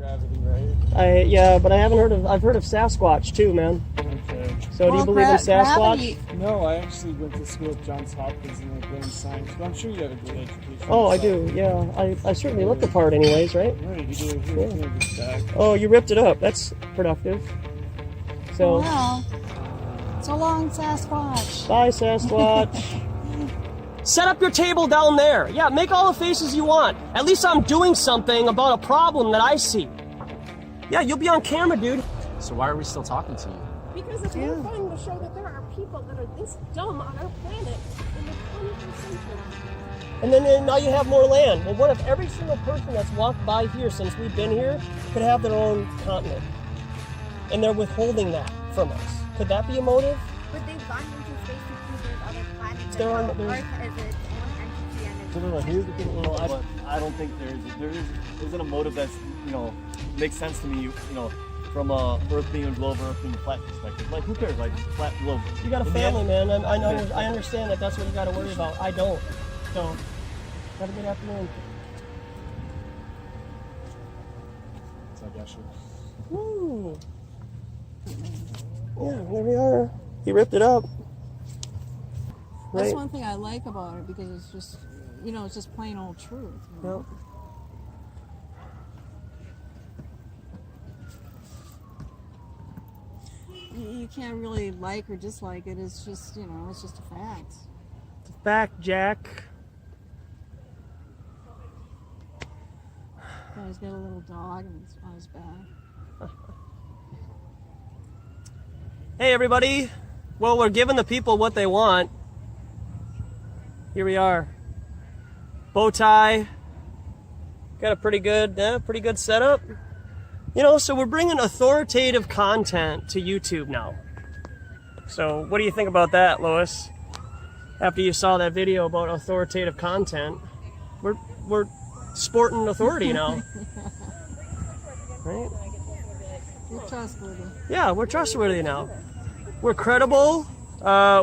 gravity, right? Yeah, but I haven't heard of. I've heard of Sasquatch too, man. Okay. So do you believe in Sasquatch? No, I actually went to school at Johns Hopkins and I learned science, but I'm sure you have a good education. Oh, I do. Yeah, I certainly look the part, anyways, right? Right, you do. Here, Yeah. this back. Oh, you ripped it up. That's productive. So. Well, so long, Sasquatch. Bye, Sasquatch. Set up your table down there. Yeah, make all the faces you want. At least I'm doing something about a problem that I see. Yeah, you'll be on camera, dude. So why are we still talking to you? Because it's more fun to show that there are people that are this dumb on our planet in the 21st century. And then now you have more land. Well, what if every single person that's walked by here since we've been here could have their own continent? And they're withholding that from us. Could that be a motive? But they've gone into space to prove there's other planets. There are- Earth there's- is its own entity and it's Here's the thing. Well, I don't think there isn't a motive that's makes sense to me. From Earth being a globe or Earth being a flat perspective. Like, who cares? Like, flat globe. You got a family, man. I understand that that's what you got to worry about. I don't. So, have a good afternoon. So I guess Woo. Yeah, there we are. He ripped it up. That's Right. one thing I like about it because it's just, it's just plain old truth. You know? Yep. You can't really like or dislike it. It's just, it's just a fact. Back, Jack. He's got a little dog and it's on his back. Hey, everybody. Well, we're giving the people what they want. Here we are. Bow tie. Got a pretty good setup. So we're bringing authoritative content to YouTube now. So what do you think about that, Lois? After you saw that video about authoritative content, we're sporting authority now. Right? You're trustworthy. Yeah, we're trustworthy now. We're credible.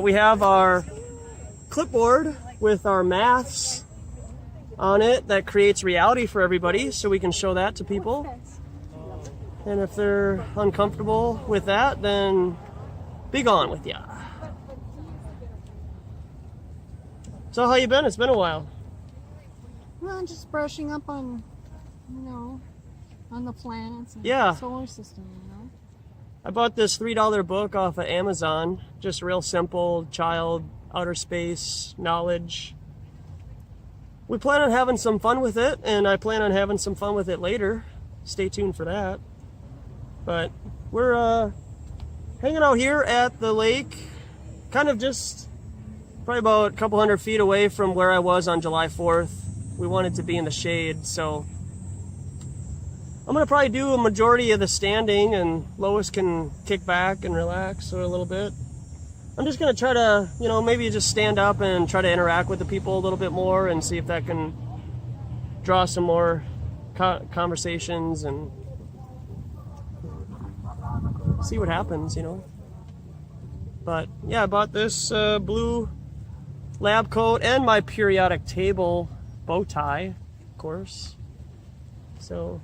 We have our clipboard with our maths on it that creates reality for everybody, so we can show that to people. And if they're uncomfortable with that, then be gone with ya. So how you been? It's been a while. Well, just brushing up on, on the planets and Yeah. the solar system, I bought this $3 book off of Amazon. Just real simple, child, outer space, knowledge. We plan on having some fun with it, and I plan on having some fun with it later. Stay tuned for that. But we're hanging out here at the lake, kind of just probably about a couple hundred feet away from where I was on July 4th. We wanted to be in the shade, so I'm gonna probably do a majority of the standing, and Lois can kick back and relax a little bit. I'm just gonna try to, maybe just stand up and try to interact with the people a little bit more and see if that can draw some more conversations and see what happens, But yeah, I bought this blue lab coat and my periodic table bow tie, of course. So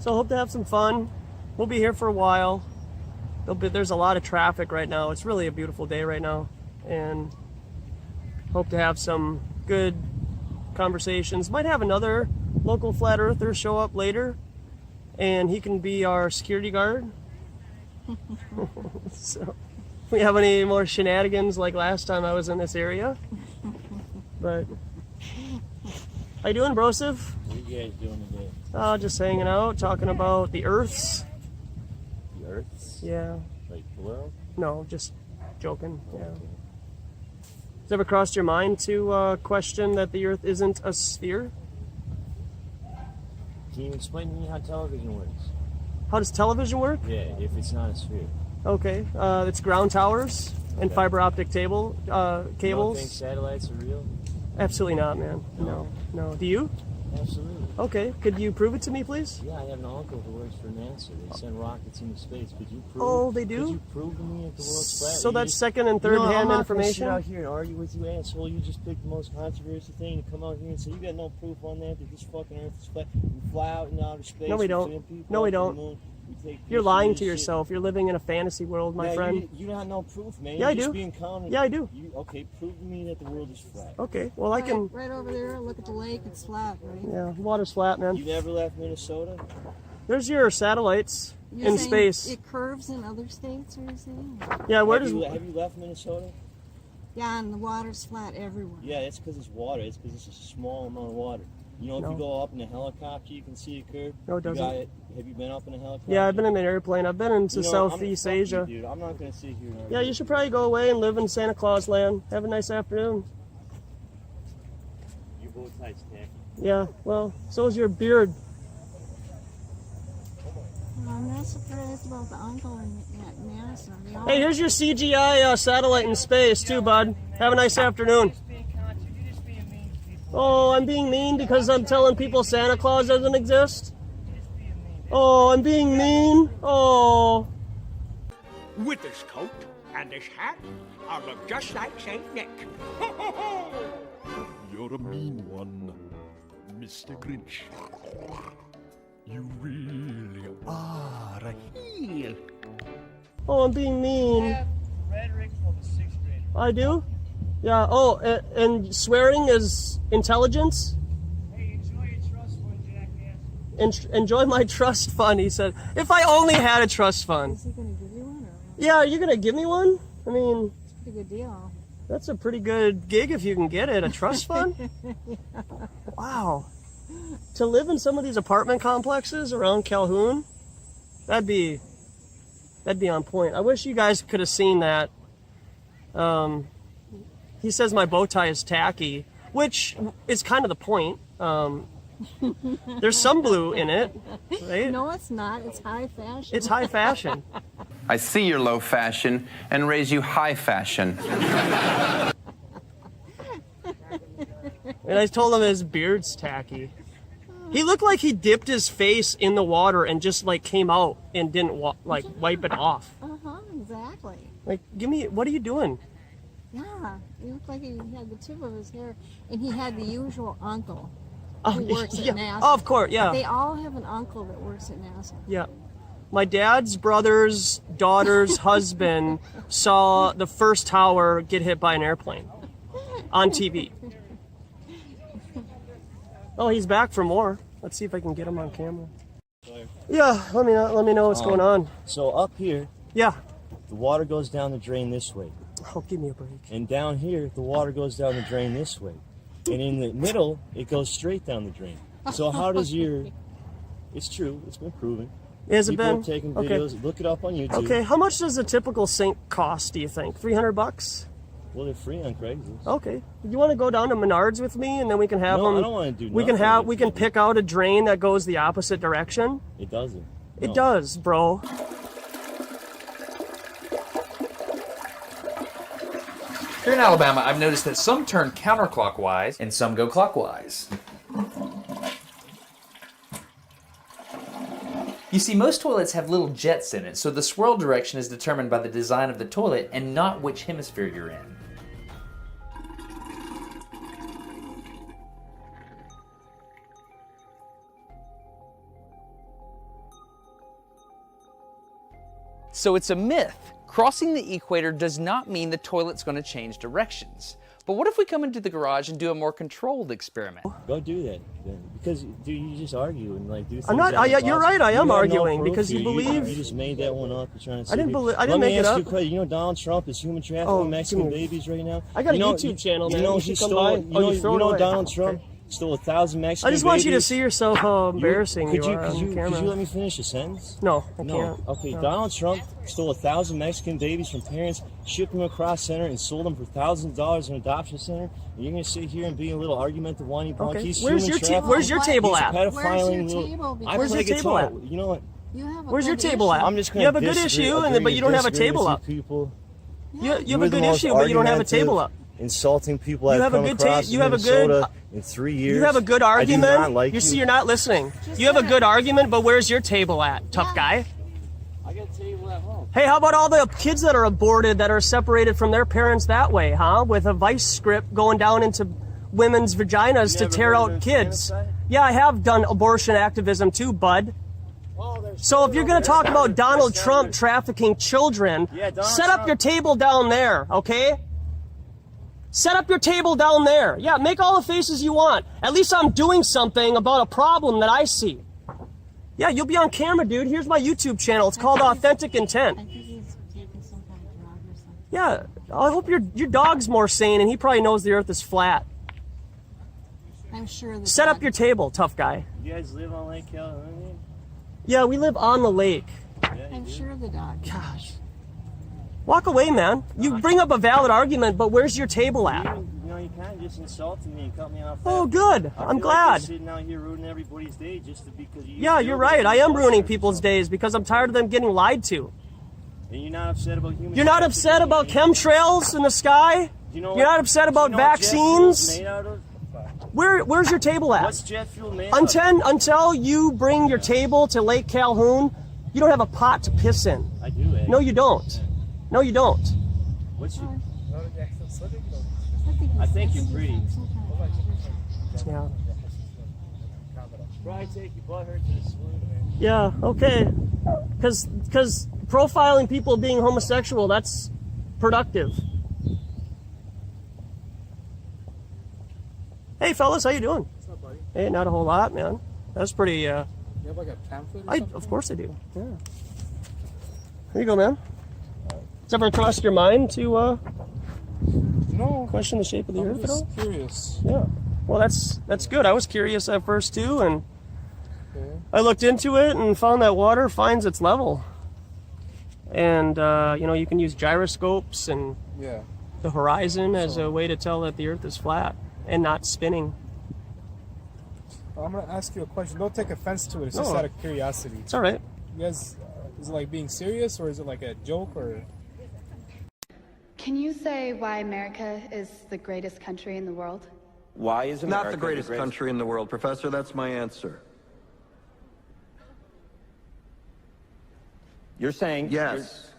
hope to have some fun. We'll be here for a while. There's a lot of traffic right now. It's really a beautiful day right now, and hope to have some good conversations. Might have another local flat earther show up later, and he can be our security guard. So if we have any more shenanigans like last time I was in this area. But how you doing, Brosiv? What are you guys doing today? Just hanging out, talking about the Earths. The Earths? Yeah. Like plural? No, just joking. Yeah. Has it ever crossed your mind to question that the Earth isn't a sphere? Can you explain to me how television works? How does television work? Yeah, if it's not a sphere. Okay, it's ground towers and fiber optic cables. You don't think satellites are real? Absolutely not, man. No. Do you? Absolutely. Okay, could you prove it to me, please? Yeah, I have an uncle who works for NASA. They send rockets into space. Could you prove? Oh, they do? Could you prove to me that the world's flat? So You that's just- second and You know, third hand I'm not information? gonna sit out here and argue with you, asshole. You just picked the most controversial thing to come out here and say you got no proof on that this fucking Earth is flat. We fly out into outer space. No, we don't. send people No, we up to the don't. moon, we take You're pictures lying of to this yourself. You're living in a fantasy world, my shit. friend. You got no proof, man. Yeah, I You're just do. being counted. Yeah, I do. Okay, prove to me that the world is flat. Okay, well, I can... Right over there, look at the lake, it's flat, right? Yeah, water's flat, man. You never left Minnesota? There's your satellites You're in saying space. It curves in other states, or you saying? Yeah, where have does... you left Minnesota? Yeah, and the water's flat everywhere. Yeah, it's because it's water. It's because it's a small amount of water. You know, if No. you go up in a helicopter, you can see a curve. No, it doesn't. Have you been up in a helicopter? Yeah, I've been in an airplane. I've been into You know, Southeast fuck Asia. You, dude. I'm not going to sit here and Yeah, you should probably go away and live in Santa Claus land. Have a nice afternoon. Your bow tie's tacky. Yeah, well, so is your beard. I'm not surprised about the uncle at NASA. They all- Hey, here's your CGI satellite in space, too, bud. Have a nice afternoon. Oh, I'm being mean because I'm telling people Santa Claus doesn't exist? Oh, I'm being mean? Oh. With this coat and this hat, I look just like Saint Nick. Ho, ho, ho! You're a mean one, Mr. Grinch. You really are a heel. Oh, I'm being mean. Rhetoric for the 6th grade. I do? Yeah, oh, and swearing is intelligence? Hey, enjoy your trust fund, jackass. Enjoy my trust fund, he said. If I only had a trust fund. Is he going to give you one? Or Yeah, are you going to give me one? I mean, it's a pretty good deal. that's a pretty good gig if you can get it. A trust fund? Wow. To live in some of these apartment complexes around Calhoun, that'd be on point. I wish you guys could have seen that. He says my bow tie is tacky, which is kind of the point. There's some blue in it, right? No, it's not. It's high fashion. It's high fashion. I see your low fashion and raise you high fashion. And I told him his beard's tacky. He looked like he dipped his face in the water and just like came out and didn't wipe it off. Uh-huh, exactly. Like, what are you doing? Yeah, he looked like he had the tip of his hair, and he had the usual uncle Oh, who works yeah. at NASA. Oh, of course, yeah. They all have an uncle that works at NASA. Yeah. My dad's brother's daughter's husband saw the first tower get hit by an airplane on TV. Oh, he's back for more. Let's see if I can get him on camera. Yeah, let me know what's going on. So up here, Yeah. the water goes down the drain this way. Oh, give me a break. And down here, the water goes down the drain this way. And in the middle, it goes straight down the drain. So how does your... It's true. It's been proven. Has it People been? have taken Okay. videos. Look it up on YouTube. Okay, how much does a typical sink cost, do you think? $300? Well, they're free on Craigslist. Okay. You want to go down to Menards with me, and then we can have No, them? I don't want to do We can nothing. we can pick out a drain that goes the opposite direction. It doesn't. It No. does, bro. Here in Alabama, I've noticed that some turn counterclockwise and some go clockwise. You see, most toilets have little jets in it, so the swirl direction is determined by the design of the toilet and not which hemisphere you're in. So it's a myth. Crossing the equator does not mean the toilet's going to change directions. But what if we come into the garage and do a more controlled experiment? Go do that then. Because, dude, you just argue and like do things. I'm not. that aren't You're possible. right. I am You have no arguing proof because here. you believe. You just made that one up. You're trying to. I didn't say- believe. I didn't Let make me it ask up. you a question. You know Donald Trump is human trafficking Oh, Mexican give me- babies right now. I got a You know, YouTube channel, You man. know You he should come stole. by. You Oh, know, you throw you it know away. Donald Okay. Trump stole 1,000 Mexican I just want you to babies. see yourself how embarrassing Could you you, are could on you, camera. could you let me finish a sentence? No, I No. can't. Okay, No. Donald Trump stole 1,000 Mexican babies from parents, shipped them across center, and sold them for $1,000 in an adoption center. And you're gonna sit here and be a little argumentative, whiny punk. Okay. He's Where's human your trafficking. Where's your table He's a at? Where's pedophiling your little- table? I Where's play your table guitar. at? You know what? You have a Where's your good table issue. at? I'm just gonna You have a good disagree- issue, agree but you don't have a disagree table with up. you people. You have You're a the good most issue, but you don't have a argumentative- table up. insulting people You I've have a come good across you in have a good Minnesota in 3 years. You have a good argument. I do not like you. See, you're not listening. You have a good argument, but where's your table at, tough guy? I got a table at home. Hey, how about all the kids that are aborted that are separated from their parents that way, huh? With a vice script going down into women's vaginas to tear out kids. Yeah, I have done abortion activism too, bud. So if you're going to talk about Donald Trump trafficking children, set up your table down there, okay? Set up your table down there. Yeah, make all the faces you want. At least I'm doing something about a problem that I see. Yeah, you'll be on camera, dude. Here's my YouTube channel. It's called Authentic Intent. I think he's taking some kind of drug or something. Yeah, I hope your dog's more sane and he probably knows the earth is flat. I'm sure. Set up your table, tough guy. You guys live on Lake Calhoun? Yeah, we live on the lake. I'm sure the dog. Gosh. Walk away, man. You bring up a valid argument, but where's your table at? You know, you kind of just insulted me and cut me off. Oh, good. I'm glad. Like you're sitting out here ruining everybody's day just because you. Yeah, you're right. I am ruining people's days because I'm tired of them getting lied to. And you're not upset about human. You're not upset about chemtrails in the sky? You know You're not upset about vaccines? Made out of? Where's your table at? What's jet fuel made out of? Until you bring your table to Lake Calhoun, you don't have a pot to piss in. I do, eh? No, you don't. No, you don't. What's your... I think you're pretty. Yeah. Probably take your butt hurt to the saloon, man. Yeah, okay. Because profiling people being homosexual, that's productive. Hey, fellas, how you doing? What's up, buddy? Hey, not a whole lot, man. That's pretty, You have like a pamphlet or something? Of course I do, yeah. Here you go, man. Has it ever crossed your mind to, No. question the shape of the earth at all? I'm just curious. Yeah. Well, that's good. I was curious at first, too, and Okay. I looked into it and found that water finds its level. And, you know, you can use gyroscopes and Yeah. the horizon as a way to tell that the earth is flat and not spinning. I'm gonna ask you a question. Don't take offense to it. It's just No. out of curiosity. It's all right. You guys, is it like being serious or is it like a joke or? Can you say why America is the greatest country in the world? Why is America Not the greatest country in the world, Professor. That's my answer. You're saying... Yes.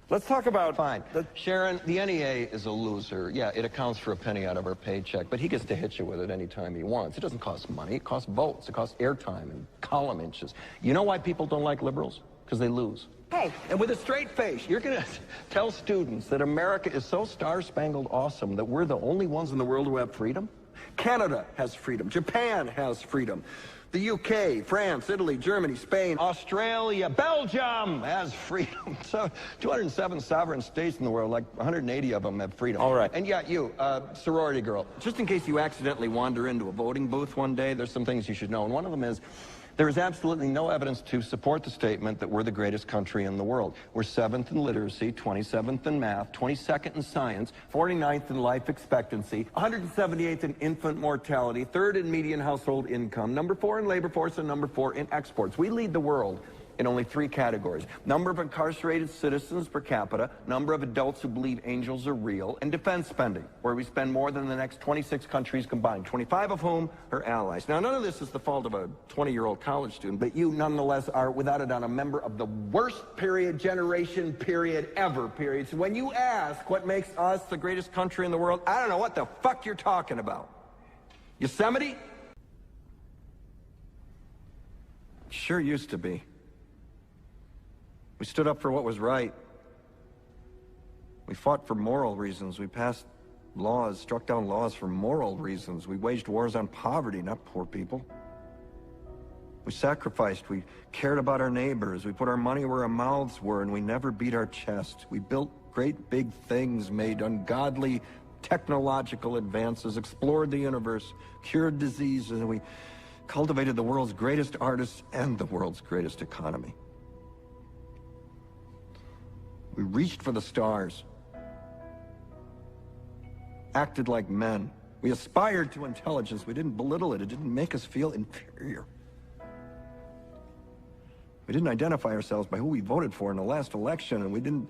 Let's talk about... Fine. Sharon, the NEA is a loser. Yeah, it accounts for a penny out of our paycheck, but he gets to hit you with it anytime he wants. It doesn't cost money. It costs votes. It costs airtime and column inches. You know why people don't like liberals? Because they lose. Hey, and with a straight face, you're going to tell students that America is so star-spangled awesome that we're the only ones in the world who have freedom? Canada has freedom. Japan has freedom. The UK, France, Italy, Germany, Spain, Australia, Belgium has freedom. So 207 sovereign states in the world, like 180 of them have freedom. All right. And yeah, you, sorority girl, just in case you accidentally wander into a voting booth one day, there's some things you should know. And one of them is, there is absolutely no evidence to support the statement that we're the greatest country in the world. We're 7th in literacy, 27th in math, 22nd in science, 49th in life expectancy, 178th in infant mortality, 3rd in median household income, number 4 in labor force, and number 4 in exports. We lead the world in only 3 categories: number of incarcerated citizens per capita, number of adults who believe angels are real, and defense spending, where we spend more than the next 26 countries combined, 25 of whom are allies. Now, none of this is the fault of a 20-year-old college student, but you nonetheless are, without a doubt, a member of the worst generation ever. So when you ask what makes us the greatest country in the world, I don't know what the fuck you're talking about. Yosemite? Sure used to be. We stood up for what was right. We fought for moral reasons. We passed laws, struck down laws for moral reasons. We waged wars on poverty, not poor people. We sacrificed. We cared about our neighbors. We put our money where our mouths were, and we never beat our chest. We built great big things, made ungodly technological advances, explored the universe, cured diseases, and we cultivated the world's greatest artists and the world's greatest economy. We reached for the stars, acted like men. We aspired to intelligence. We didn't belittle it. It didn't make us feel inferior. We didn't identify ourselves by who we voted for in the last election, and we didn't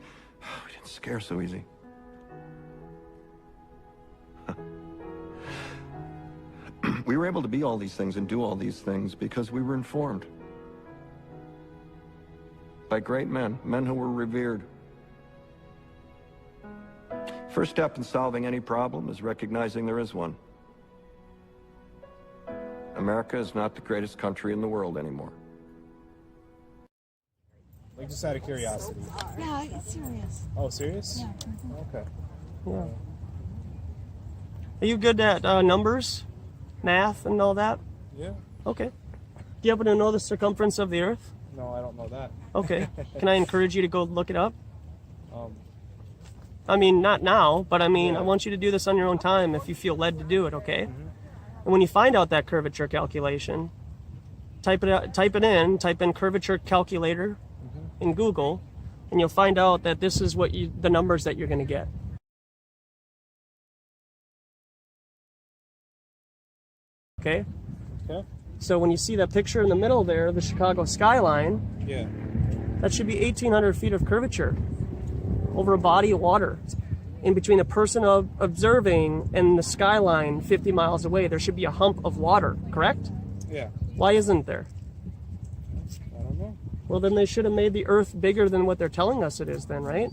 scare so easy. We were able to be all these things and do all these things because we were informed by great men, men who were revered. First step in solving any problem is recognizing there is one. America is not the greatest country in the world anymore. Like, just out of curiosity. Yeah, it's serious. Oh, serious? Yeah. Okay. Yeah. Are you good at numbers, math, and all that? Yeah. Okay. Do you happen to know the circumference of the Earth? No, I don't know that. Okay. Can I encourage you to go look it up? Um, I mean, not now, but I mean, Yeah. I want you to do this on your own time if you feel led to do it, okay? And when you find out that curvature calculation, type in curvature calculator in Google, and you'll find out that this is what the numbers that you're going to get. Okay? Okay. So when you see that picture in the middle there, the Chicago skyline, Yeah. that should be 1,800 feet of curvature over a body of water. In between the person observing and the skyline 50 miles away, there should be a hump of water, correct? Yeah. Why isn't there? I don't know. Well, then they should have made the Earth bigger than what they're telling us it is then, right?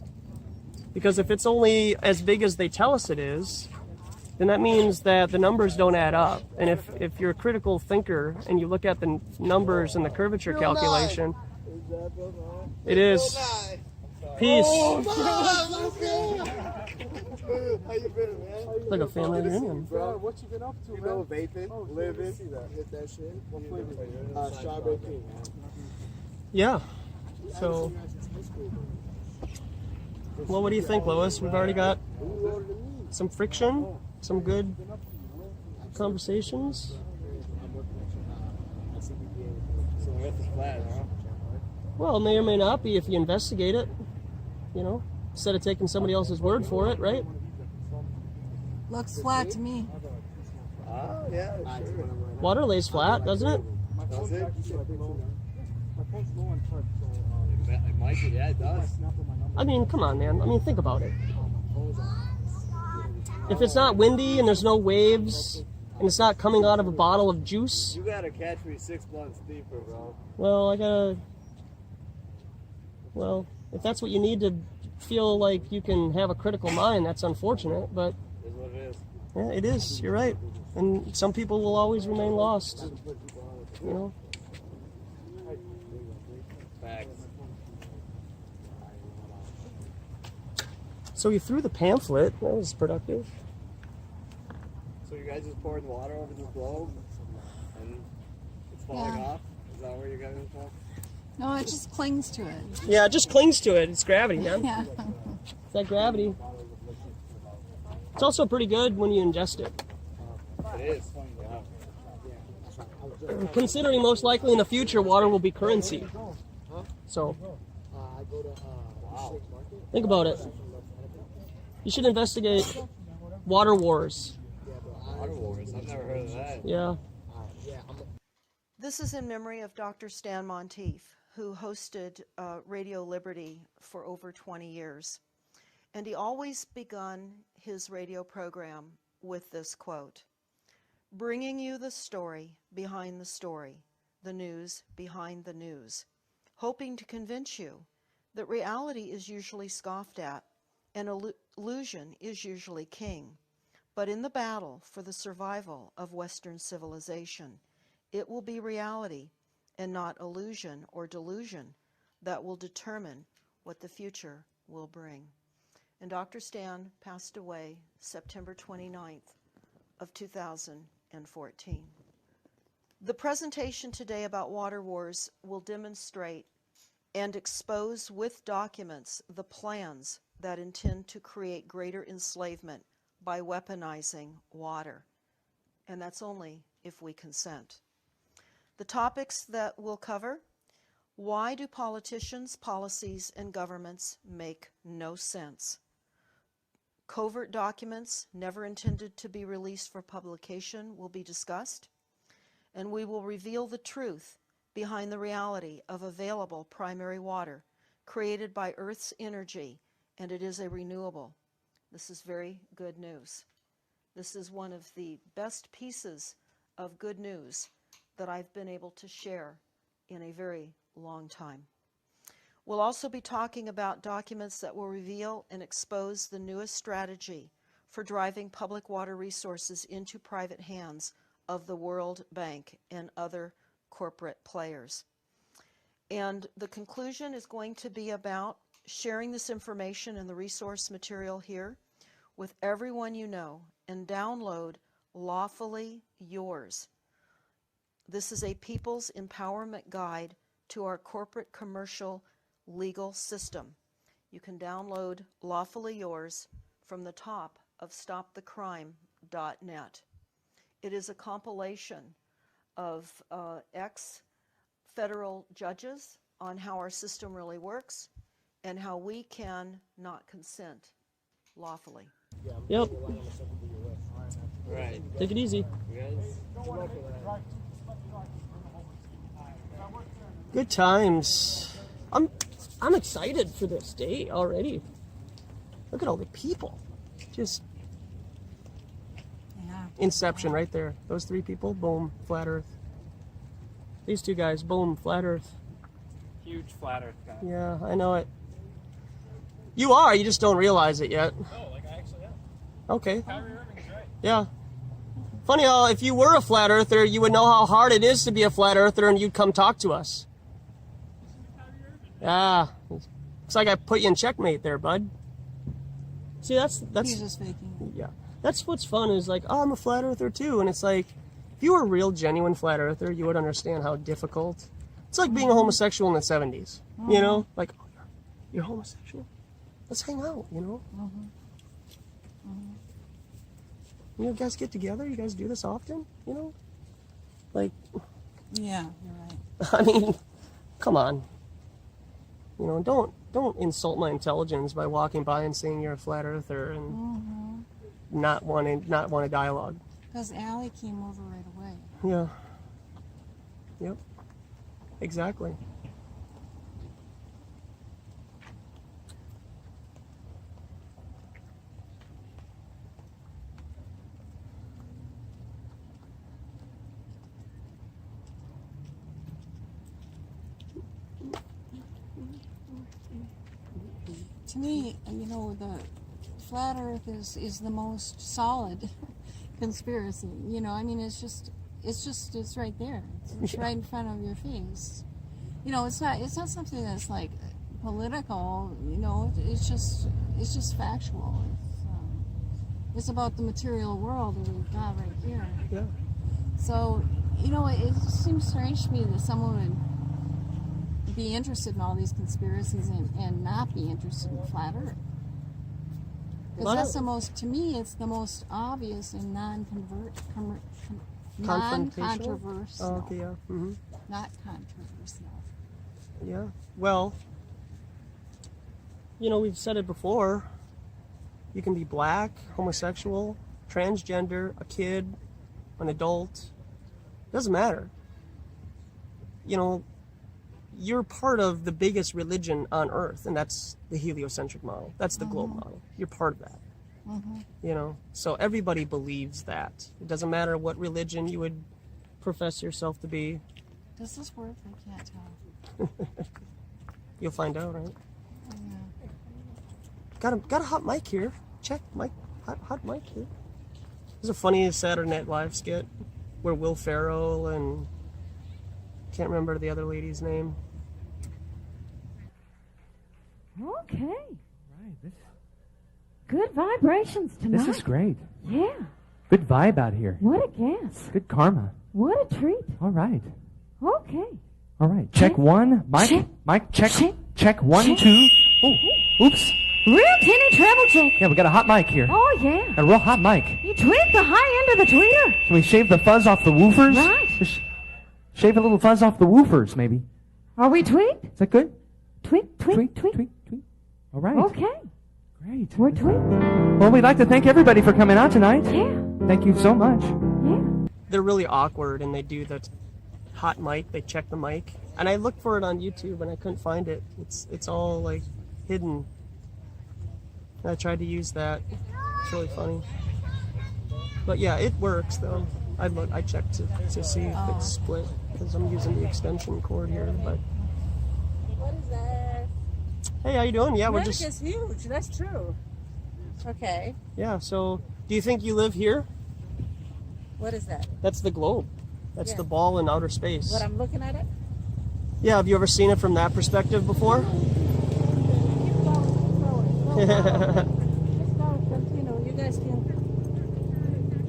Because if it's only as big as they tell us it is, then that means that the numbers don't add up. And if you're a critical thinker and you look at the numbers and the curvature calculation, it is. Peace. How you been, man? It's like a family reunion. Bro, what you been up to, man? You know, vaping, living, hit that shit. What flavor? Strawberry king, man. Yeah. So, well, what do you think, Lois? We've already got some friction, some good conversations. So the earth is flat, huh? Well, it may or may not be if you investigate it, you know, instead of taking somebody else's word for it, right? Looks flat to me. Oh, yeah, sure. Water lays flat, doesn't it? Does it? It might be, yeah, it does. I mean, come on, man. I mean, think about it. If it's not windy and there's no waves and it's not coming out of a bottle of juice, You gotta catch me 6 months deeper, bro. well, if that's what you need to feel like you can have a critical mind, that's unfortunate, but Is what it is. yeah, it is. You're right. And some people will always remain lost, you know? Facts. So you threw the pamphlet. That was productive. So you guys just poured water over this globe and it's falling Yeah. off? Is that where you guys are from? No, it just clings to it. Yeah, it just clings to it. It's gravity, man. Yeah. It's that gravity. It's also pretty good when you ingest it. It is. Yeah. Considering most likely in the future water will be currency. So think about it. You should investigate water wars. Water wars. I've never heard of that. Yeah. This is in memory of Dr. Stan Monteith, who hosted Radio Liberty for over 20 years. And he always begun his radio program with this quote: "Bringing you the story behind the story, the news behind the news, hoping to convince you that reality is usually scoffed at and illusion is usually king. But in the battle for the survival of Western civilization, it will be reality and not illusion or delusion that will determine what the future will bring." And Dr. Stan passed away September 29th of 2014. The presentation today about water wars will demonstrate and expose with documents the plans that intend to create greater enslavement by weaponizing water. And that's only if we consent. The topics that we'll cover: why do politicians, policies, and governments make no sense? Covert documents never intended to be released for publication will be discussed, and we will reveal the truth behind the reality of available primary water created by Earth's energy, and it is a renewable. This is very good news. This is one of the best pieces of good news that I've been able to share in a very long time. We'll also be talking about documents that will reveal and expose the newest strategy for driving public water resources into private hands of the World Bank and other corporate players. And the conclusion is going to be about sharing this information and the resource material here with everyone you know, and download Lawfully Yours. This is a people's empowerment guide to our corporate commercial legal system. You can download Lawfully Yours from the top of stopthecrime.net. It is a compilation of ex-federal judges on how our system really works and how we can not consent lawfully. Yep. Right. Take it easy. Good times. I'm excited for this day already. Look at all the people. Just Inception right there. Those three people, boom, flat Earth. These two guys, boom, flat Earth. Huge flat Earth guy. Yeah, I know it. You are, you just don't realize it yet. No, like I actually am. Okay. Kyrie Irving's right. Yeah. Funny how if you were a flat earther, you would know how hard it is to be a flat earther and you'd come talk to us. Yeah. Looks like I put you in checkmate there, bud. See, that's He's just faking. yeah. That's what's fun is like, oh, I'm a flat earther too. And it's like, if you were a real genuine flat earther, you would understand how difficult. It's like being a homosexual in the 70s. You know? Like, oh, you're homosexual? Let's hang out, you know? You guys get together? You guys do this often? You know? Like... Yeah, you're right. I mean, come on. You know, don't insult my intelligence by walking by and saying you're a flat earther and not want a dialogue. Because Allie came over right away. Yeah. Yep. Exactly. To me, you know, the flat Earth is the most solid conspiracy. You know, I mean, it's right there. It's right in front of your face. You know, it's not something that's like political. You know, it's just factual. It's about the material world that we've got right here. Yeah. So, you know, it just seems strange to me that someone would be interested in all these conspiracies and not be interested in flat Earth. Because that's the most, to me, it's the most obvious and non-controversial. Oh, okay, yeah. Not controversial. Yeah. Well, you know, we've said it before. You can be black, homosexual, transgender, a kid, an adult. Doesn't matter. You know, you're part of the biggest religion on earth, and that's the heliocentric model. That's the globe model. You're part of that. You know, so everybody believes that. It doesn't matter what religion you would profess yourself to be. Does this work? I can't tell. You'll find out, right? Yeah. Got a hot mic here. Check mic. Hot mic here. There's a funny Saturday Night Live skit where Will Ferrell and can't remember the other lady's name. Okay. Right. Good vibrations tonight. This is great. Yeah. Good vibe out here. What a gas. Good karma. What a treat. All right. Okay. All right. Check one. Mike, check. Check 1, 2. Oh, oops. Real tinny treble check. Yeah, we got a hot mic here. Oh, yeah. Got a real hot mic. You tweak the high end of the tweeter. Can we shave the fuzz off the woofers? Right. Just shave a little fuzz off the woofers, maybe. Are we tweaked? Is that good? Tweak. All right. Okay. Great. We're tweaked. Well, we'd like to thank everybody for coming out tonight. Yeah. Thank you so much. Yeah. They're really awkward, and they do the hot mic. They check the mic, and I looked for it on YouTube, and I couldn't find it. It's all like hidden. And I tried to use that. It's really funny. But yeah, it works though. I checked to see if it's split because I'm using the extension cord here. But What is that? hey, how you doing? Yeah, we're America's just huge. That's true. Okay. yeah. So, do you think you live here? What is that? That's the globe. That's Yeah. the ball in outer space. What I'm looking at it? Yeah. Have you ever seen it from that perspective before? Let's go. Continue. You guys can.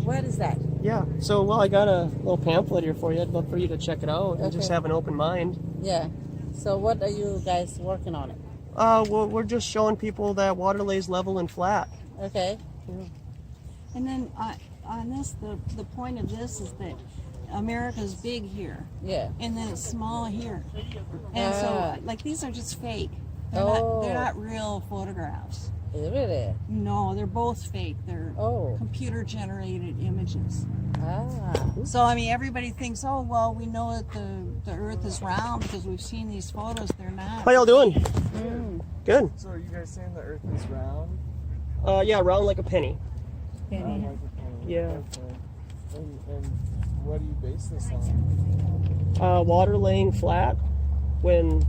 What is that? Yeah. So, well, I got a little pamphlet here for you. I'd love for you to check it out and just Okay. have an open mind. Yeah. So what are you guys working on it? Well, we're just showing people that water lays level and flat. Okay. And then on this, the point of this is that America's big here. Yeah. And then it's small here. And so, like, these are just fake. They're not real photographs. Really? No, they're both fake. They're computer generated images. Ah. So, I mean, everybody thinks, oh, well, we know that the Earth is round because we've seen these photos. They're not. How y'all doing? Good. So are you guys saying the Earth is round? Yeah, round like a penny. Penny. Yeah. Okay. And what do you base this on? Water laying flat when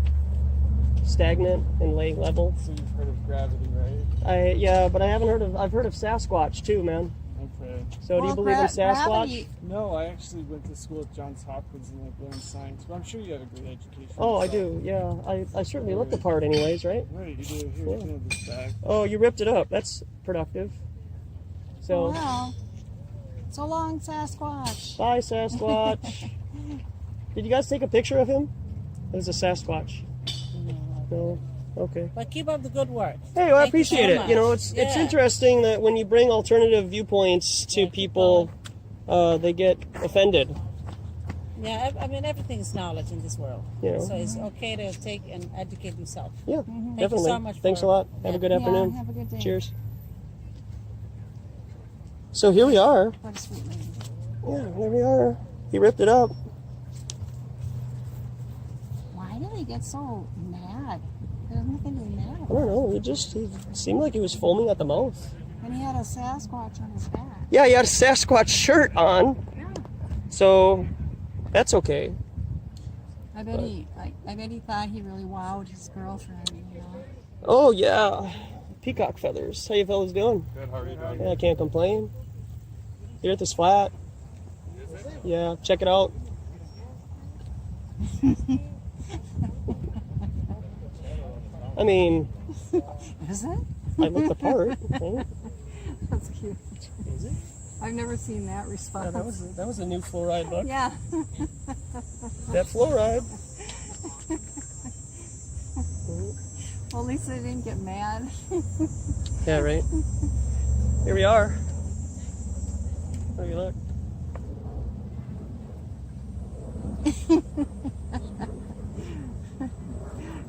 stagnant and laying level. So you've heard of gravity, right? Yeah, but I've heard of Sasquatch too, man. Okay. So do you believe in Sasquatch? No, I actually went to school at Johns Hopkins and like learned science, but I'm sure you have a great education. Oh, I so. do. Yeah, I certainly look the part, anyways, right? Right, you do. Here, Yeah. you can have this back. Oh, you ripped it up. That's productive. So. Wow. So long, Sasquatch. Bye, Sasquatch. Did you guys take a picture of him? It was a Sasquatch. No. Okay. But keep up the good work. Hey, well, I Thank you appreciate so it. You know, much. it's Yeah. interesting that when you bring alternative viewpoints to people, they get offended. Yeah, I mean, everything's knowledge in this world. You know. So it's okay to take and educate yourself. Yeah, Thank definitely. you so much. Thanks for, a lot. Have a good Yeah, afternoon. have a good day. Cheers. So here we are. What a sweet lady. Yeah, here we are. He ripped it up. Why did he get so mad? There's nothing to be mad I about. don't know. He seemed like he was foaming at the mouth. And he had a Sasquatch on his back. Yeah, he had a Sasquatch shirt on. Yeah. So that's okay. I bet he thought he really wowed his girlfriend, you know. Oh yeah, peacock feathers. How you fellas doing? Good, how are you doing? Yeah, I can't complain. The earth is flat. Yeah, check it out. I mean, Is it? I look the part. Right? That's cute. Is it? I've never seen that response. Yeah, that was a new fluoride book. Yeah. That fluoride. Well, at least they didn't get mad. Yeah, right. Here we are. How do you look?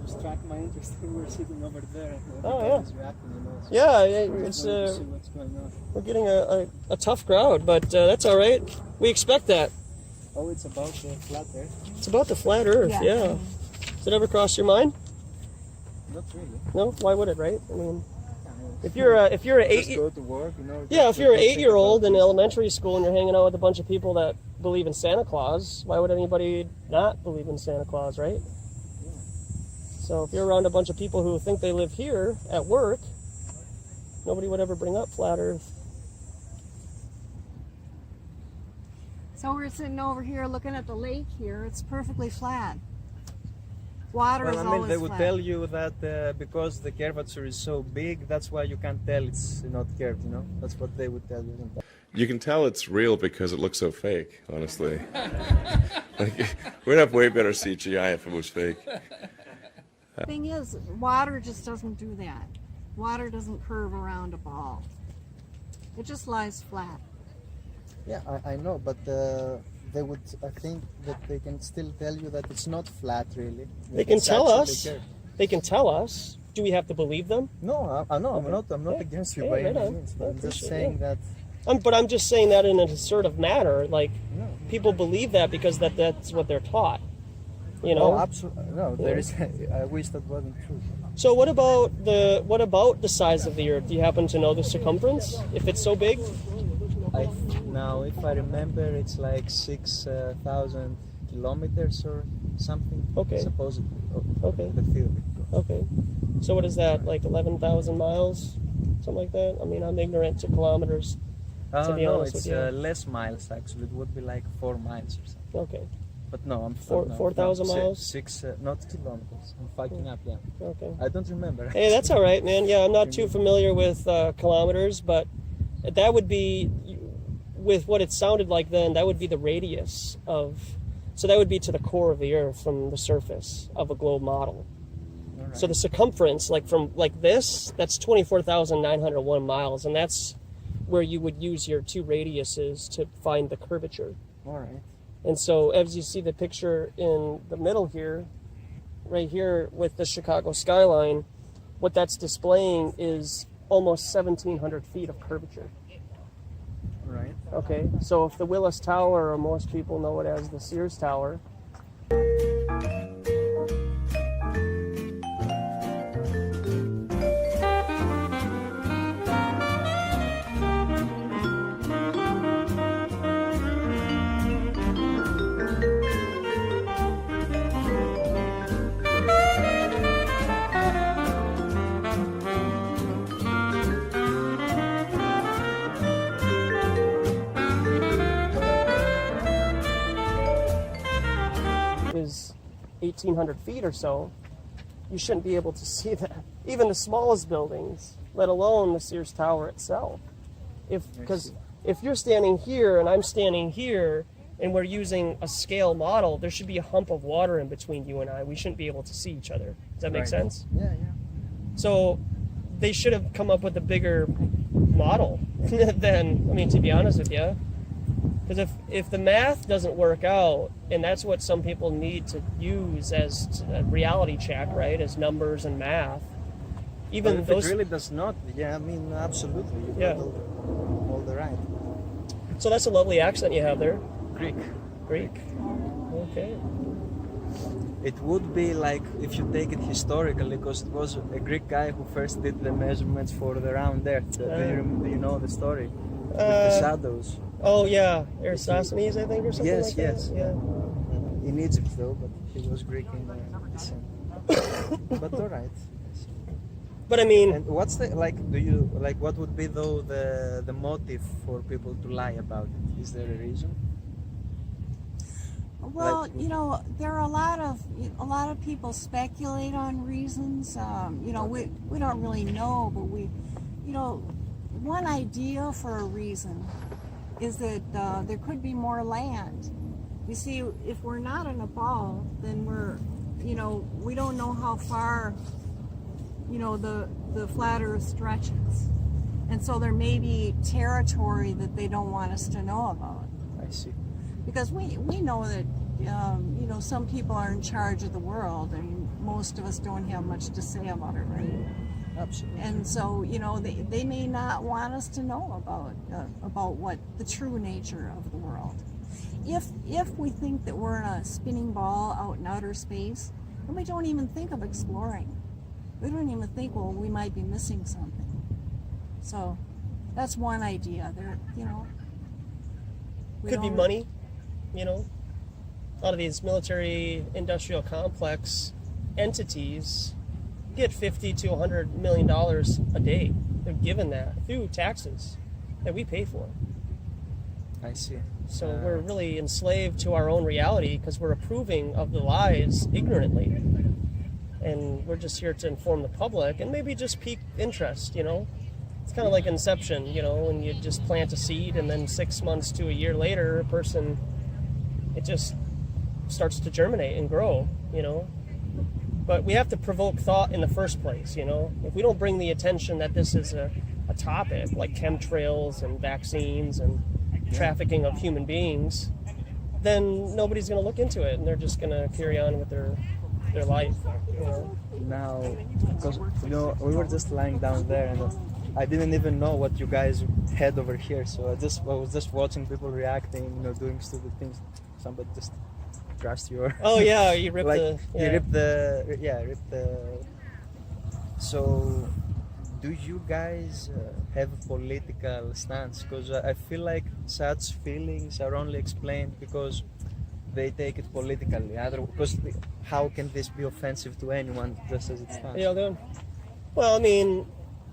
Just track my interest. We're sitting over there. Oh, yeah. It's reacting, you know, so Yeah, it's see what's going on. we're getting a tough crowd, but that's all right. We expect that. Oh, it's about the flat Earth? It's about the flat Earth. Yeah. Yeah. Does it ever cross your mind? Not really. No. Why would it? Right? I mean, if you're a Just eight, go to work, you know. yeah, if you're an just think 8-year-old about in it. elementary school and you're hanging out with a bunch of people that believe in Santa Claus, why would anybody not believe in Santa Claus, right? So if you're around a bunch of people who think they live here at work, nobody would ever bring up flat Earth. So we're sitting over here looking at the lake here. It's perfectly flat. Water is Well, I mean, always they would flat. tell you that because the curvature is so big, that's why you can't tell it's not curved, you know? That's what they would tell you. You can tell it's real because it looks so fake, honestly. Like, we'd have way better CGI if it was fake. Thing is, water just doesn't do that. Water doesn't curve around a ball. It just lies flat. Yeah, I know, but they would, I think that they can still tell you that it's not flat, really. They can It's tell actually us. curved. They can tell us. Do we have to believe them? No, I know, Okay. I'm not Yeah. against you Yeah, by right any on. means. I I'm just appreciate saying it. that. But I'm just saying that in an assertive manner. Like, people believe that because that's what they're taught. You know. Oh, absolutely. No, there is. I wish that wasn't true. So what about the size of the Earth? Do you happen to know the circumference? If it's so big? Now, if I remember, it's like 6,000 kilometers or something. Okay. Supposedly. Okay. The theory. Okay. So what is that, like 11,000 miles? Something like that? I mean, I'm ignorant to kilometers, to be no, honest it's with you. less miles actually. It would be like 4 miles or something. Okay. But no, I'm 4,000 miles? Six, not kilometers. I'm fucking up, yeah. Okay. I don't remember. Hey, that's all right, man. Yeah, I'm not too familiar with kilometers, but that would be, with what it sounded like then, that would be the radius of, so that would be to the core of the Earth from the surface of a globe model. Right. So the circumference, like from like this, that's 24,901 miles, and that's where you would use your two radiuses to find the curvature. All right. And so as you see the picture in the middle here, right here with the Chicago skyline, what that's displaying is almost 1,700 feet of curvature. Right. Okay, so if the Willis Tower, or most people know it as the Sears Tower, is 1,800 feet or so, you shouldn't be able to see that. Even the smallest buildings, let alone the Sears Tower itself. Because if you're standing here and I'm standing here and we're using a scale model, there should be a hump of water in between you and I. We shouldn't be able to see each other. Does that make sense? Yeah, yeah. So they should have come up with a bigger model than, I mean, to be honest with you. Because if the math doesn't work out, and that's what some people need to use as a reality check, right, as numbers and math, even if those... it really does not, yeah, I mean, absolutely. You've got all the right. So that's a lovely accent you have there. Greek. Greek. Okay. It would be like, if you take it historically, because it was a Greek guy who first did the measurements for the round earth. Do you know the story? With the shadows. Oh, yeah. Eratosthenes, I think, or something yes, like yes. that? Yeah. In Egypt, though, but he was Greek in descent. But all right. But I mean... And what's the, like, what would be, though, the motive for people to lie about it? Is there a reason? Well, you know, there are a lot of people speculate on reasons. You know, we don't really know, but you know, one idea for a reason is that there could be more land. You see, if we're not in a ball, then you know, we don't know how far, you know, the flat Earth stretches, and so there may be territory that they don't want us to know about. I see. Because we know that, you know, some people are in charge of the world, and most of us don't have much to say about it, right? Absolutely. And so, you know, they may not want us to know about what the true nature of the world. If we think that we're in a spinning ball out in outer space, then we don't even think of exploring. We don't even think, well, we might be missing something. So that's one idea. There, you know. Could be money, you know. A lot of these military industrial complex entities get $50 to $100 million a day. They're given that through taxes that we pay for. I see. So we're really enslaved to our own reality because we're approving of the lies ignorantly. And we're just here to inform the public and maybe just pique interest, you know. It's kind of like Inception, you know, when you just plant a seed and then 6 months to a year later, it just starts to germinate and grow, you know. But we have to provoke thought in the first place, you know. If we don't bring the attention that this is a topic like chemtrails and vaccines and trafficking of human beings, then nobody's going to look into it and they're just going to carry on with their life, you know. Now, because, you know, we were just lying down there and I didn't even know what you guys had over here, so I was just watching people reacting, you know, doing stupid things. Somebody just crushed your... Oh yeah, you ripped like, the... Yeah. You ripped the... Yeah, ripped the... So, do you guys have a political stance? Because I feel like such feelings are only explained because they take it politically. Because how can this be offensive to anyone just as it stands? Well, I mean,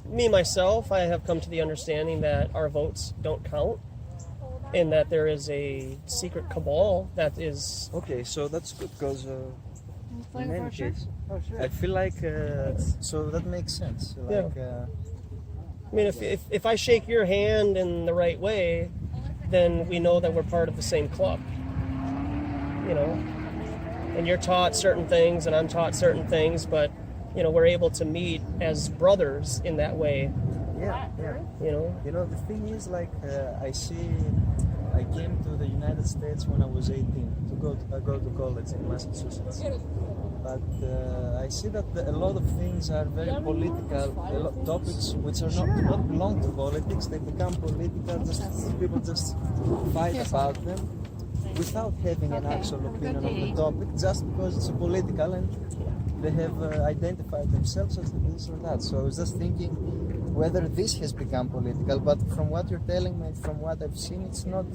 me myself, I have come to the understanding that our votes don't count, and that there is a secret cabal that is. Okay, so that's good because. In any case, I feel like so that makes sense. Like, I mean, if I shake your hand in the right way, then we know that we're part of the same club. You know, and you're taught certain things, and I'm taught certain things, but you know, we're able to meet as brothers in that way. Yeah. You know, the thing is, like, I came to the United States when I was 18 to go to college in Massachusetts. But I see that a lot of things are very political, topics which are do not belong to politics. They become political, people just fight about them without having an actual opinion on the topic, just because it's political and they have identified themselves as this or that. So I was just thinking whether this has become political, but from what you're telling me, from what I've seen, it's not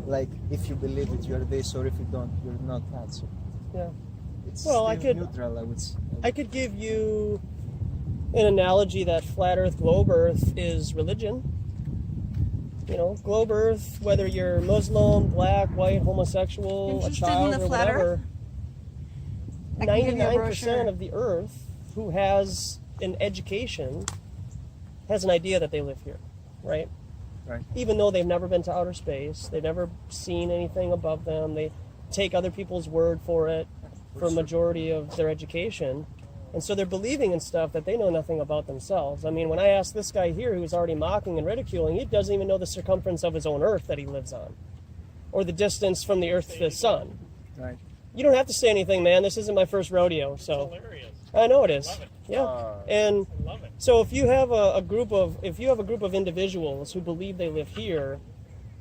like if you believe it, you're this, or if you don't, you're not that. So yeah. It's well, neutral, I would say. I could give you an analogy that flat Earth, globe Earth is religion. You know, globe Earth, whether you're Muslim, black, white, homosexual, a child, or whatever, 99% of the Earth who has an education has an idea that they live here, right? Right. Even though they've never been to outer space, they've never seen anything above them, they take other people's word for it for a majority of their education. And so they're believing in stuff that they know nothing about themselves. I mean, when I ask this guy here who's already mocking and ridiculing, he doesn't even know the circumference of his own Earth that he lives on, or the distance from the Earth to the sun. Right. You don't have to say anything, man. This isn't my first rodeo, so. Hilarious. I know it is. Love it. Yeah. And love it. So if you have a group of individuals who believe they live here,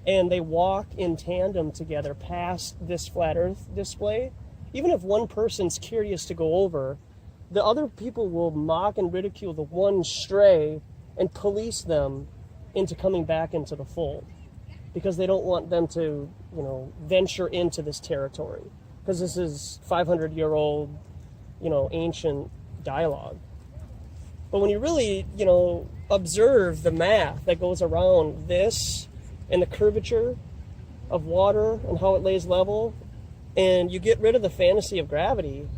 and they walk in tandem together past this flat Earth display, even if one person's curious to go over, the other people will mock and ridicule the one stray and police them into coming back into the fold, because they don't want them to, you know, venture into this territory, because this is 500-year-old, you know, ancient dialogue. But when you really, you know, observe the math that goes around this and the curvature of water and how it lays level, and you get rid of the fantasy of gravity,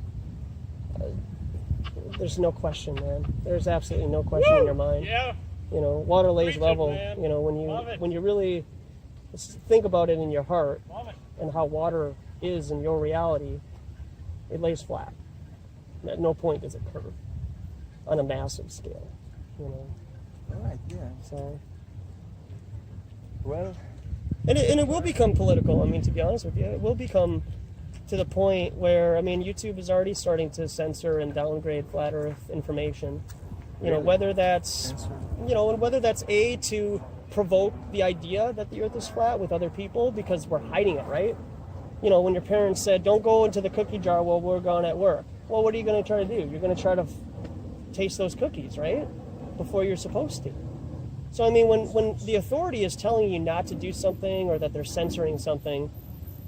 there's no question, man. There's absolutely no question in your mind. Yeah. You know, water lays level. Man. You know, when you really think about it in your heart and how water is in your reality, it lays flat. At no point does it curve on a massive scale. You know. All right. Yeah. So. Well. And it will become political. I mean, to be honest with you, it will become to the point where, I mean, YouTube is already starting to censor and downgrade flat Earth information. You know, whether that's, you know, and whether that's to provoke the idea that the Earth is flat with other people because we're hiding it, right? You know, when your parents said, "Don't go into the cookie jar while we're gone at work." Well, what are you going to try to do? You're going to try to taste those cookies, right? Before you're supposed to. So, I mean, when the authority is telling you not to do something or that they're censoring something,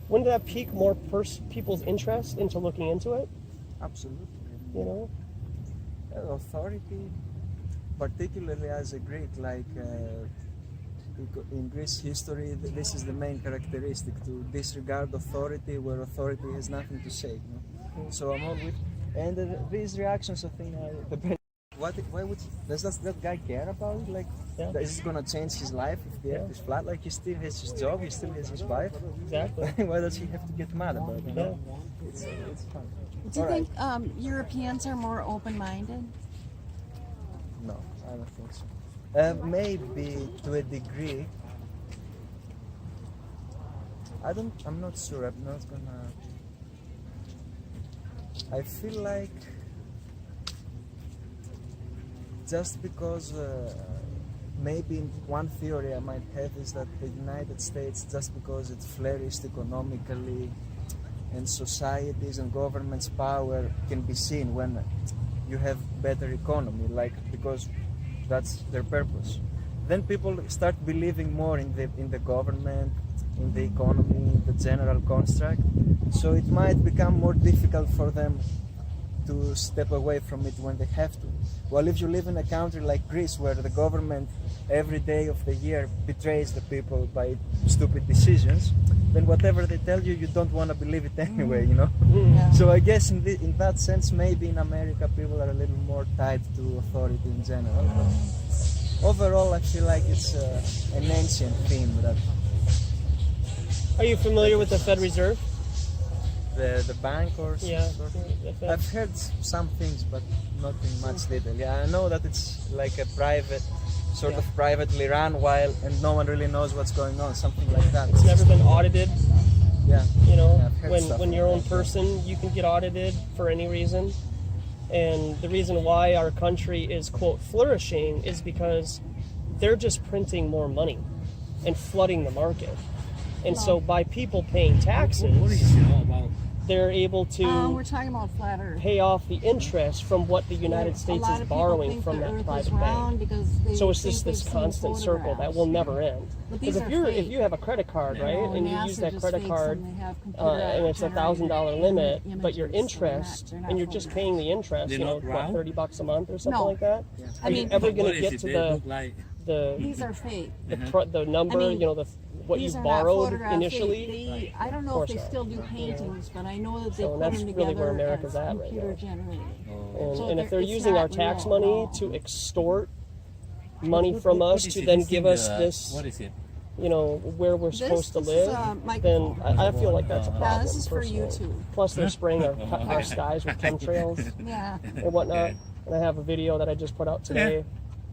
wouldn't that pique more people's interest into looking into it? Absolutely. You know? Authority, particularly as a Greek, like in Greece history, this is the main characteristic, to disregard authority where authority has nothing to say. You know? So I'm all with, and these reactions, I think, are the best. Why would does that guy care about it? Like, is it gonna change his life if the Earth is flat? Like, he still has his job, he still has his wife. Exactly. Why does he have to get mad about it? You know? It's fun. Do you think Europeans are more open-minded? No, I don't think so. Maybe to a degree. I'm not sure. I'm not gonna. I feel like just because maybe one theory I might have is that the United States, just because it flourished economically and societies and governments' power can be seen when you have better economy, like because That's their purpose. Then people start believing more in the government, in the economy, the general construct. So it might become more difficult for them to step away from it when they have to. Well, if you live in a country like Greece, where the government every day of the year betrays the people by stupid decisions, then whatever they tell you, you don't want to believe it anyway, you know? Yeah. So I guess in that sense, maybe in America, people are a little more tied to authority in general. But overall, I feel like it's an ancient theme that... Are you familiar with the Fed Reserve? The bank or Yeah, sort of? the Fed. I've heard some things, but not in much detail. Yeah, I know that it's like a private, sort of privately run, and no one really knows what's going on, something like that. It's never been audited. Yeah. You know, Yeah, I've heard stuff when like your own that, person, you can get audited for any reason. And the reason why our country is, quote, flourishing is because they're just printing more money and flooding the market. And so by people paying taxes, they're able to we're talking about flat Earth. pay off the interest from what the United States is borrowing from that private bank. So it's just this constant circle that will never end. Because if you have a credit card, right, and you use that credit card, and it's $1,000 limit, but your interest, and you're just paying the interest, you know, what, $30 a month or something like that? Are you ever going to get to the These are fake. the number, you know, what you borrowed initially? I don't know if they still do paintings, but I know that they put them together really where America's as at right computer now. generated. And if they're using our tax money to extort money from us to then give us this, you know, where we're supposed to live, then I feel like that's a problem. Yeah, this is for personally. YouTube. Plus they're spraying our skies with chemtrails Yeah. and whatnot. And I have a video that I just put out today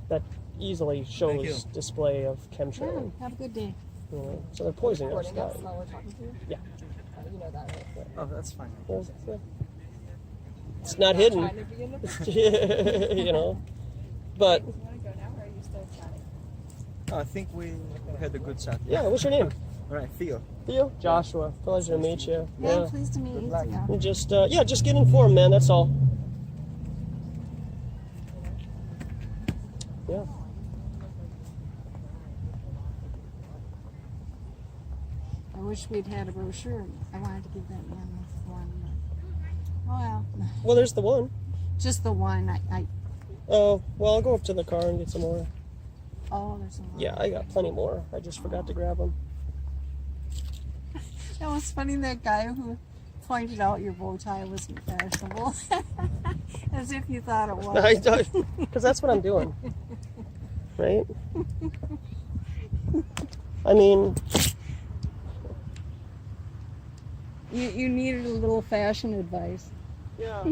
that easily shows display of chemtrail. Have a good day. You know, so they're poisoning our sky. Yeah. You know that, right? Oh, that's fine. Yeah. It's not hidden. You know, but I think we had a good chat. yeah. What's your name? All right, Theo. Theo. Joshua. Pleasure to meet you. Yeah, pleased to meet you. Yeah. And just just get informed, man. That's all. Yeah. I wish we'd had a brochure. I wanted to give that man one. But, oh well. Well, there's the one. Just the one. Oh, well, I'll go up to the car and get some more. Oh, there's some more. Yeah, I got plenty more. I just forgot to grab them. That was funny, that guy who pointed out your bow tie wasn't fashionable. As if you thought it was. Because that's what I'm doing. Right? I mean... You needed a little fashion advice. Yeah.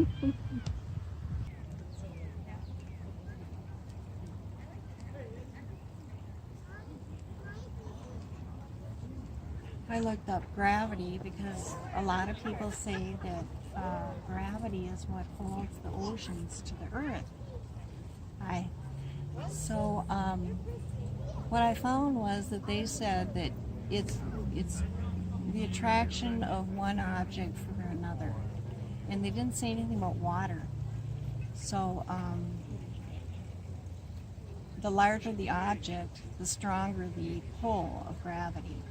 I looked up gravity because a lot of people say that gravity is what holds the oceans to the earth. What I found was that they said that it's the attraction of one object for another, and they didn't say anything about water. So the larger the object, the stronger the pull of gravity.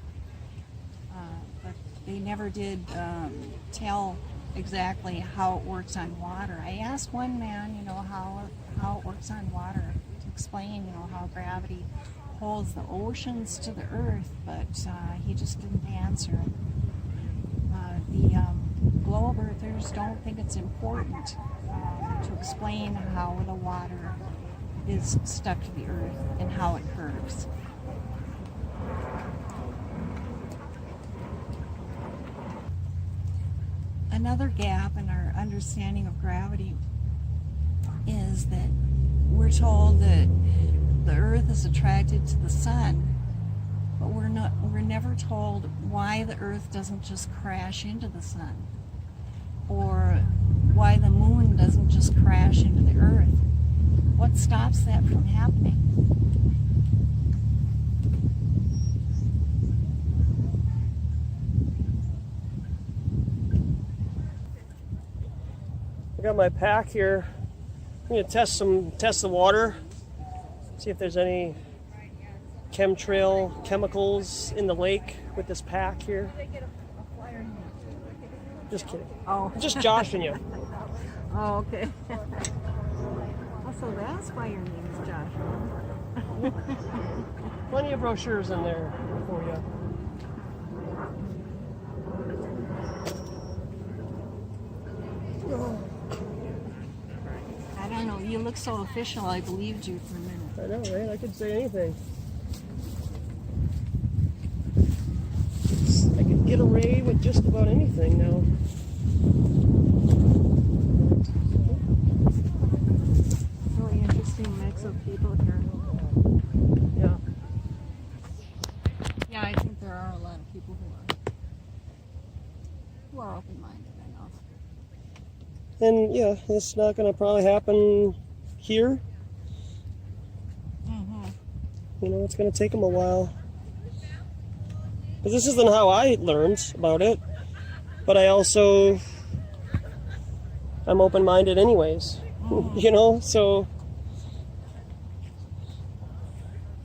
But they never did tell exactly how it works on water. I asked one man, you know, how it works on water, to explain, you know, how gravity holds the oceans to the earth, but he just didn't answer. The globe earthers don't think it's important to explain how the water is stuck to the earth and how it curves. Another gap in our understanding of gravity is that we're told that the earth is attracted to the sun, but we're never told why the earth doesn't just crash into the sun, or why the moon doesn't just crash into the earth. What stops that from happening? I got my pack here. I'm gonna test the water. See if there's any chemtrail chemicals in the lake with this pack here. Just kidding. Oh. Just joshing you. Oh, okay. Oh, so that's why your name is Joshua. Plenty of brochures in there for you. I don't know. You look so official. I believed you for a minute. I know, right? I could say anything. I could get away with just about anything now. Really interesting mix of people here. Yeah. Yeah, I think there are a lot of people who are open-minded enough. And yeah, it's not going to probably happen here. You know, it's going to take them a while. But this isn't how I learned about it. But I'm open-minded anyways. You know, so.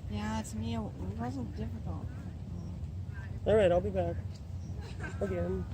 Yeah, to me, it wasn't difficult. All right, I'll be back again.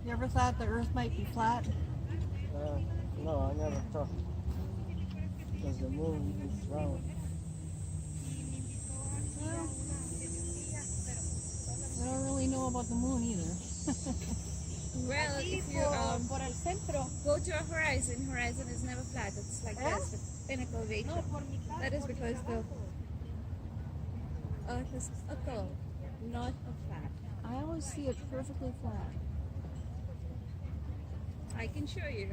You ever thought the Earth might be flat? No, I never thought. Because the moon is round. Well, I don't really know about the moon either. Well, if you go to a horizon, horizon is never flat. It's like this, the pinnacle region. That is because the Earth is a curve, not a flat. I always see it perfectly flat. I can show you.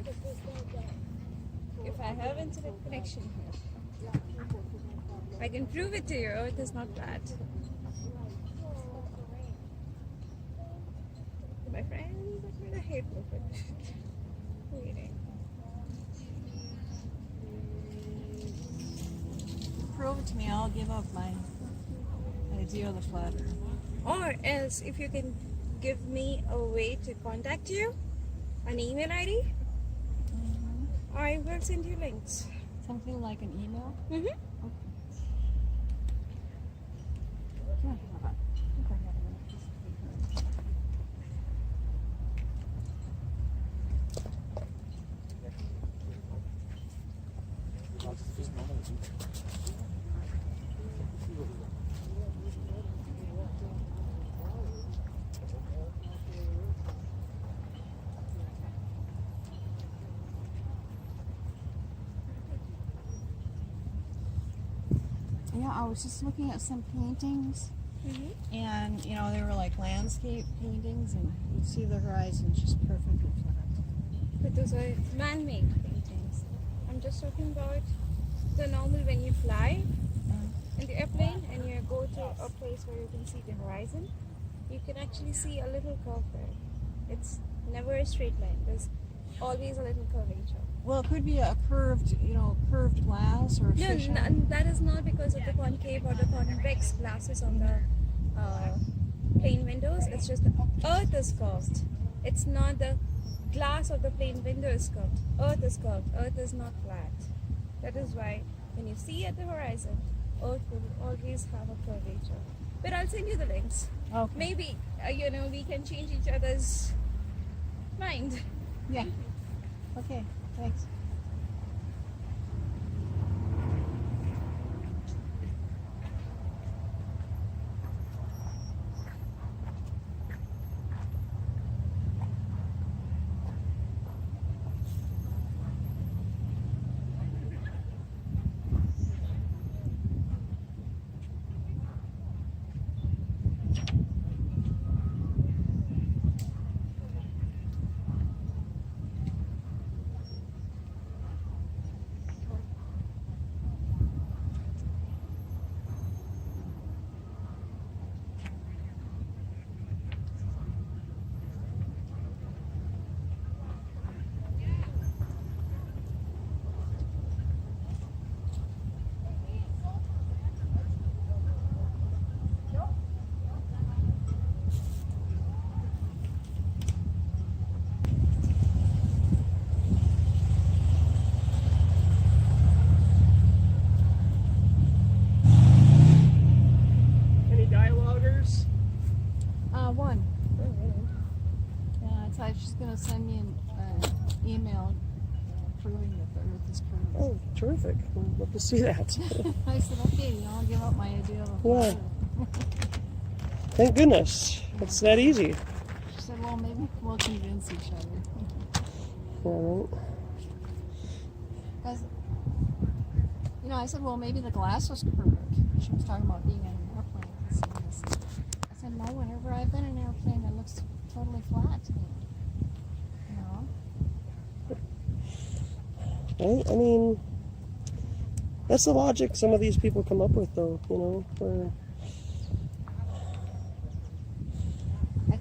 If I have internet connection here, I can prove it to you. Earth is not flat. My friends are kind of hateful for waiting. Prove it to me, I'll give up my idea of the flat Earth. Or else, if you can give me a way to contact you, an email ID, I will send you links. Something like an email? Mm-hmm. Yeah, I was just looking at some paintings, and you know, they were like landscape paintings, and you'd see the horizon just perfectly flat. But those are man-made paintings. I'm just talking about the normal when you fly in the airplane and you go to a place where you can see the horizon, you can actually see a little curve there. It's never a straight line. There's always a little curvature. Well, it could be a curved, you know, curved glass or No, fisheye. that is not because of the concave or the convex glasses on the plane windows. It's just the Earth is curved. It's not the glass of the plane window is curved. Earth is curved. Earth is not flat. That is why when you see at the horizon, Earth will always have a curvature. But I'll send you the links. Okay. Maybe you know, we can change each other's mind. Yeah. Okay. Thanks. to send me an email proving that the Earth is curved. Oh, terrific. I'd love to see that. I said, okay, I'll give up my idea of a Yeah. flat Earth. Thank goodness. It's that easy. She said, well, maybe we'll convince each other. All right. Because, I said, well, maybe the glass was curved. She was talking about being in an airplane. I said, no, whenever I've been in an airplane, it looks totally flat to me. Right? I mean, that's the logic some of these people come up with, though, where I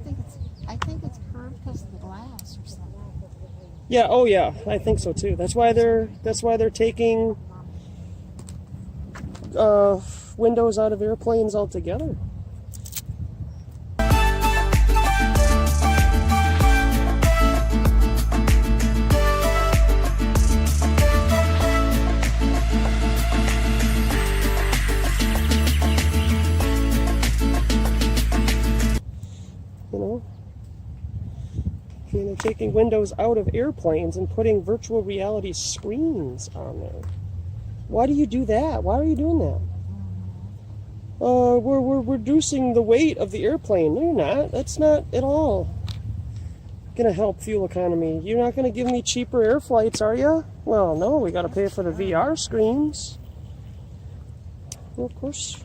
think it's curved because of the glass or something. yeah, oh yeah, I think so too. That's why they're taking windows out of airplanes altogether. They're taking windows out of airplanes and putting virtual reality screens on there. Why do you do that? Why are you doing that? We're reducing the weight of the airplane. No, you're not. That's not at all gonna help fuel economy. You're not gonna give me cheaper air flights, are you? Well, no, we gotta pay for the VR screens. Well, of course.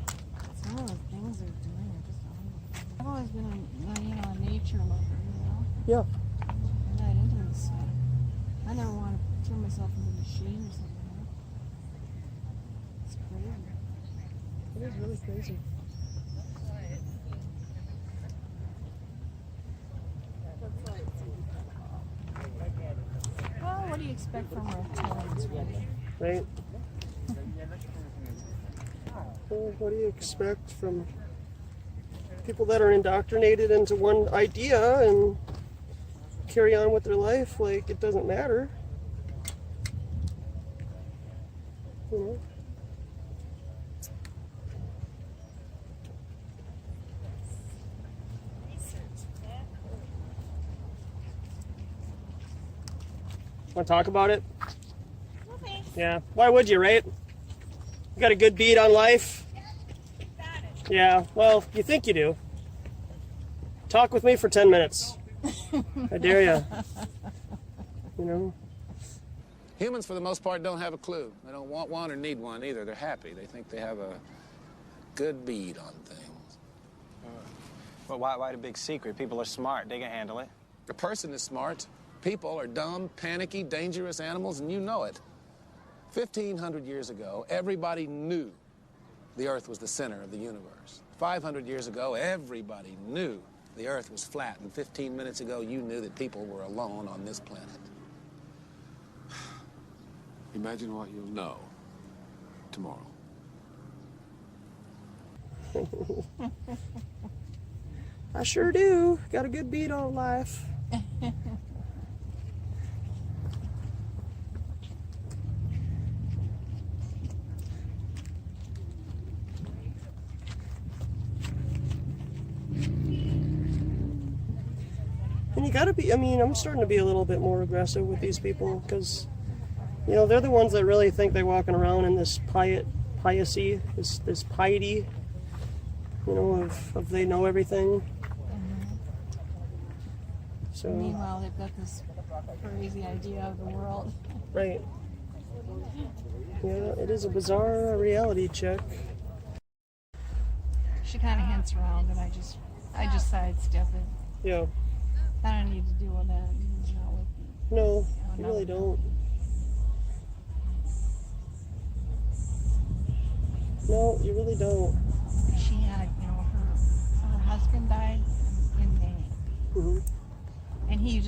Some of the things they're doing are just unbelievable. I've always been a nature lover, Yeah. I'm not into this stuff. I never want to turn myself into a machine or something. It's crazy. It is really crazy. Well, what do you expect from reptilians, really? Right? Well, what do you expect from people that are indoctrinated into one idea and carry on with their life like it doesn't matter? Want to talk about it? Okay. Yeah. Why would you, right? You got a good beat on life? Yeah, well, you think you do. Talk with me for 10 minutes. I dare you. Humans, for the most part, don't have a clue. They don't want one or need one either. They're happy. They think they have a good bead on things. But why the big secret? People are smart. They can handle it. A person is smart. People are dumb, panicky, dangerous animals, and you know it. 1,500 years ago, everybody knew the Earth was the center of the universe. 500 years ago, everybody knew the Earth was flat. And 15 minutes ago, you knew that people were alone on this planet. Imagine what you'll know tomorrow. I sure do. Got a good beat on life. And you gotta be, I'm starting to be a little bit more aggressive with these people because, they're the ones that really think they're walking around in this piety, this piety, of they know everything. So meanwhile, they've got this crazy idea of the world. Right. Yeah, it is a bizarre reality check. She kind of hints around, and I just sidestep it. Yeah. I don't need to deal with that. He's not with me. No, you really don't. No, you really don't. She had, her husband died in May. Mm-hmm. And he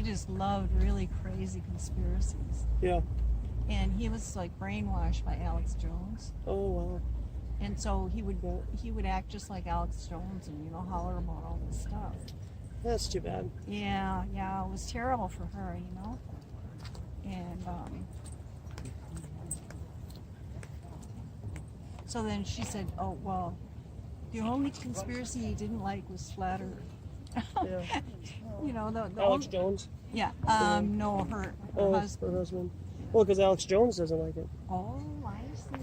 just loved really crazy conspiracies. Yeah. And he was like brainwashed by Alex Jones. Oh wow. And so he would act just like Alex Jones and holler about all this stuff. That's too bad. Yeah, it was terrible for her, And so then she said, oh, well, the only conspiracy he didn't like was Flat Earth. Yeah. You know, the Alex old, Jones? Yeah. No, her Oh, husband. her husband. Well, because Alex Jones doesn't like it. Oh, I see.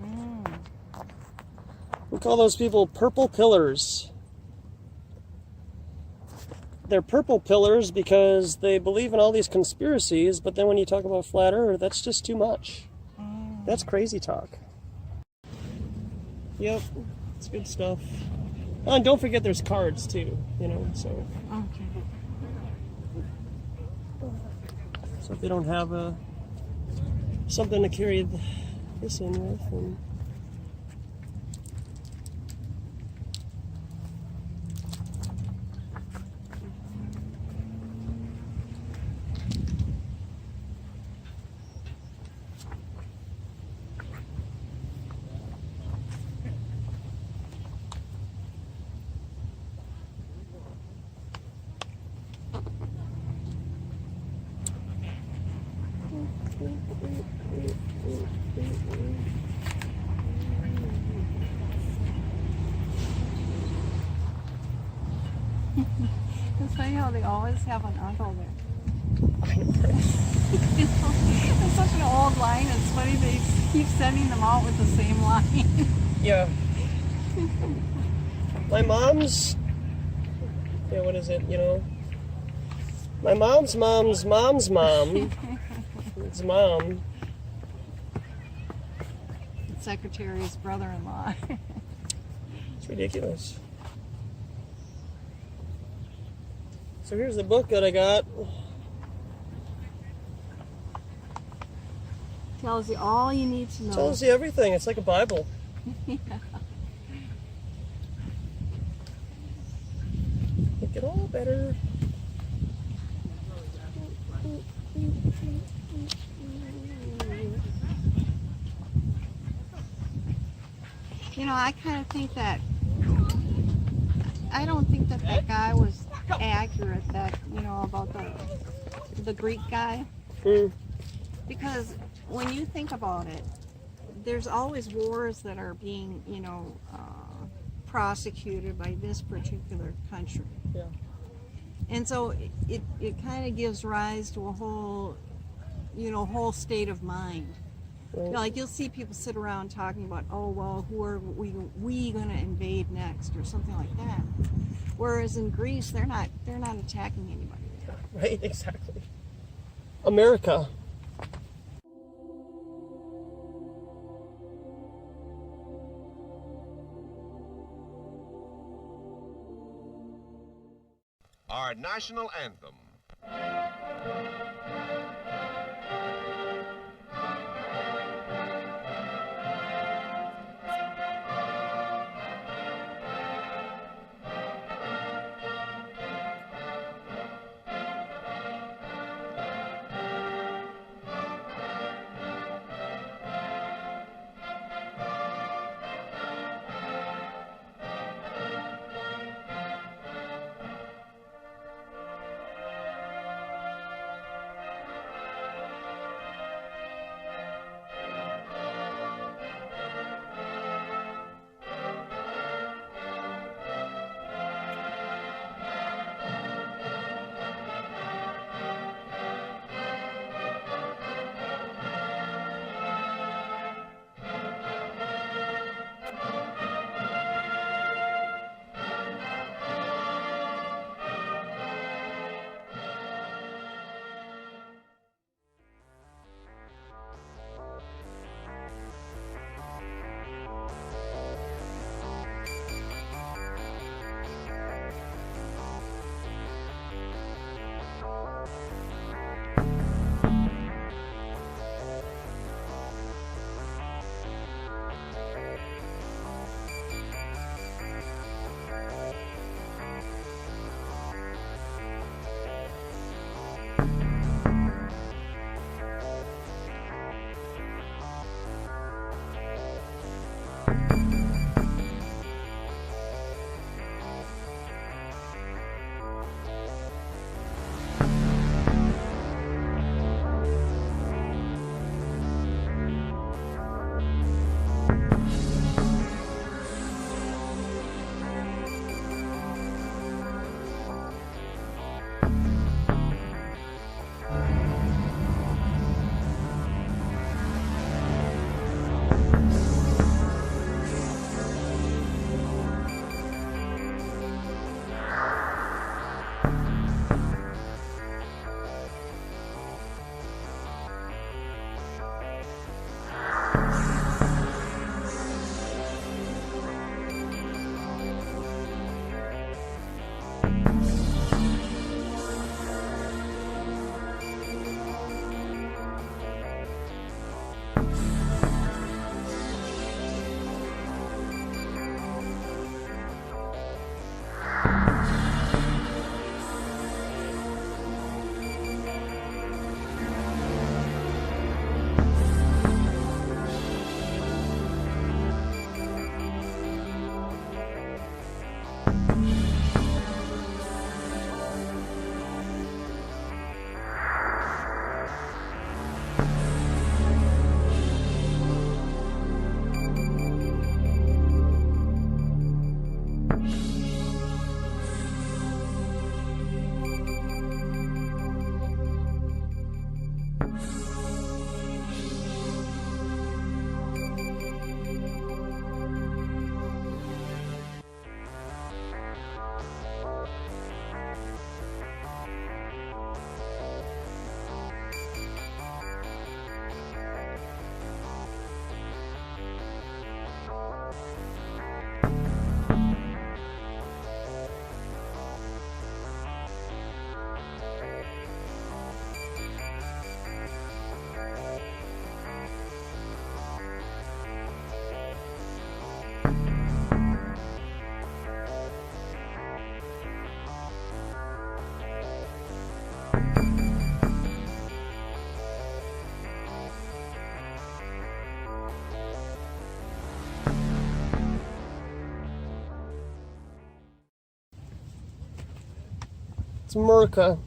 Mm. We call those people purple pillars. They're purple pillars because they believe in all these conspiracies, but then when you talk about flat earth, that's just too much. That's crazy talk. Yep, it's good stuff. Oh, and don't forget there's cards too, you know, so. Okay. So if they don't have something to carry this in with, and It's funny how they always have an uncle there. It's such an old line. It's funny they keep sending them out with the same line. yeah. My mom's, yeah, what is it, you know? My mom's mom. It's mom. Secretary's brother-in-law. It's ridiculous. So here's the book that I got. Tells you all you need to know. Tells you everything. It's like a Bible. Yeah. Make it all better. You know, I kind of think that, I don't think that that guy was accurate, that, you know, about the Greek guy. Because when you think about it, there's always wars that are being, you know, prosecuted by this particular country. Yeah. And so it kind of gives rise to a whole, you know, whole state of mind. You know, like you'll see people sit around talking about, oh, well, who are we going to invade next, or something like that. Whereas in Greece, they're not attacking anybody. Right, exactly. America. Our national anthem. It's Merca.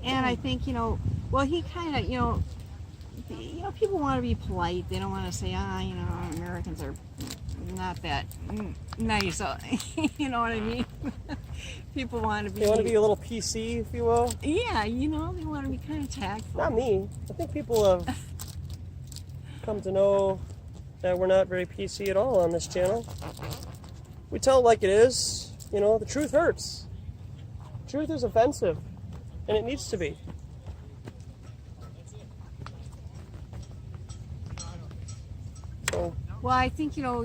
And I think, you know, well, he kind of, you know, people want to be polite. They don't want to say, you know, Americans are not that nice. You know what I mean? People want to be... They want to be a little PC, if you will? Yeah, you know, they want to be kind of tactful. Not me. I think people have come to know that we're not very PC at all on this channel. We tell it like it is. You know, the truth hurts. Truth is offensive, and it needs to be. So, well, I think, you know,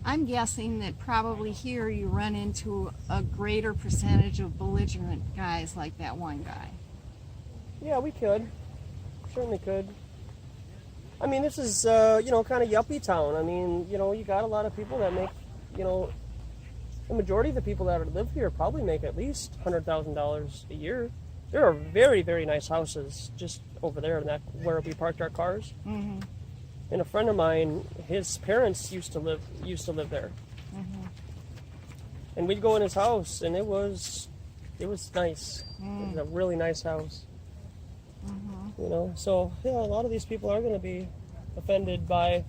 I'm guessing that probably here you run into a greater percentage of belligerent guys like that one guy. Yeah, we could. Certainly could. I mean, this is, you know, kind of yuppie town. I mean, you know, you got a lot of people that make, you know, the majority of the people that live here probably make at least $100,000 a year. There are very, very nice houses just over there, where we parked our cars. Mm-hmm. And a friend of mine, his parents used to live there. Mm-hmm. And we'd go in his house, and it was nice. Mm. It was a really nice house. Mm-hmm. You know, so yeah, a lot of these people are going to be offended by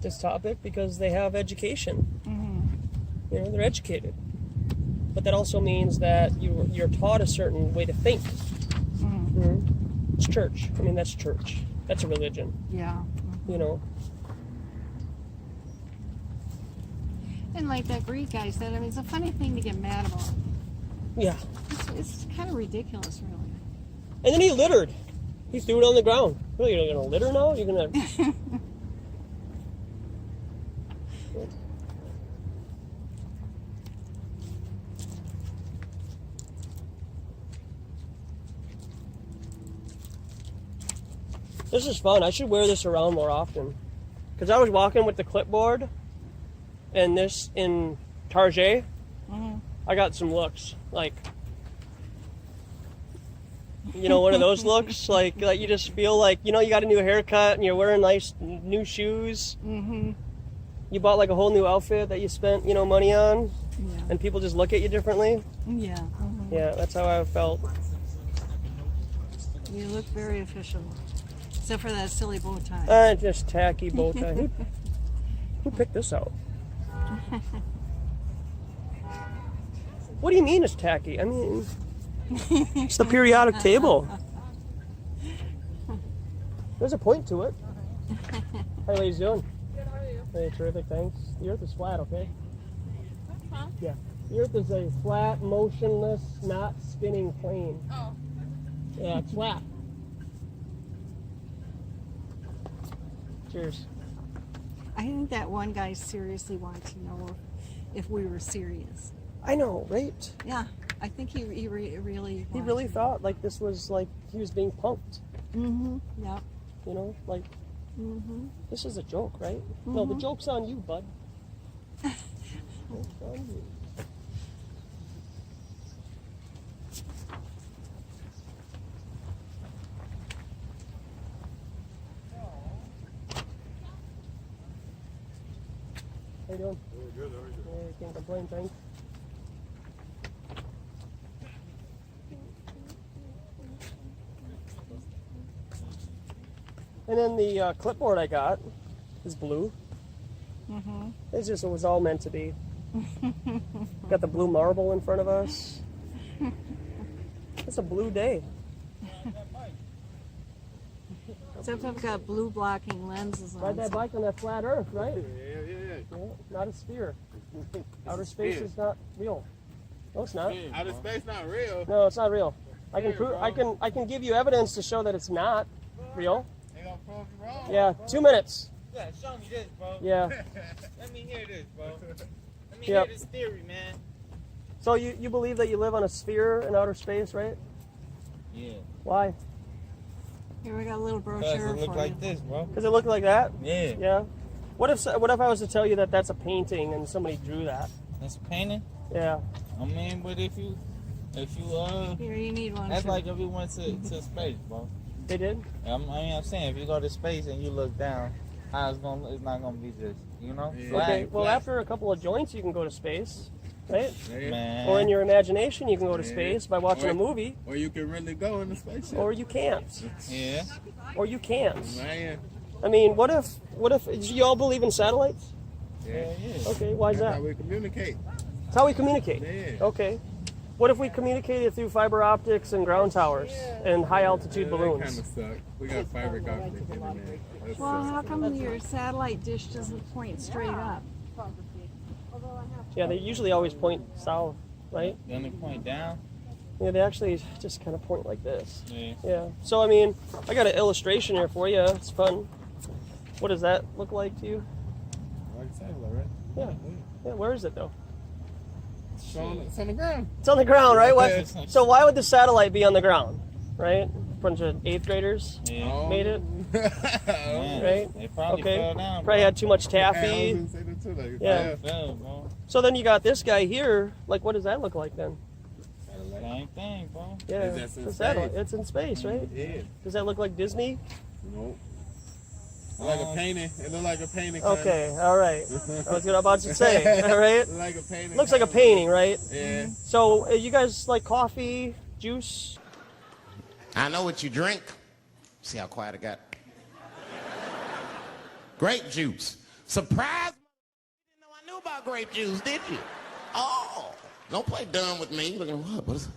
this topic because they have education. Mm-hmm. You know, they're educated, but that also means that you're taught a certain way to think. Mm-hmm. Mm-hmm. It's church. I mean, that's church. That's a religion. Yeah. You know. And like that Greek guy said, I mean, it's a funny thing to get mad about. Yeah. It's kind of ridiculous, really. And then he littered. He threw it on the ground. Really, you're gonna litter now? You're gonna... This is fun. I should wear this around more often. Because I was walking with the clipboard and this in Target. Mm-hmm. I got some looks. Like, you know, one of those looks. Like you just feel like, you know, you got a new haircut and you're wearing nice new shoes. Mm-hmm. You bought like a whole new outfit that you spent, you know, money on. Yeah. And people just look at you differently. Yeah. Mm-hmm. Yeah, that's how I felt. You look very official. Except for that silly bow tie. Just tacky bow tie. Who picked this out? What do you mean it's tacky? I mean, it's the periodic table. There's a point to it. How ladies doing? Good, how are you? Hey, terrific, thanks. The earth is flat, okay? Huh? Yeah. The earth is a flat, motionless, not spinning plane. Oh. Yeah, it's flat. Cheers. I think that one guy seriously wanted to know if we were serious. I know, right? Yeah, I think he really He really thought like this was like he was being punked. Mm-hmm. Yeah. You know, like this is a joke, right? No, the joke's on you, bud. Joke's on you. How you doing? Good, how are you? Yeah, can't complain, thanks. And then the clipboard I got is blue. Mm-hmm. It was all meant to be. Got the blue marble in front of us. It's a blue day. Except I've got blue blocking lenses on. Ride that bike on that flat earth, right? Yeah. Not a sphere. Outer space is not real. No, it's not. Outer space not real. No, it's not real. I can prove. I can give you evidence to show that it's not real. They gonna prove you wrong. Yeah, 2 minutes. Yeah, show me this, bro. Yeah. Let me hear this, bro. Let me Yep. hear this theory, man. So you believe that you live on a sphere in outer space, right? Yeah. Why? Here we got a little Because brochure it look for like you. this, bro. Does it look like that? Yeah. Yeah. What if I was to tell you that that's a painting and somebody drew that? That's a painting? Yeah. I mean, but if you Here, you need one. that's too. like if we went to space, bro. They did? I'm saying if you go to space and you look down, how it's not gonna be just, you know? Flat, Okay. Well, flat. after a couple of joints, you can go to space, right? Man. Or in your imagination, you can go to Yeah. space by watching a movie. Or you can really go in the spaceship. Or you can't. Yeah. Or you can't. Man. I mean, what if? Do you all believe in satellites? Yeah. Okay. Why is That's that? how we communicate. It's how we communicate. Yeah. Okay. What if we communicated through fiber optics and ground towers and high altitude That balloons? kind of suck. We got fiber optic internet. That's Well, how come your satellite dish doesn't point straight up? Yeah, they usually always point south, right? They only point down? Yeah, they actually just kind of point like this. Yeah. Yeah. So I mean, I got an illustration here for you. It's fun. What does that look like to you? Like satellite, right? Yeah. Yeah. Where is it though? It's on the ground. It's on the ground, right? Yeah. So why would the satellite be on the ground, right? A bunch of 8th graders Yeah. made it, Man, right? They probably Okay. fell down. Probably bro. had too much Yeah, I taffy. was gonna say that too, like, Yeah. they fell, bro. So then you got this guy here. Like, what does that look like then? Same thing, bro. Yeah, It's in the satellite. space. It's in space, right? Yeah. Does that look like Disney? Nope. Like a painting. It look like a painting. Okay, all right. I was about to say, all right. Like a painting. Looks like a painting, right? Yeah. So you guys like coffee, juice? I know what you drink. See how quiet I got? Grape juice. Surprise! You didn't know I knew about grape juice, did you? Oh, don't play dumb with me. Looking what is it?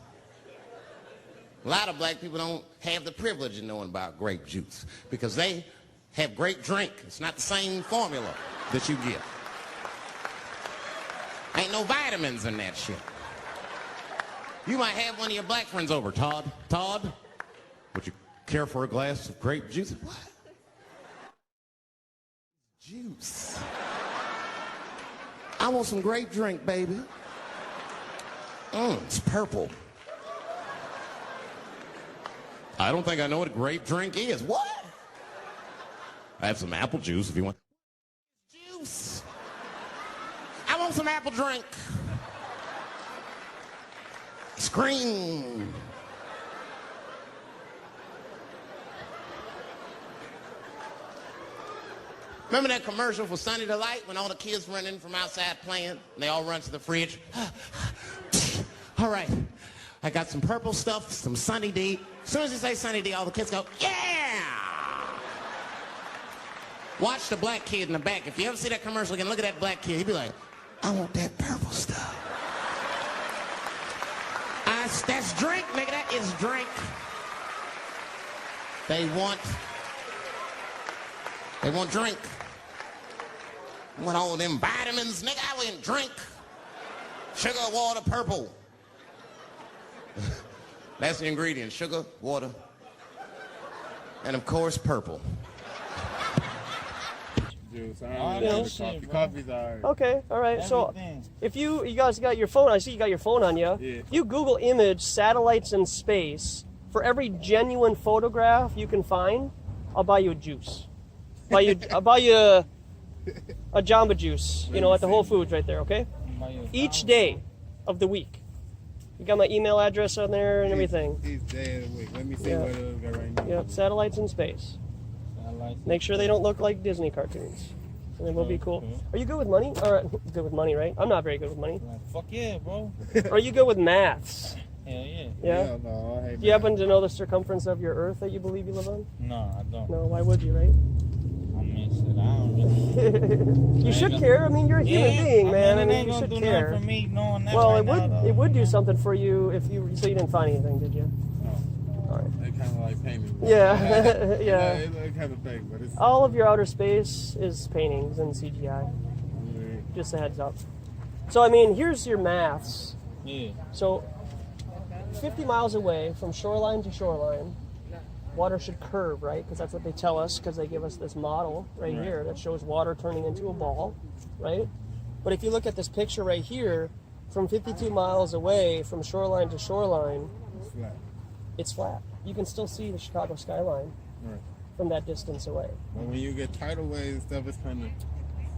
A lot of black people don't have the privilege of knowing about grape juice because they have grape drink. It's not the same formula that you get. Ain't no vitamins in that shit. You might have one of your black friends over. Todd, would you care for a glass of grape juice? What? Juice. I want some grape drink, baby. It's purple. I don't think I know what a grape drink is. What? I have some apple juice if you want. Juice. I want some apple drink. Scream. Remember that commercial for Sunny Delight when all the kids run in from outside playing and they all run to the fridge? All right, I got some purple stuff, some Sunny D. As soon as you say Sunny D, all the kids go, yeah! Watch the black kid in the back. If you ever see that commercial again, look at that black kid. He'd be like, I want that purple stuff. That's drink, nigga. That is drink. They want drink. I want all them vitamins, nigga. I want drink. Sugar, water, purple. That's the ingredient. Sugar, water, and of course, purple. Juice. I don't know coffee. Coffee's alright. Okay, all right. Everything. So if you guys got your phone, I see you got your phone on you. Yeah. If you Google image satellites in space, for every genuine photograph you can find, I'll buy you a juice. I'll buy you a Jamba Juice, you know, at the Whole Foods right there, okay? Each day of the week. You got my email address on there and everything. Each day of the week. Let me see what it got right now. Yep, satellites in space. Make sure they don't look like Disney cartoons. And then we'll be cool. Are you good with money? All right, good with money, right? I'm not very good with money. Fuck yeah, bro. Are you good with maths? Hell yeah. Yeah? Hell no, I hate Do you happen to know the circumference of your Earth that you believe you live on? No, I don't. No, why would you, right? I mean, shit, I don't really. You should care. I mean, you're a human being, man. I mean, you gonna should do care. nothing for me knowing that Well, right it would do something for you if you. So you didn't find anything, did you? All right. They kind of like painting. Yeah, yeah. It look kind of fake, but it's. All of your outer space is paintings and CGI. Just a heads up. So I mean, here's your maths. Yeah. So 50 miles away from shoreline to shoreline, water should curve, right? Because that's what they tell us, because they give us this model right here that shows water turning into a ball, right? But if you look at this picture right here, from 52 miles away from shoreline to shoreline, it's flat. You can still see the Chicago skyline from that distance away. But when you get tidal waves and stuff, it's kind of...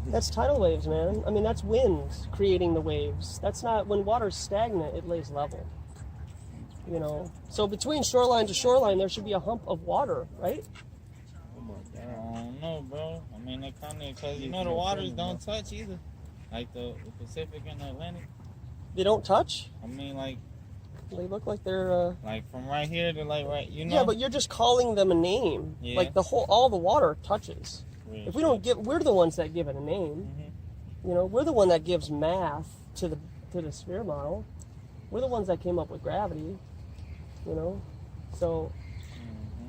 That's tidal waves, man. I mean, that's winds creating the waves. That's not, when water's stagnant, it lays level. You know? So between shoreline to shoreline, there should be a hump of water, right? I don't know, bro. I mean, they kind of, because you know the waters don't touch either. Like the Pacific and the Atlantic. They don't touch? I mean, like... They look like they're... Like from right here to like right, you know? Yeah, but you're just calling them a name. Yeah. Like all the water touches. Really? If we don't we're the ones that give it a name. You know, we're the one that gives math to the sphere model. We're the ones that came up with gravity. You know? So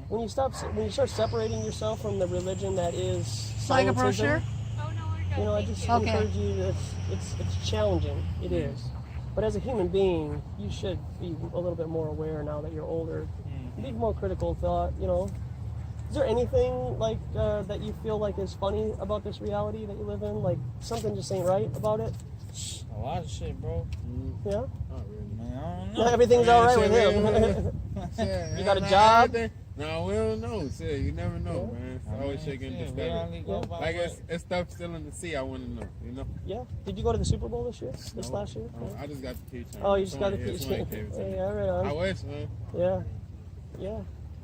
when you start separating yourself from the religion that is scientism, like a brochure? You know, I just encourage you that it's challenging. It is. But as a human being, you should be a little bit more aware now that you're older. Be more critical thought, you know. Is there anything like that you feel like is funny about this reality that you live in? Like something just ain't right about it? A lot of shit, bro. Yeah? Not really. Man, I don't know. Everything's all right with him. You got a job? No, we don't know. Shit, you never know, man. It's always shaking the stuff. Like it's stuff still in the sea. I want to know, you know. Yeah. Did you go to the Super Bowl this year? Last year? I just got the keychain. Oh, you just got the keychain. Yeah, right on. I wish, man. Yeah. Yeah.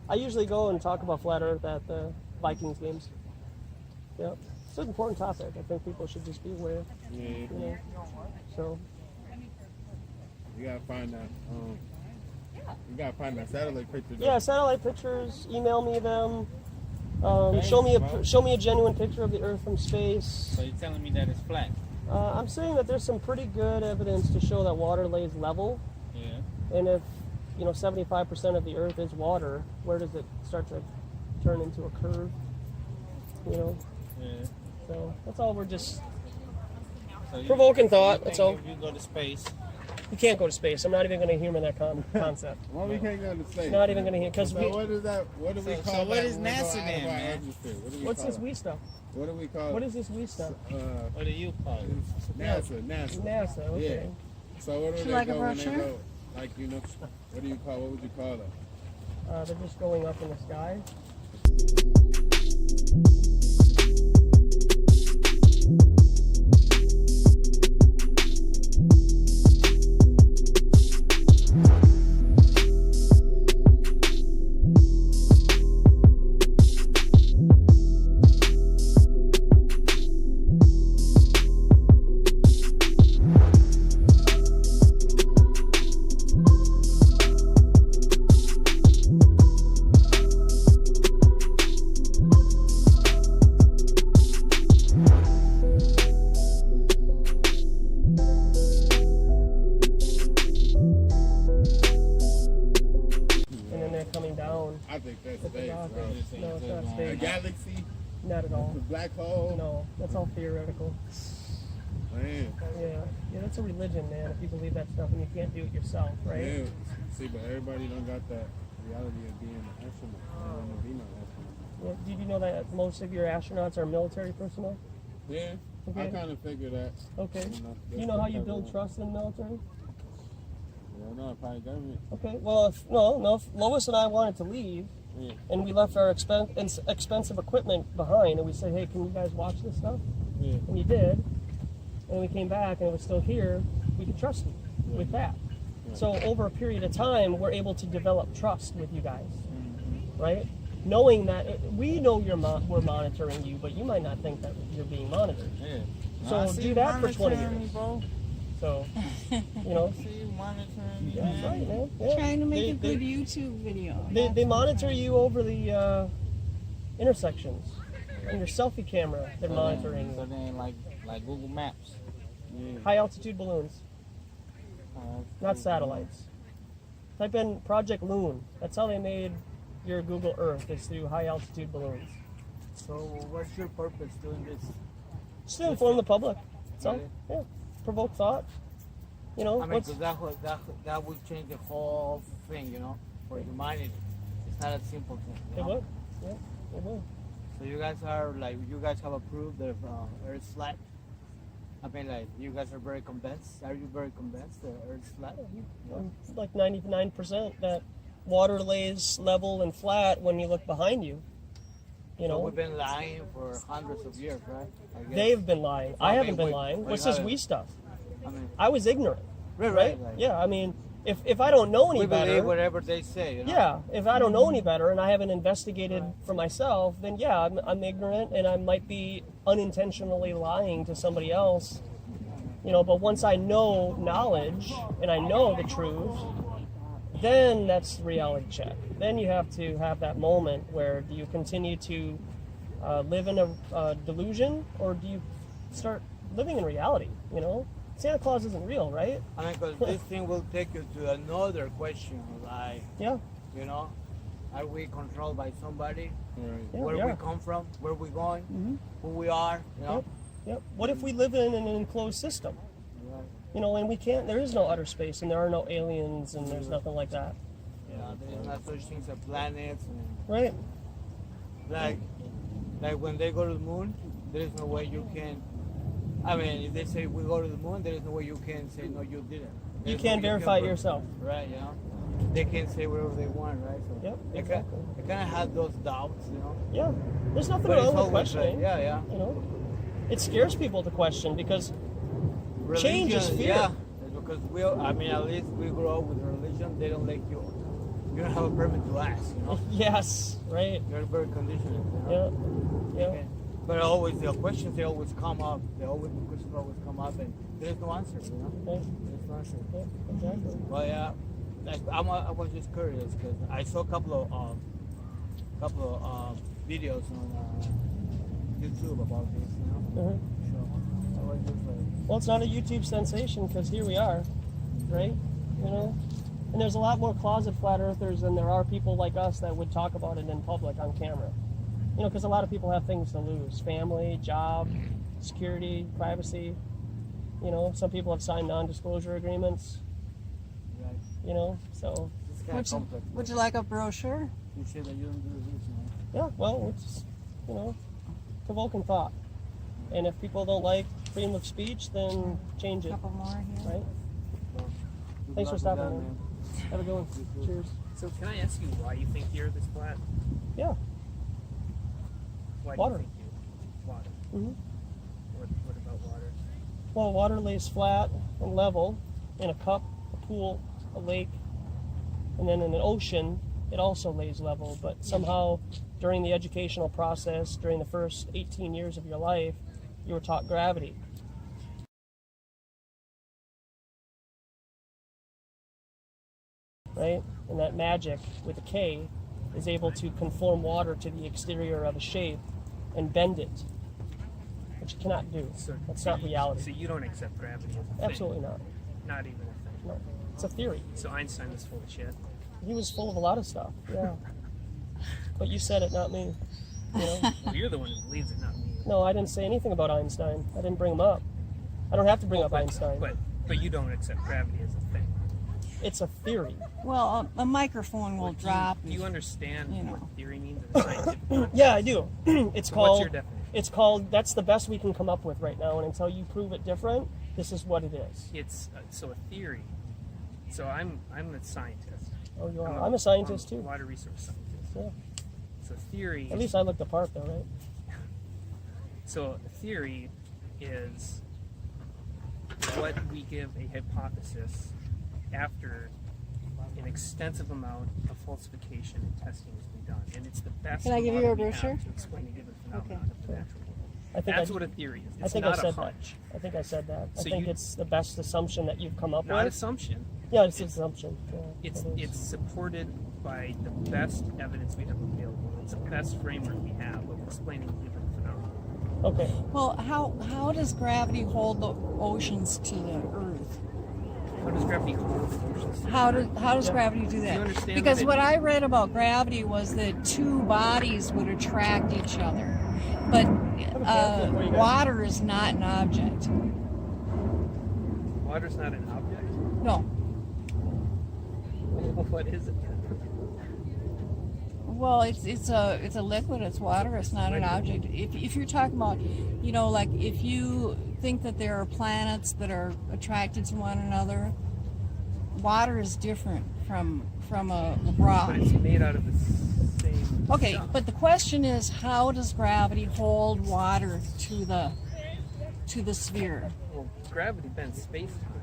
I usually go and talk about flat Earth at the Vikings games. Yeah. It's an important topic. I think people should just be aware. Yeah. You know? So. You gotta find that. You gotta find that satellite picture. Though. Yeah, satellite pictures. Email me them. Show me a genuine picture of the Earth from space. So you're telling me that it's flat? I'm saying that there's some pretty good evidence to show that water lays level. Yeah. And if 75% of the Earth is water, where does it start to turn into a curve? You know. Yeah. So that's all. We're just so provoking thought. That's all. If you go to space. You can't go to space. I'm not even going to humor that concept. Why we can't go to space? Not even going to hear because so what is that? What do we call that? So what is NASA then, man? What's this we stuff? What do we call it? What is this we stuff? What do you call it? NASA. Okay. Yeah. So what do they like go a when they brochure? go? Like what do you call? What would you call it? They're just going up in the sky. Not at all. The black hole? No, that's all theoretical. Man. Yeah, that's a religion, man, if you believe that stuff and you can't do it yourself, right? Yeah. See, but everybody don't got that reality of being an astronaut. They don't want to be no astronaut. Yeah, did you know that most of your astronauts are military personnel? Yeah, okay. I kind of figure that. Okay. You know how you build trust in the military? Yeah, no, probably government. Okay, well, if Lois and I wanted to leave, and we left our expensive equipment behind, and we said, hey, can you guys watch this stuff? Yeah. And you did, and we came back, and it was still here, we could trust you with that. Yeah. So over a period of time, we're able to develop trust with you guys, right? Knowing that, we know we're monitoring you, but you might not think that you're being monitored. Yeah. So do that for 20 years. Bro. So, you know. I see you monitoring me, Yeah, that's right, man. Yeah. Trying to make a good YouTube video. They monitor you over the intersections. And your selfie camera, they're monitoring you. So then, like Google Maps. Yeah. High altitude balloons. Not satellites. Type in Project Loon. That's how they made your Google Earth, is through high altitude balloons. So what's your purpose doing this? Just to inform the public. So, yeah. Provoke thought. You know, I mean, that would change the whole thing, you know, for humanity. It's not a simple thing. You know? It would. Yeah, it would. So you guys are like, you guys have approved the Earth's flat. I mean, like, you guys are very convinced. Are you very convinced the Earth's flat? It's like 99% that water lays level and flat when you look behind you. You know, so we've been lying for hundreds of years, right? I guess. They've been lying. I haven't been lying. What's this we stuff? I was ignorant. Right? Yeah, I mean, if I don't know any we better, believe whatever they say. You know? Yeah, if I don't know any better and I haven't investigated for myself, then yeah, I'm ignorant and I might be unintentionally lying to somebody else. You know, but once I know knowledge and I know the truth, then that's reality check. Then you have to have that moment where do you continue to live in a delusion, or do you start living in reality? You know, Santa Claus isn't real, right? I mean, because this thing will take you to another question, like, yeah, you know, are we controlled by somebody? Right. Yeah, Where we come from? Where we going? Who we are? You know? Yep. What if we live in an enclosed system? You know, and we can't, there is no outer space and there are no aliens and there's nothing like that. Yeah, there's not such things as planets. And right. Like when they go to the moon, there is no way you can, I mean, if they say we go to the moon, there is no way you can say, no, you didn't. You can't verify it yourself. Right, you know? They can say whatever they want, right? So yep, exactly. They kind of have those doubts, you know? Yeah, there's nothing wrong with questioning. Like, yeah. You know, it scares people to question because religion, change is fear. Yeah, because I mean, at least we grow up with religion. They don't let you don't have a permit to ask, you know? Yes, right. You're very conditioned, you know? Yeah. Okay. But always, the questions, they always come up. The questions always come up, and there's no answer, you know? Right. There's no answer. Yeah, exactly. But yeah, I was just curious, because I saw a couple of videos on YouTube about this, you know? So I was just like... Well, it's not a YouTube sensation because here we are, right? You know, and there's a lot more closet flat earthers than there are people like us that would talk about it in public on camera. You know, because a lot of people have things to lose: family, job, security, privacy. You know, some people have signed non-disclosure agreements. Right. You know, so. Would you like a brochure? You say that you don't do this, you know? Yeah, well, it's, you know, provoking thought. And if people don't like freedom of speech, then change it. A couple more here. Right? So, Thanks for stopping, man. Have a good one. Cheers. So can I ask you why you think the Earth is flat? Yeah. Why water. Do you think water? Mm-hmm. What about water? Well, water lays flat and level in a cup, a pool, a lake, and then in an ocean, it also lays level. But somehow, during the educational process, during the first 18 years of your life, you were taught gravity. Right? And that magic with a K is able to conform water to the exterior of a shape and bend it, which you cannot do. That's not reality. So you don't accept gravity as a thing? Absolutely not. Not even a thing? No. It's a theory. So Einstein was full of shit? He was full of a lot of stuff, yeah. But you said it, not me. You know? Well, you're the one who believes it, not me. No, I didn't say anything about Einstein. I didn't bring him up. I don't have to bring up Einstein. But you don't accept gravity as a thing? It's a theory. Well, a microphone will drop. Do you understand what theory means in a scientific context? Yeah, I do. It's so called. What's your definition? It's called. That's the best we can come up with right now, and until you prove it different, this is what it is. It's so a theory. So I'm a scientist. Oh, you are. I'm a scientist too. Water resource scientist. Yeah. So theory. At least I looked the part, though, right? So a theory is what we give a hypothesis after an extensive amount of falsification and testing has been done, and it's the best. Can I give you a we have brochure? to explain a given phenomenon of the natural world. I think That's what a theory is. It's I think not I said a hunch. that. I think I said that. So I think you- it's the best assumption that you've come up Not with. assumption. Yeah, it's an assumption. Yeah, It's it is. it's supported by the best evidence we have available. It's the best framework we have of explaining given phenomena. Okay. Well, how does gravity hold the oceans to the Earth? How does gravity hold the oceans? How does gravity do Do you that? understand Because that what I read about gravity was that two bodies would attract each other, but water is not an object. Water's not an object? No. What is it? Well, it's a liquid. It's water. It's not an object. If you're talking about, you know, like if you think that there are planets that are attracted to one another, water is different from a rock. But it's made out of the same. Okay, stuff. but the question is, how does gravity hold water to the sphere? Well, gravity bends space-time,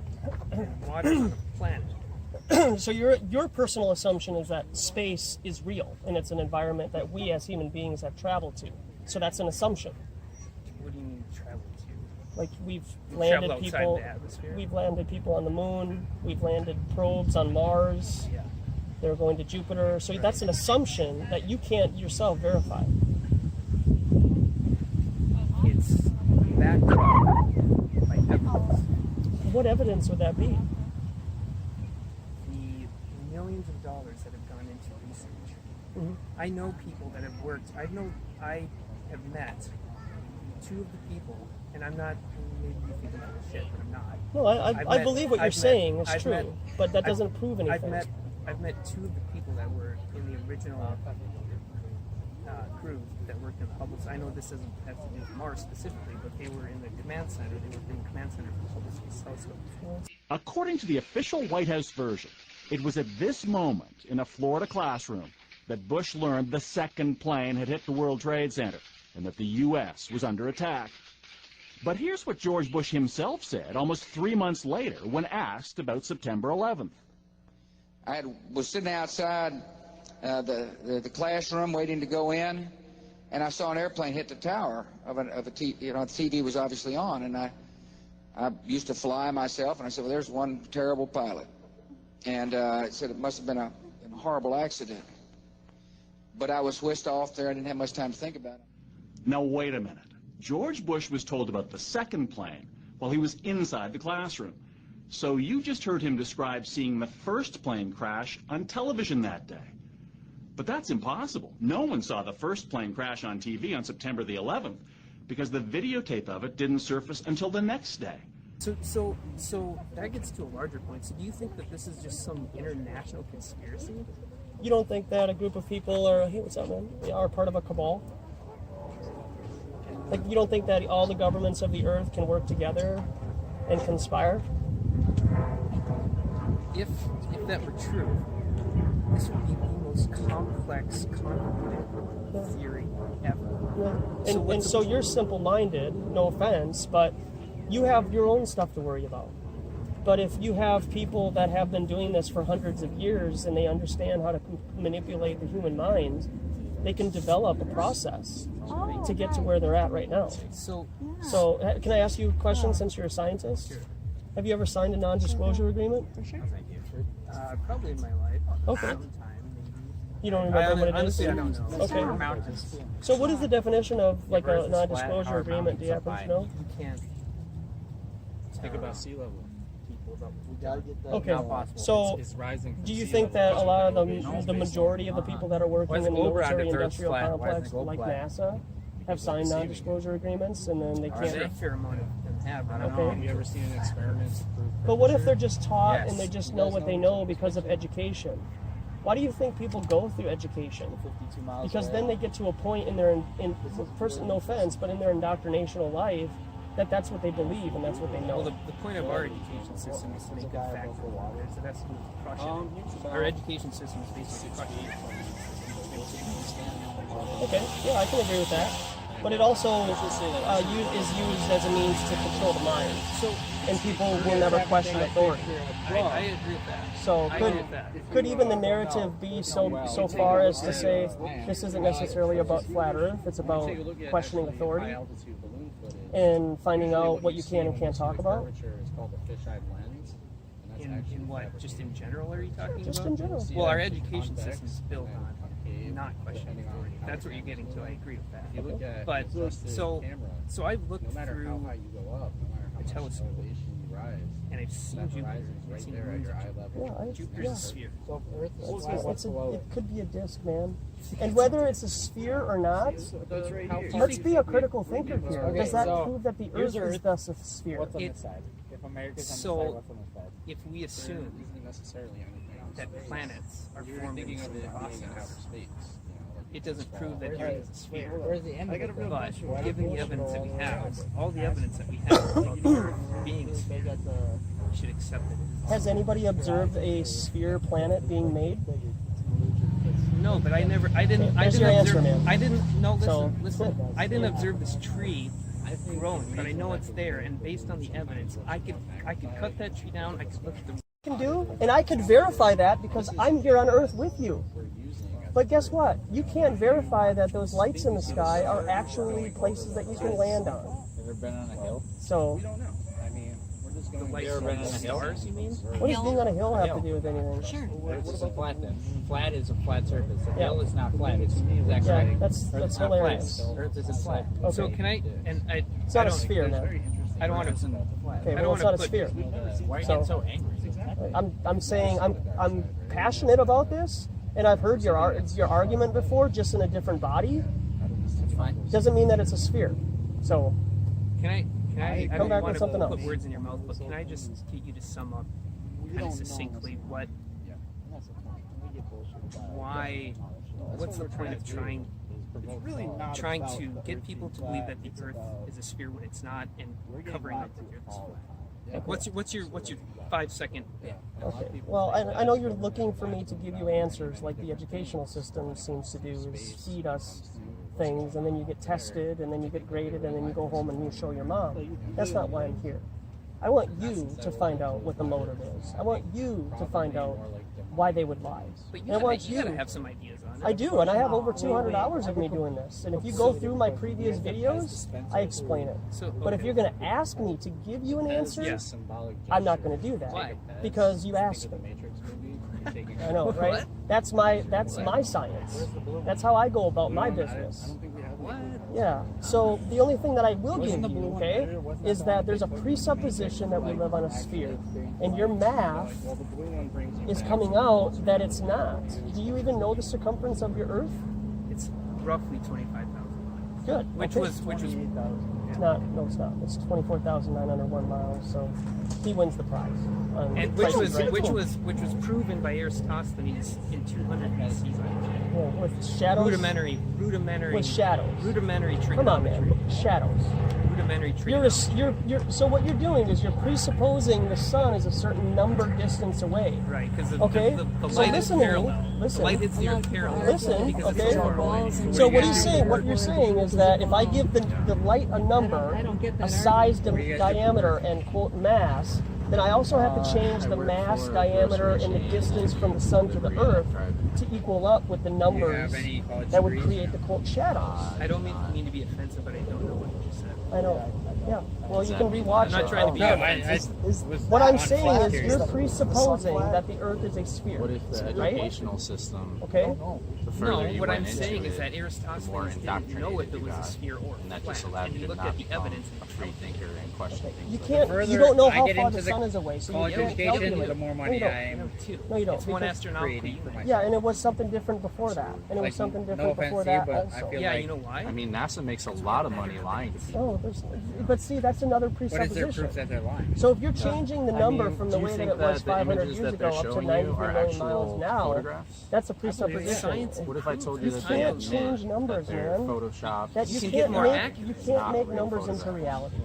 and water's on a planet. So your personal assumption is that space is real and it's an environment that we as human beings have traveled to. So that's an assumption. What do you mean travel to? Like we've traveled landed outside people. the atmosphere? We've landed people on the moon. We've landed probes on Mars. Yeah. They're going to Jupiter. So that's an assumption that you can't yourself verify. It's backed up by evidence. What evidence would that be? The millions of dollars that have gone into research. Mm-hmm. I know people that have worked. I have met two of the people, and I'm not. Maybe you think I'm full of shit, but I'm not. No, I believe what you're saying is true, but that doesn't prove anything. I've met two of the people that were in the original crew that worked in the public. I know this doesn't have to do with Mars specifically, but they were in the command center. They were in the command center for public space telescope. According to the official White House version, it was at this moment in a Florida classroom that Bush learned the second plane had hit the World Trade Center and that the U.S. was under attack. But here's what George Bush himself said almost 3 months later when asked about September 11th. I was sitting outside the classroom waiting to go in, and I saw an airplane hit the tower of a TV. You know, the TV was obviously on, and I used to fly myself, and I said, well, there's one terrible pilot. And I said it must have been a horrible accident. But I was whisked off there. I didn't have much time to think about it. Now, wait a minute. George Bush was told about the second plane while he was inside the classroom. So you just heard him describe seeing the first plane crash on television that day. But that's impossible. No one saw the first plane crash on TV on September the 11th because the videotape of it didn't surface until the next day. So that gets to a larger point. So do you think that this is just some international conspiracy? You don't think that a group of people are, hey, what's up, man? Are part of a cabal? Like, you don't think that all the governments of the earth can work together and conspire? If that were true, this would be the most complex, convoluted theory ever. Yeah. So you're simple-minded, no offense, but you have your own stuff to worry about. But if you have people that have been doing this for hundreds of years and they understand how to manipulate the human mind, they can develop a process to get to where they're at right now. So can I ask you a question since you're a scientist? Sure. Have you ever signed a non-disclosure agreement? For sure. Probably in my life. Okay. Sometime, maybe. You don't remember what it is? Honestly, I don't know. Okay. Mountains. So what is the definition of like a non-disclosure agreement? Do you happen to know? You can't. Think about sea level. We gotta get that. Okay, so do you think that a lot of the majority of the people that are working in the military-industrial complex, like NASA, have signed non-disclosure agreements, and then they can't? A fair amount of them have. I don't Okay. know. Have you ever seen an experiment to prove? But what if they're just taught Yes. and they just know what they know because of education? Why do you think people go through education? 52 miles Because away. then they get to a point in their, first, no offense, but in their indoctrinational life, that's what they believe and that's what they know. Well, the point of our education system is to make it factual. So that's to crush it. Our education system is basically crushing it. Okay, yeah, I can agree with that. But it also is used as a means to control the mind. And people will never question authority. I agree with that. So could even the narrative be so far as to say this isn't necessarily about flat Earth, it's about questioning authority and finding out what you can and can't talk about? In what? Just in general, are you talking about? Just in general. Well, our education system is built on not questioning authority. That's what you're getting to. I agree with that. You look at but so I've looked through a telescope and I've seen Jupiter. I've seen moons of Jupiter. Jupiter's a sphere. It could be a disc, man. And whether it's a sphere or not, let's be a critical thinker here. Does that prove that the Earth is thus a sphere? What's on the side? If America's on the side, what's on the side? If we assume there isn't necessarily anything on that planets are forming in the process. It doesn't prove that the Earth is a sphere. But given the evidence that we have, all the evidence that we have about the Earth being a sphere, we should accept it. Has anybody observed a sphere planet being made? No, but I didn't observe this tree growing, but I know it's there, and based on the evidence, I could cut that tree down, I could look at the... Can do, and I could verify that because I'm here on Earth with you. But guess what? You can't verify that those lights in the sky are actually places that you can land on. Ever been on a hill? So, We don't know. I mean, we're just going The lights ever been on on a hill? stars, you mean? what does being on a hill have to do with anything? Sure. What is a flat then? Flat is a flat surface. A Yeah. hill is not flat. It's exactly Yeah, right. that's Earth's not hilarious. flat. Earth isn't flat. Okay. So can I, and I... It's not I a don't- sphere now. I don't want to... Okay, I don't well, it's not a put- sphere. Why are you So- getting so angry? I'm saying I'm passionate about this, and I've heard your argument before, just in a different body. It's fine. Doesn't mean that it's a sphere. So, Can I Come don't back want with to something put else. words in your mouth, but can I just get you to sum up kind of succinctly what's the point of trying to get people to believe that the Earth is a sphere when it's not, and covering up the Earth's flat? What's your 5-second? okay. Well, I know you're looking for me to give you answers like the educational system seems to do, is feed us things, and then you get tested, and then you get graded, and then you go home and you show your mom. That's not why I'm here. I want you to find out what the motive is. I want you to find out why they would lie. But And I want you gotta have some ideas on it. I do, and I have over 200 hours of me doing this. And if you go through my previous videos, I explain it. But if you're going to ask me to give you an answer, I'm not going to do that. Why? Because you asked me. I know, right? That's my science. That's how I go about my business. Yeah. So the only thing that I will give you, okay, is that there's a presupposition that we live on a sphere, and your math is coming out that it's not. Do you even know the circumference of your Earth? It's roughly 25,000. Good. Which okay. was It's not. No, it's not. It's 24,901 miles. So he wins the prize. And which was proven by Eratosthenes in 200 BC. Yeah, with shadows. Rudimentary. With shadows. Rudimentary trigonometry. Come on, man. Shadows. Rudimentary trigonometry. So what you're doing is you're presupposing the sun is a certain number distance away. Right, because the so light is parallel. Listen. The light hits the Earth parallel. Listen, because okay. it's far. So what you're saying is that if I give the light a number, a size, diameter, and quote mass, then I also have to change the mass, diameter, and the distance from the sun to the Earth to equal up with the numbers that would create the quote shadows. I don't mean to be offensive, but I don't know what you just said. I know. Yeah. Well, you can rewatch it. I'm not trying to be offensive. What I'm saying is you're presupposing that the Earth is a sphere. What if the educational system? Okay. No, what I'm saying is that Eratosthenes didn't know if it was a sphere or and that flat. just allowed And you he to looked not at the become evidence a free thinker and question things. You like can't. that. You don't know how I get far into the the sun is away, so you college can't education, calculate the it. more No, money you don't. I am. No, you don't. It's one because- astronomical creating unit. for myself. Yeah, and it was something different before that, and it was something no different offense before to you, that but I also. feel Yeah, like you know why? I mean, NASA makes a lot of money lying to people. But see, that's another What is their presupposition. proof that they're lying? So if you're changing the number from the do you way that think it was that the 500 images years that they're ago up to showing 93 you are million miles actual now, photographs? that's a presupposition. Science. What if I told you You that they can't admit change numbers, that they're man. photoshopped? That you can can't get more make accurate. you can't Not make real numbers into photographs. reality.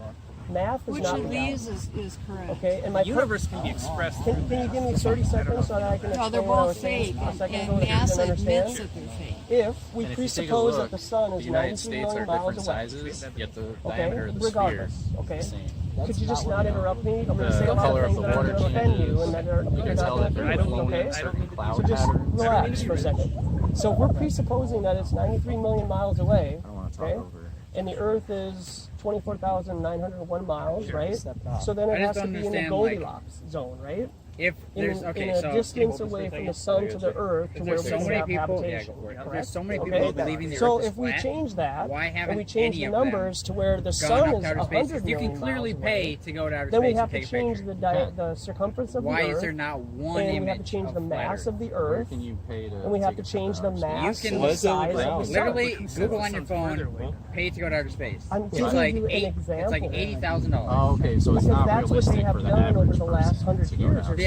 Math is Which not of reality. these is correct? Okay, and The universe can be expressed. Can you give me 30 seconds so that I can No, explain they're what I both was saying fake, a second and ago that you NASA didn't admits understand? that they're fake. If we And if you take a presuppose look, that the sun the is United 93 States are million miles different away. sizes, yet the Okay, diameter of the regardless. sphere Okay. is the same. Could you just not interrupt me? I'm going to The say a lot color of of things the that are water going to offend you changes. and that are You you're can not tell going that to they're agree with, flown in okay? certain cloud So just patterns. relax for a second. So we're presupposing that it's 93 million miles away, I don't want to talk okay? over. And the Earth is 24,901 miles, right? So then it I has just to be in the understand, Goldilocks zone, right? If there's in a distance away from the sun to the Earth to where there's we so can many have people, habitation. if there's so many Okay? people believing the So Earth is if we flat, change that, why and haven't we change any the of them numbers to where the gone sun up is to outer space? 100 You can million clearly miles pay away, to go to outer then we space have and to take a change picture. the circumference of Why the Earth. is there not one and we have image to change of the flat mass Earth? of the Where Earth. can you pay to And we have to take a change the picture? mass You and can the size of the sun. literally Google on your phone, pay to go to outer space. I'm It's giving like you an It's like example. $80,000. Oh, okay, so it's Because not that's what they realistic have for the done over average the last person 100 to go years to or The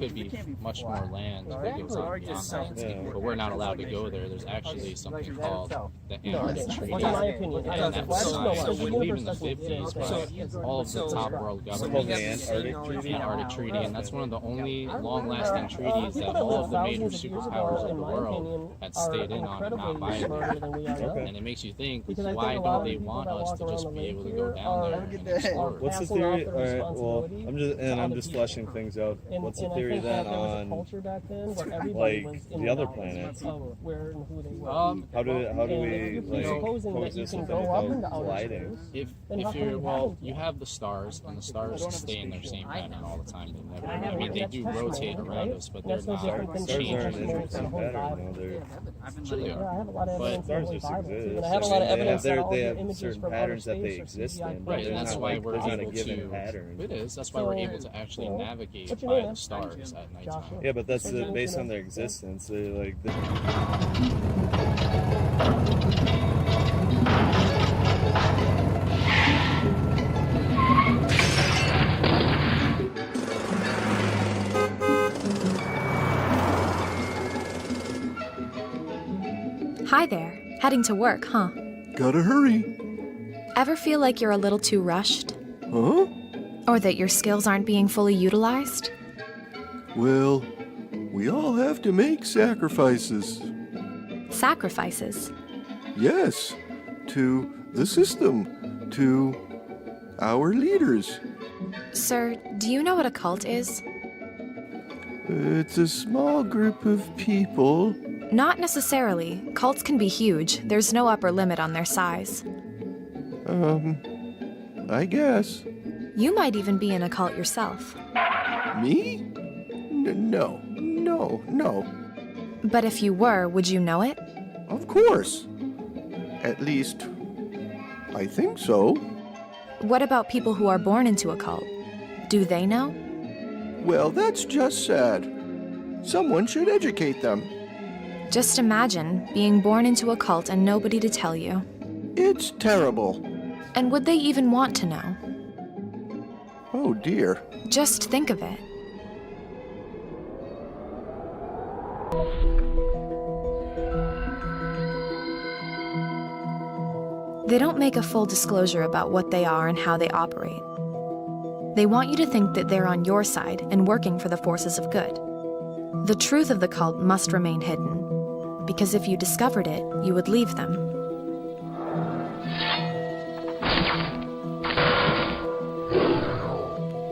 could be much more land that goes on beyond that. But we're not allowed to go there. There's actually something called the Amherst Treaty. In my opinion, And that was signed, I believe, in the 50s by all of the top world governments, Antarctic Treaty, and that's one of the only long-lasting treaties that all of the major superpowers of the world had stayed in on and not violated. And it makes you think, why don't they want us to just be able to go down there and explore? What's the theory? All right, well, I'm just fleshing things out. What's the theory then on like the other planets? How do we like coexist with them without colliding? If you're, well, you have the stars, and the stars stay in their same pattern all the time. They never, I mean, they do rotate around us, but they're not changing. Sure they are. But stars just exist. They have certain patterns that they exist in. Right, and that's why we're able to. It is. That's why we're able to actually navigate by the stars at nighttime. Yeah, but that's based on their existence. They're like. Hi there. Heading to work, huh? Gotta hurry. Ever feel like you're a little too rushed? Huh? Or that your skills aren't being fully utilized? Well, we all have to make sacrifices. Sacrifices? Yes, to the system, to our leaders. Sir, do you know what a cult is? It's a small group of people. Not necessarily. Cults can be huge. There's no upper limit on their size. I guess. You might even be in a cult yourself. Me? No. But if you were, would you know it? Of course. At least, I think so. What about people who are born into a cult? Do they know? Well, that's just sad. Someone should educate them. Just imagine being born into a cult and nobody to tell you. It's terrible. And would they even want to know? Oh dear. Just think of it. They don't make a full disclosure about what they are and how they operate. They want you to think that they're on your side and working for the forces of good. The truth of the cult must remain hidden, because if you discovered it, you would leave them.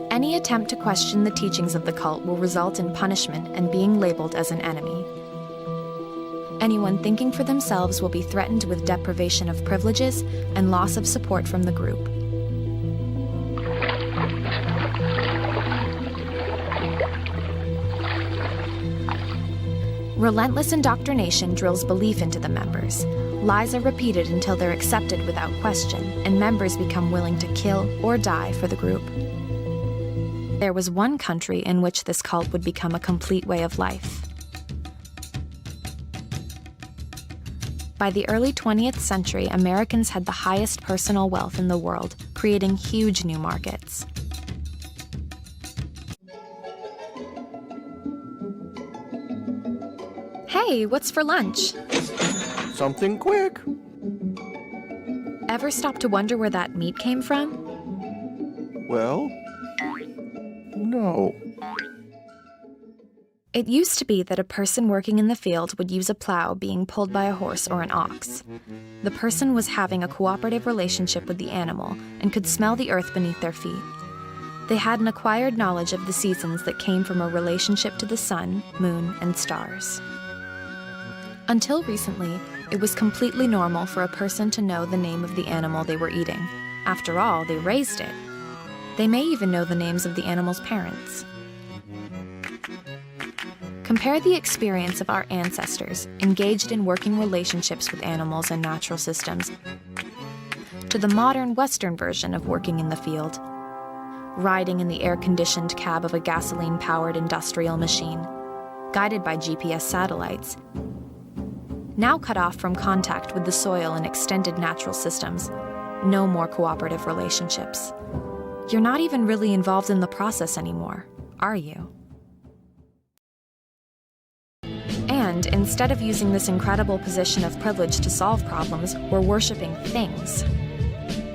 Any attempt to question the teachings of the cult will result in punishment and being labeled as an enemy. Anyone thinking for themselves will be threatened with deprivation of privileges and loss of support from the group. Relentless indoctrination drills belief into the members. Lies are repeated until they're accepted without question, and members become willing to kill or die for the group. There was one country in which this cult would become a complete way of life. By the early 20th century, Americans had the highest personal wealth in the world, creating huge new markets. Hey, what's for lunch? Something quick. Ever stop to wonder where that meat came from? Well, no. It used to be that a person working in the field would use a plow being pulled by a horse or an ox. The person was having a cooperative relationship with the animal and could smell the earth beneath their feet. They had an acquired knowledge of the seasons that came from a relationship to the sun, moon, and stars. Until recently, it was completely normal for a person to know the name of the animal they were eating. After all, they raised it. They may even know the names of the animal's parents. Compare the experience of our ancestors, engaged in working relationships with animals and natural systems, to the modern Western version of working in the field, riding in the air-conditioned cab of a gasoline-powered industrial machine, guided by GPS satellites, now cut off from contact with the soil and extended natural systems. No more cooperative relationships. You're not even really involved in the process anymore, are you? And instead of using this incredible position of privilege to solve problems, we're worshiping things.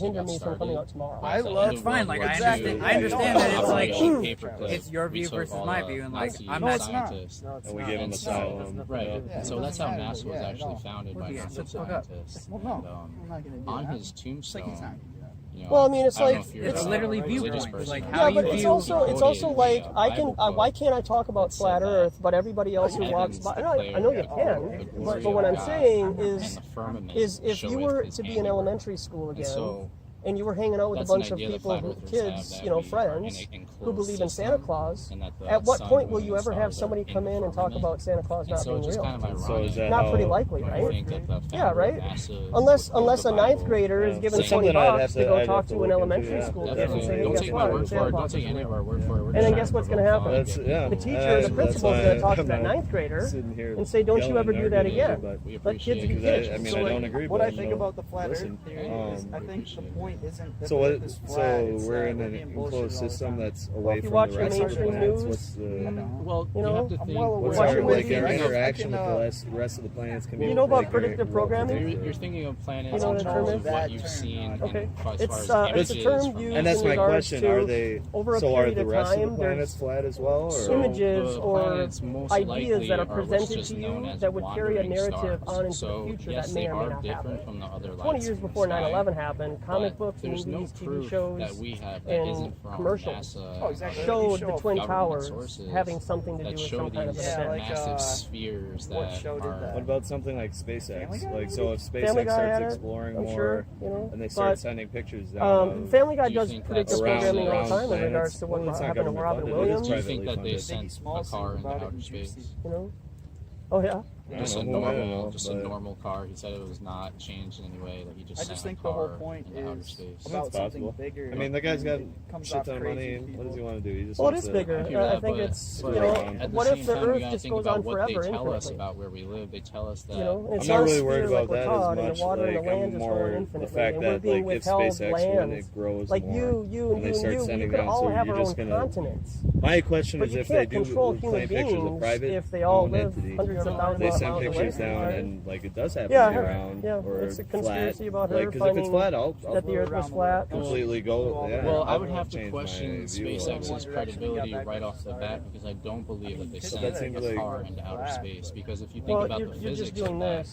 hinder me from coming out tomorrow. It's fine. Like I understand that it's like it's your view versus my view, and like I'm not scientists. And we gave him asylum. Right. So that's how NASA was actually founded by NASA scientists. And, on his tombstone, You know, well, I mean, it's like it's literally viewpoints. Like how yeah, but you it's view. also like why can't I talk about flat Earth, but everybody else who walks by? I know you can, but what I'm saying is if you were to be in elementary school again. And you were hanging out with a bunch of people, kids, you know, friends, who believe in Santa Claus. At what point will you ever have somebody come in and talk about Santa Claus not being real? So is that not pretty likely, right? Yeah, right. Unless a ninth grader is given $20 to go talk to an elementary school kid and say, hey, guess what? Santa Claus is real. And then guess what's going to happen? The teacher, the principal is going to talk to that ninth grader and say, don't you ever do that again. Let kids be kids. I mean, I don't agree. What I think about the flat Earth theory is, I think the point isn't that so the Earth is flat. So we're in an enclosed system that's away from the rest of the planets. What's the well, you have to think. What's our like our interaction with the rest of the planets? Can be you know about predictive programming? You're thinking of planets in terms of what you've seen. Okay, it's a term used and that's my question. Are they over a so? Period Are the rest of the time, planets flat as well? Or? Images or ideas that are presented to you that would carry a narrative on into the future that may or may not happen. 20 years before 9/11 happened, comic books, movies, TV shows, and commercials showed the Twin Towers having something to do with some kind of an event. Massive spheres that what about something like SpaceX? Like, so if SpaceX starts exploring more, and they start sending pictures down. Family Guy does predictive programming all the time in regards to what happened to Robin Williams. Do you think that they sent a car into outer space? You know? Oh yeah. Just a normal car. He said it was not changed in any way. That he just sent a car into outer space. About something bigger. I mean, the guy's got shit ton of money. What does he want to do? He just it is bigger. I think it's, you know, what if the Earth just goes on forever? They tell us about where we live. They tell us that. You know, I'm not really worried about that as much. And the water and the land is going infinitely. The fact that like if SpaceX when it grows like more, you they start sending could down, all so have you're our just own gonna. continents. My question is if they do plant pictures of private if they all owned live entity, hundreds of thousands they of send miles pictures away. down and like it does happen Yeah, to be round or it's a conspiracy flat. about her Like, because if it's flat, I'll that the Earth was flat. completely go. Yeah, well, I would have to question SpaceX's credibility right off the bat because I don't believe that they sent a car into outer space. Because if you think about the physics of that,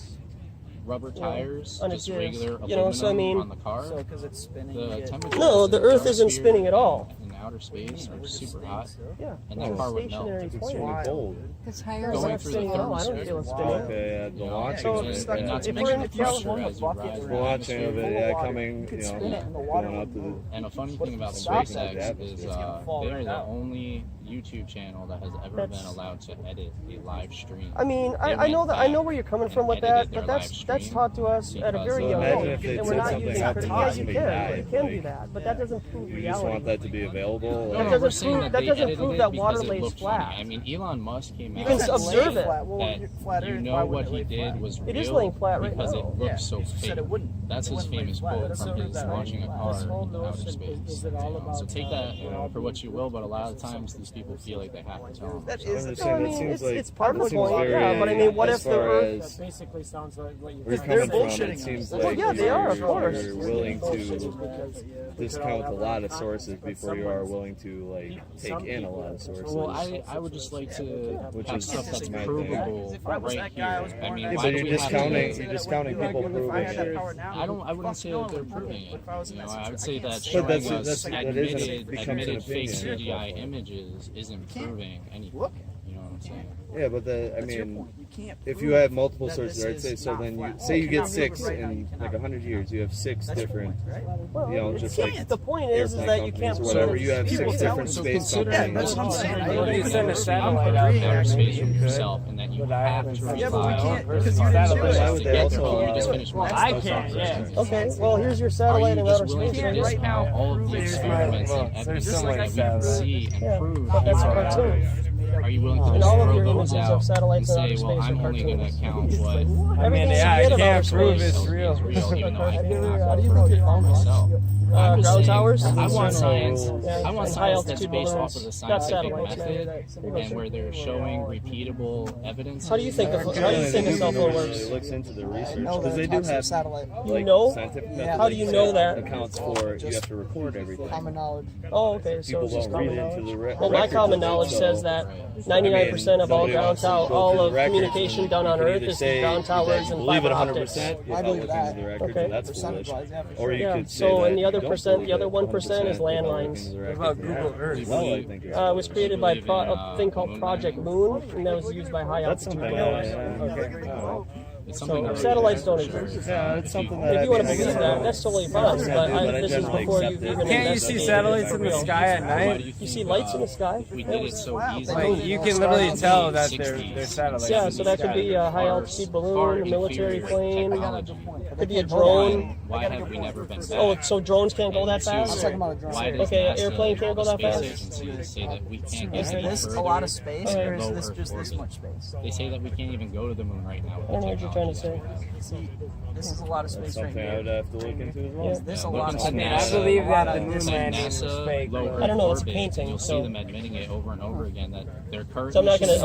rubber tires, just regular aluminum on the car. So because it's spinning. The temperature. No, the Earth isn't spinning at all. In outer space, are super hot. Yeah, and that car would melt. It's extremely cold. Because higher Going not through spinning the at all. I don't feel it spinning. Okay, the launching So, of it. And not to if we're mention in the pressure California, as you rise. The launching of it, coming, going out to the. And a funny thing about SpaceX is they're the only YouTube channel that has ever been allowed to edit a live stream. I mean, I know where you're coming from with that, but that's taught to us at a very young age, and we're not using it. Yeah, you can do that, but that doesn't prove reality. You just want that to be available. That doesn't prove that water lays flat. I mean, Elon Musk came out. You can observe it. That you know what he did was real. It is laying flat right now. Because it looks so fake. That's his famous quote from his launching a car into outer space. So take that for what you will, but a lot of times these people feel like they have to tell them. That is the I mean, it's part of the point, yeah, but I mean, what if the Earth... That basically sounds like what you We're coming from, it seems like they are, of course. you're willing to discount a lot of sources before you are willing to like take in a lot of sources. Well, I would just like to have stuff that's provable right here. I mean, but you're discounting people proving it. I wouldn't say that they're proving it. You know, I would say that showing us admitted fake CGI images isn't proving anything. You know what I'm saying? Yeah, but I mean, if you have multiple sources, I'd say so. Then you get 6 in like 100 years, you have 6 different, you know, just like the point is that you can't or whatever. You have 6 different space companies. That's what I'm saying. You send a satellite out there space from yourself, and then you have to rely on Why would they also? You just finished my I can't. Yeah. Okay. Well, here's your satellite in outer willing space. to discount all of the experiments and evidence that we can see and prove That's a cartoon. Are you willing to And just all of throw your those images out of satellites and in outer say, space well, are I'm only going to cartoons. count what I mean, I can't prove it's real. even though I How do you cannot know prove it that? myself. I'm just ground saying, towers? I want science. Yeah, I want and high science that's altitude based balloons. off of the Not scientific satellites, method and where they're showing repeatable evidence. How do you think a cell phone works? Looks into the research because they do have You know? scientific How do you know that? accounts for you have to record everything. Common knowledge. Oh, okay. So People it's just won't read common into knowledge. the Well, my records common of it, knowledge so says that 99% of all Nobody ground wants to tower, go all through of the records, communication and done you on can Earth either is through say ground towers that and you believe fiber it optics. 100% without looking into the records, and that's foolish. Or you Yeah. could say So, and that the other you don't percent, believe the other it 1% is 100% without looking landlines. into the records. What about Google Earth? Well, I think it's It was created by a thing called Project Moon, and that was used by high That's altitude something planes. So satellites don't exist. Yeah, it's something that If you want to I guess believe I that, don't- that's totally I fine. don't But do, but I this is generally before accept you've it. even Can't you see investigated satellites it in the real. sky at night? You see lights in the sky? We did it so easy. Like, you can literally tell that they're satellites. Yeah, in so the that could sky. be a high altitude balloon, a military plane, could be a drone. Why have we never been back? Oh, so drones can't go that fast? Why does Okay, an NASA airplane and can't go all the that space fast? agencies say that we can't get Is any this a further lot of space, or is below this Earth just this orbit? much space? They say that we can't even go to the moon right now. I don't know what you're trying to say. See, this is a lot of That's space right something I here. would have to look into as well. Is this a Look lot of into space? NASA. I believe that the Look moon into landing was NASA fake. low I don't know, it's a orbit, painting, and you'll so- see them admitting it over and over again that they're currently. So I'm not gonna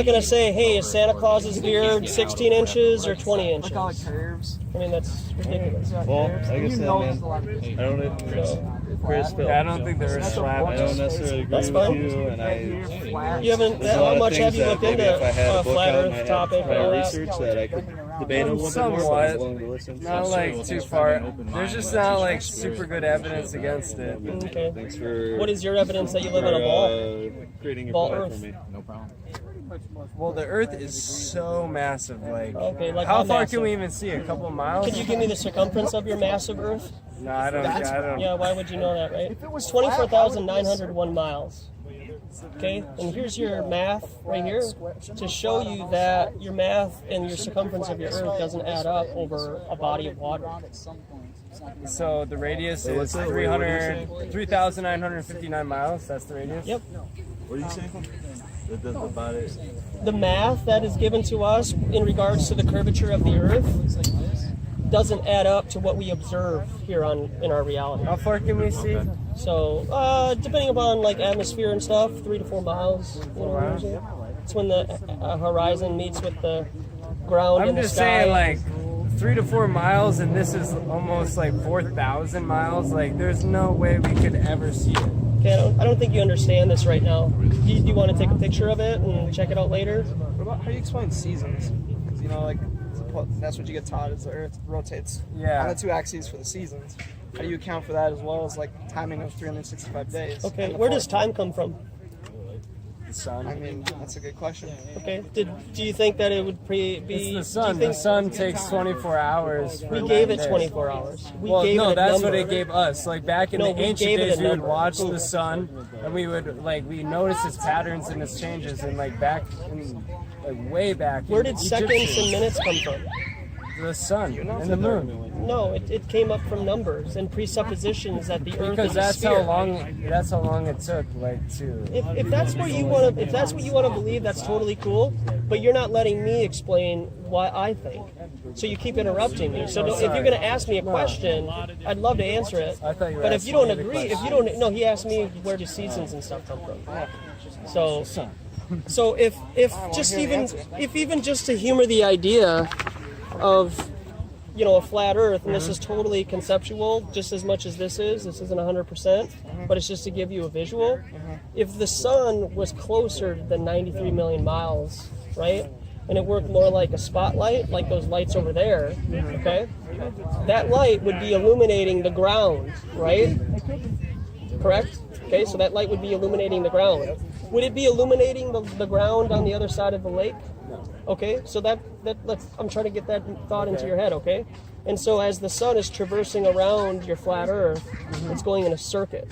trying say, hey, is Santa Claus's beard 16 inches or 20 Look how it inches? curves. I mean, that's ridiculous. Well, like I said, man, I don't even Chris Phil. Yeah, I don't think there is flat. I don't necessarily agree That's with fine. you, and I. You haven't. There's a How lot of much have things you that looked maybe into if I had a book flat out and I Earth had topic? and prior all that? research that I could debate a little bit more, but Somewhat. I'm willing to listen. Not like too far. There's just not like super good evidence against it. Okay. Thanks for. What is your evidence that you live in a ball? Creating your Ball plan Earth. for me. No problem. Well, the Earth is so massive. Like, Okay, like how how far massive? can we even see? A couple miles? Could you give me the circumference of your massive Earth? No, I don't. Yeah, why would you know that, right? 24,901 miles. Okay, and here's your math right here to show you that your math and your circumference of your Earth doesn't add up over a body of water. So the radius is 3,959 miles. That's the radius. Yep. What are you saying? About it. The math that is given to us in regards to the curvature of the Earth doesn't add up to what we observe here in our reality. How far can we see? So, depending upon like atmosphere and stuff, 3 to 4 miles. You know, usually. It's when the horizon meets with the ground I'm in the just sky. saying, like 3 to 4 miles, and this is almost like 4,000 miles. Like, there's no way we could ever see it. Okay, I don't think you understand this right now. Do you want to take a picture of it and check it out later? What about how do you explain seasons? Because you know, like that's what you get taught is the Earth rotates on the two axes for the seasons. How do you account for that as well as like timing of 365 days? Okay, where does time come from? The sun. I mean, that's a good question. Okay, do you think that it would be? It's the sun. do you The think sun takes 24 hours. we gave it 24 hours? We Well, gave no, it a that's number. what it gave us. Like back in No, the we ancient gave it a days, we would number. watch the sun, and we would we notice its patterns and its changes. And like back in, way back. Where in did seconds and Egyptians, minutes come from? The sun and the moon. No, it came up from numbers and presuppositions that the Earth Because is a that's sphere. how long it took, like to. If that's what you want to, if that's what you want to believe, that's totally cool. But you're not letting me explain why I think. So you keep interrupting me. So if you're going to ask me a question, I'd love to answer it. I thought you were But if you asking don't me the agree, if you question. don't, no, he asked me where do seasons and stuff come from. So if even just to humor the idea of a flat Earth, and this is totally conceptual, just as much as this isn't 100%, but it's just to give you a visual. If the sun was closer than 93 million miles, right, and it worked more like a spotlight, like those lights over there, okay, that light would be illuminating the ground, right? Correct? Okay, so that light would be illuminating the ground. Would it be illuminating the ground on the other side of the lake? Okay, so I'm trying to get that thought into your head, okay? And so as the sun is traversing around your flat Earth, it's going in a circuit.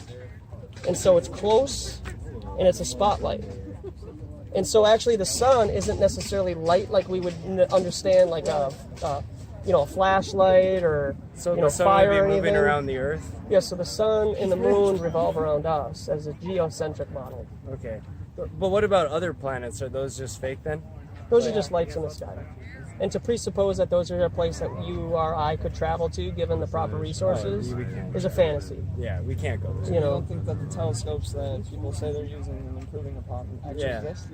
And so it's close, and it's a spotlight. And so actually the sun isn't necessarily light like we would understand, like a flashlight or The sun fire would or be moving anything. around the Earth. Yeah, so the sun and the moon revolve around us as a geocentric model. Okay, but what about other planets? Are those just fake then? Those are just lights in the sky. And to presuppose that those are a place that you or I could travel to, given the proper resources, is a fantasy. Yeah, we can't go there. You don't think that the telescopes that people say they're using and improving upon actually exist?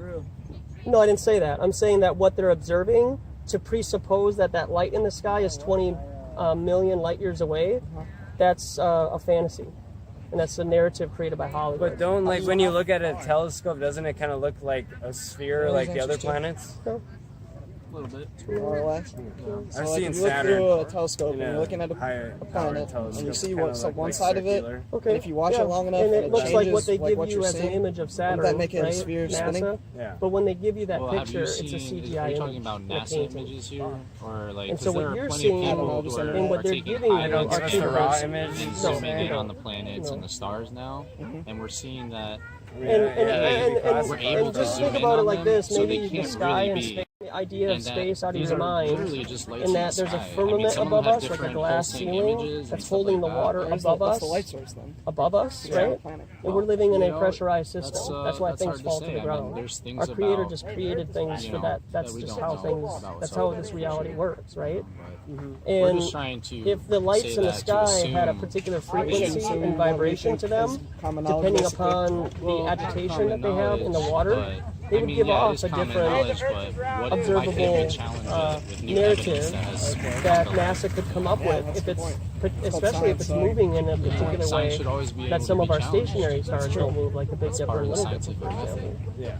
No, I didn't say that. I'm saying that what they're observing, to presuppose that light in the sky is 20 million light years away, that's a fantasy. And that's the narrative created by Hollywood. But don't, like, when you look at a telescope, doesn't it kind of look like a sphere like the other planets? No. A little bit. More or less. I've So, like, seen if you look Saturn through a telescope and in you're looking at a planet, and you see what's one like side of it, circular. Okay. and if you watch yeah. it long enough, and it looks changes, like what they give what you you're as an seeing, image of Saturn, wouldn't that make it a right? sphere NASA. spinning? Yeah. But when they give you that Well, have picture, you it's a seen, CGI are you image. talking about in a NASA painting. images here? Or like, And 'cause so there what are you're plenty seeing of people just who under and are what they're taking giving high you are just two a raw versions. image. and No, zooming in no, on the planets no. and the stars now, and we're seeing that. And we're able to just zoom think in about it on like them, this, so maybe they the can't sky really and be. space, the idea of And that space out of these your are mind, literally just lights and in that the there's a sky. I mean, firmament some of them above have us, like a different glass pulsing ceiling images and that's stuff holding like the that. water Where's above that's us, the light source then? above us, Yeah, right? planet. And we're living in You a know, pressurized system. That's why that's things hard to fall say. to the I mean, ground. there's things Our Creator about, just created things you for know, that. That's that we just don't how know things. about That's what's how out this there, reality sure. works, right? We're And just trying to if the lights say in the that to sky had a assume particular we frequency shouldn't- and vibration to them, depending upon the agitation that they have in the water, they would give off a different observable narrative that NASA could come up with, if it's, especially if it's moving in a particular way that some of our stationary stars don't move, like the Big Dipper and Little Dipper, for example. Yeah.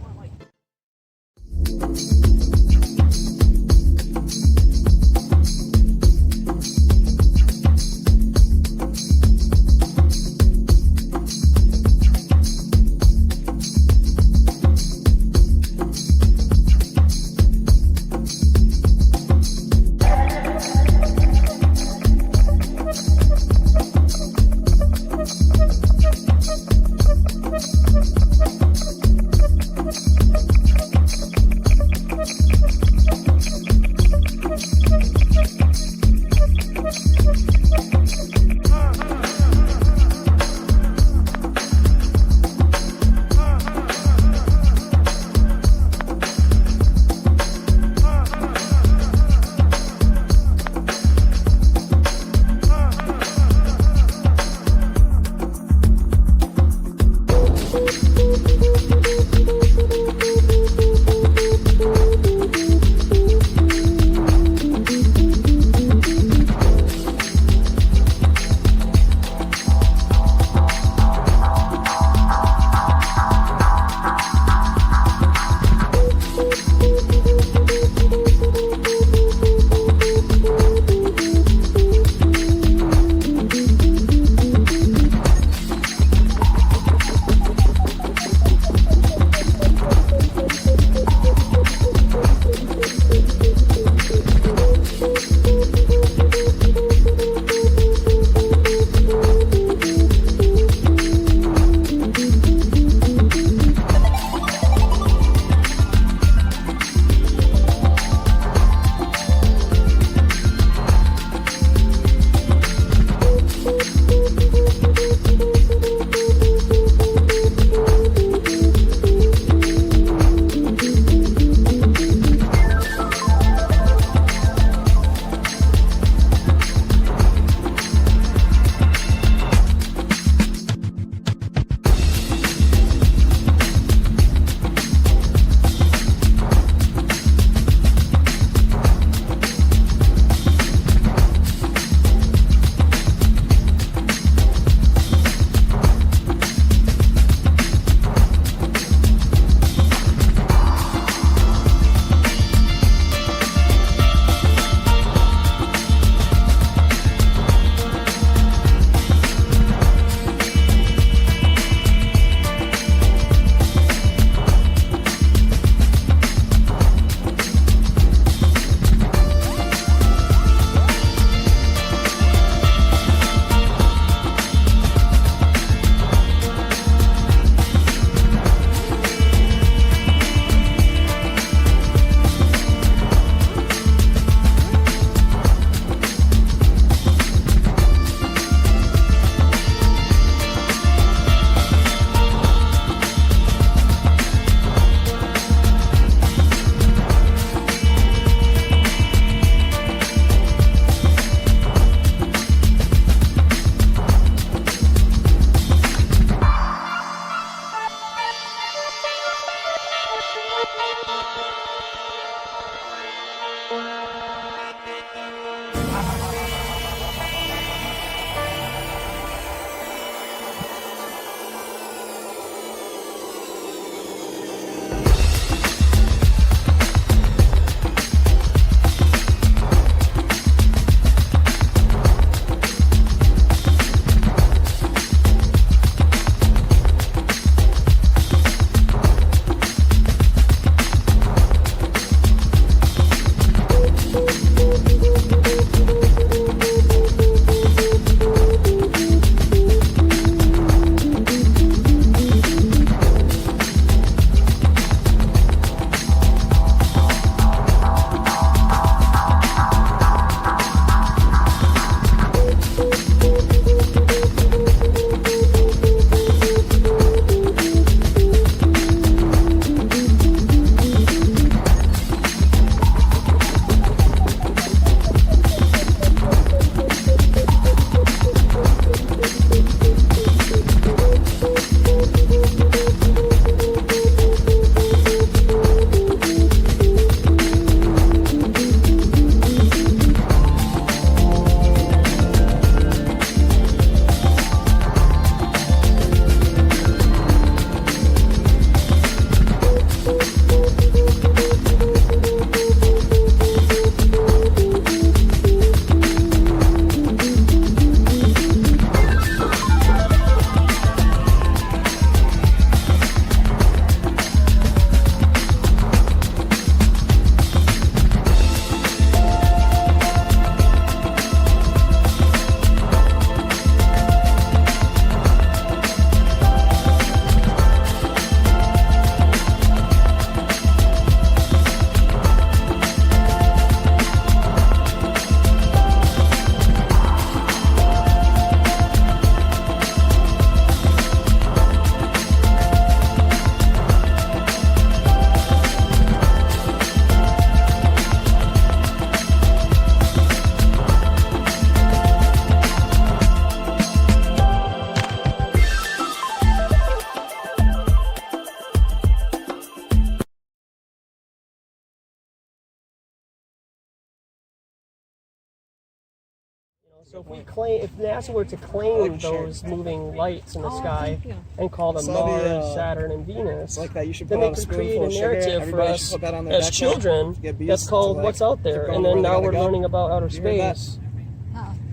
So if NASA were to claim those moving lights in the sky and call them Mars, Saturn, and Venus, like that. You should then they could create a narrative for us as children that's called what's out there. And then now we're learning about outer space.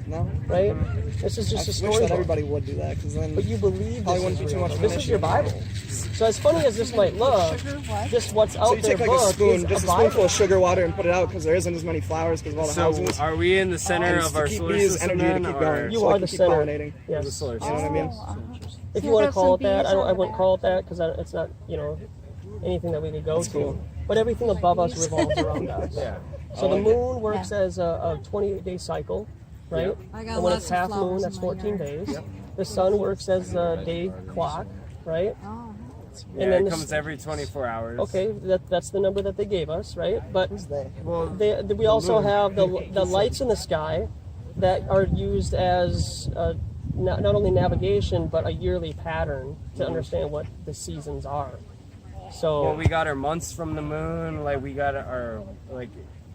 No? Right? This is just a story. I wish that everybody would do that, because then. But you believe this wouldn't be too much. This is your Bible. So as funny as this might look, just what's out So you there take like a spoon, just a Bible. spoonful of sugar water, and put it out because there isn't as many flowers because of all the houses. So are we in the center of our solar system then, or You are the center. Yes. The solar You know what I system. mean? If you want to call it that, I wouldn't call it that because it's not, anything that we could go to. But everything above us revolves around us. Yeah. So the moon works as a 28-day cycle, right? Yep. I got And when lots it's of half moon, flowers that's in my 14 yard. days. Yep. The sun works as a day clock, right? Oh. Yeah, And then it comes every 24 hours. Okay, that's the number that they gave us, right? But Well, we also have the lights in the sky that are used as not only navigation but a yearly pattern to understand what the seasons are. So well, we got our months from the moon. Like we got our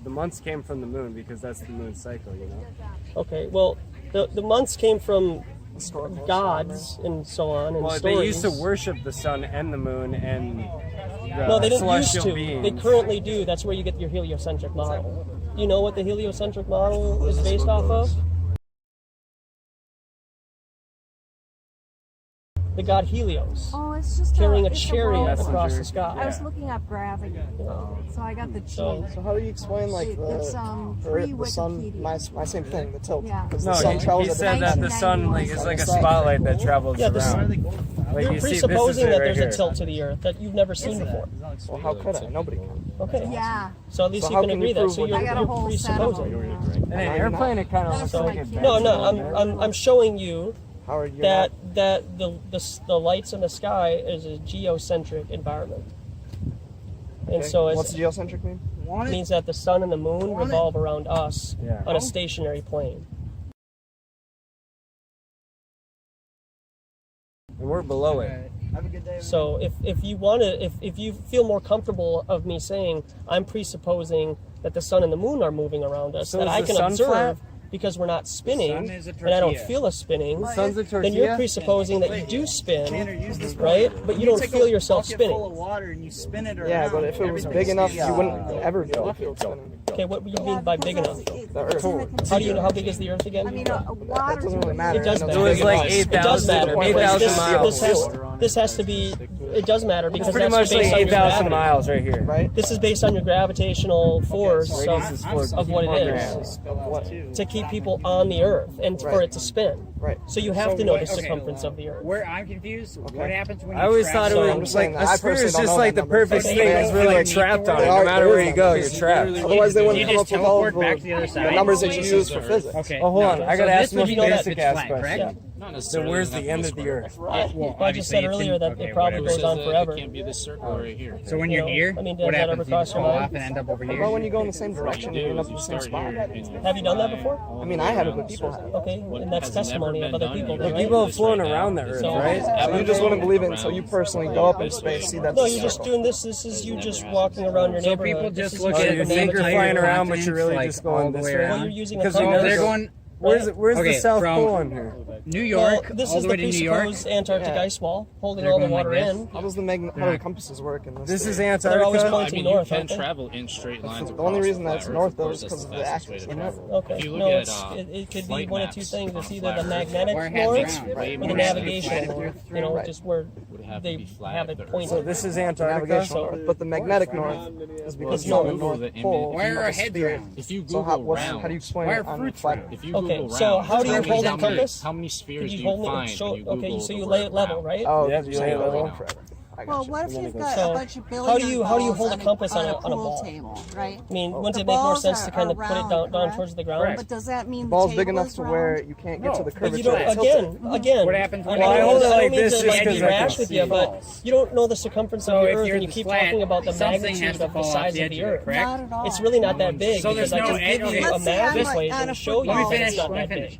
the months came from the moon because that's the moon cycle, Okay, well the months came from gods and so on and well, stories. they used to worship the sun and the moon and the No, they didn't used celestial to. beings. They currently do. That's where you get your heliocentric model. You know what the heliocentric model is based off of? The god Helios. Oh, it's just carrying a it's chariot rover. across the sky. I was looking up gravity, so I got the G. So how do you explain like It's, the sun? My same thing, the tilt. Yeah. Because No, the sun he travels at said that the sun is like a spotlight that travels Yeah, around. Like You're you see, this is presupposing it that right there's here. a tilt to the Earth that you've never seen before. Well, how could I? Nobody can. Okay. Yeah. So at least So you how can can agree you that. prove So what you're, I got a you're whole set of presupposing. them. And an airplane, it kind of looks like it. No, I'm showing you How are you that the lights in the sky is a geocentric environment. And Okay. so What's geocentric mean? It means that the sun and the moon revolve around us Yeah. on a stationary plane. And we're below it. Have a good day. So if you want to, if you feel more comfortable of me saying I'm presupposing that the sun and the moon are moving around us, So that is I the can sun observe flat? because we're not spinning, sun is a and I don't tortilla. feel us spinning, The sun's a then you're tortilla? presupposing that you do spin, Tanner, use this right? one. But you don't take feel a yourself bucket spinning. full of water and you spin it around. Yeah, but if it was big enough, you wouldn't ever feel it spinning. Okay, what do you mean by big enough? The Earth. How do you know how big is the Earth again? I mean, water. That doesn't really matter. It does I know matter. it's It was like big enough. It does 8,000 matter. 8,000 miles. This has to be. It does matter because It's pretty that's much like based on your 8,000 gravity. miles right here. Right? This is based on your gravitational force Radius is of what it is to keep people on the Earth and for it to spin. Right. So you have to know the okay. circumference of the Earth. Where I'm confused, what happens when you I always thought it travel- I'm was just like saying that a I sphere personally is don't just know like that the number. perfect Okay, thing. yeah. It's really like trapped on it. No matter where you go, you're trapped. Otherwise, they wouldn't You come just up with all of teleport back to the other the side? numbers that you use for physics. Okay. Oh, hold on. I gotta ask the most this would be basic if ass it's flat, question. correct? Not So necessarily. where's the end of the Earth? Well, I just obviously said it's earlier that okay, it probably whatever. goes on forever. It can't be this circle right here. So when you're here, I mean, what does that ever happens? You cross just your fall mind? off and end up over How here? about when you go in the same direction and you end up in the You same start spot? here and Have you done that before? I mean, I haven't, but people have. Okay, and that's Has never testimony of been other done people. yet. then, Like right? people have flown around the Earth, So- right? So you just wouldn't believe it until you personally go up in space, see that. No, you're just doing this. This is you just walking around your So neighborhood. people This just is look you at taking You a think you're navigation. flying around, but you're really like just going all the this way way. around. Well, you're using a Because compass. They're going. Where's Okay, the South from- Pole on here? New Well, York, this all is the the way to New York. presupposed Antarctic Yeah. ice wall holding They're all the going like water this. in. How does how do compasses work in this? This is theory? They're always Antarctica. pointing I mean, north, you can aren't they? travel in straight lines. The only across reason the that's flat north, Earth, though, of is course, because of that's the fastest way axis, to isn't it? travel. Okay, If you look no, at, it could be flight one of two maps things. on It's a either flat the Earth, magnetic Where it has north round, or right? the More navigational flat north. Earth You know, Right. just where would have to they be flat have if it the pointed. So this is Antarctica. Navigational north, but the magnetic north is because It's you're on the Google North the image. Pole. Where of are a heads sphere. round? If you So Google how round, do you explain Where it on fruits flat round? if you Okay, Google so round, how do you that means hold how a many- compass? How many spheres Could do you you hold me? find Show, when you okay, Google so the you lay word it level, round? right? Oh, Yeah, so you lay you it go level. on forever. I got Well, you. what if you've got So, a bunch of how billiard do you balls hold a compass on a pool ball? table, right? I mean, wouldn't The it make more balls sense to kind of are put it round, down correct? towards the ground? But does that mean The the ball's table big enough is to round? where you can't get to the But curvature. you don't. and tilt it. Again. What happens when I you don't hold it mean like to, this like, just be 'cause I rash can with you, see but balls? you don't know the circumference So of the if Earth, you're and you keep flat, talking about the something magnitude has to of the fall off size the of edge the of it, Earth. correct? Not at all. It's really not that big. So because there's I no can give edge- you okay. a Let's say math on a equation and show you football Let me that finish. it's not Let me that finish. big.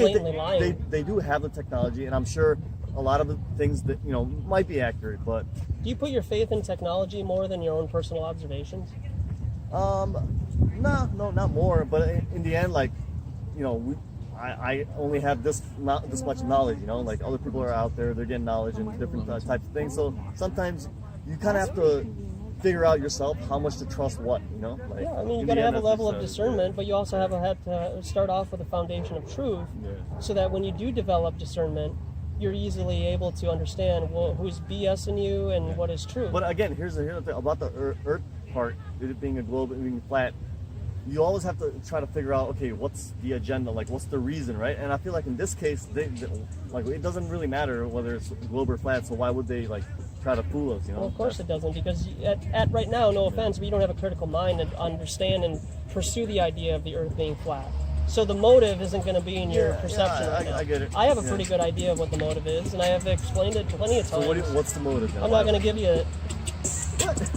blatantly lying. They do have the technology, and I'm sure a lot of the things that might be accurate. But do you put your faith in technology more than your own personal observations? No, not more. But in the end, like, I only have this much knowledge, you know, like other people are out there, they're getting knowledge and different types of things. So sometimes you kind of have to figure out yourself how much to trust what, you know. Like, yeah, I mean, you got to have a level of discernment, but you also have to start off with a foundation of truth, so that when you do develop discernment, you're easily able to understand who's BSing you and what is true. But again, here's the thing about the Earth part, it being a globe, being flat. You always have to try to figure out, okay, what's the agenda, like what's the reason, right? And I feel like in this case, like it doesn't really matter whether it's globe or flat, so why would they like try to fool us, you know? Well, of course it doesn't, because at right now, no offense, but you don't have a critical mind to understand and pursue the idea of the Earth being flat. So the motive isn't going to be in your perception right now. I get it. I have a pretty good idea of what the motive is, and I have explained it plenty of times. So what's the motive then? I'm not going to give you it.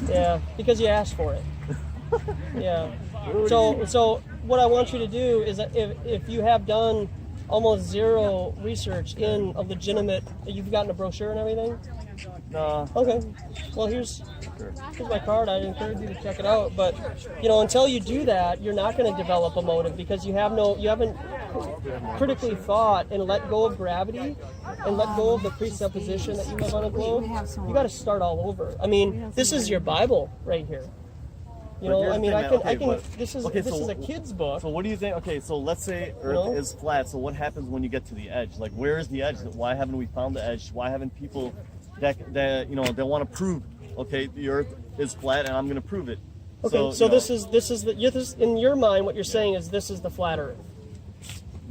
Yeah, because you asked for it. Yeah. So what I want you to do is that if you have done almost zero research in a legitimate, you've gotten a brochure and everything? No. Okay. Well, here's my card. I'd encourage you to check it out. But you know, until you do that, you're not going to develop a motive, because you haven't critically thought and let go of gravity and let go of the presupposition that you live on a globe. You got to start all over. I mean, this is your Bible right here. You know, I mean, this is a kid's book. So what do you think? Okay, so let's say Earth is flat. So what happens when you get to the edge? Like, where is the edge? Why haven't we found the edge? Why haven't people that you know, they want to prove, okay, the Earth is flat and I'm going to prove it. Okay, so this is in your mind, what you're saying is this is the flat Earth.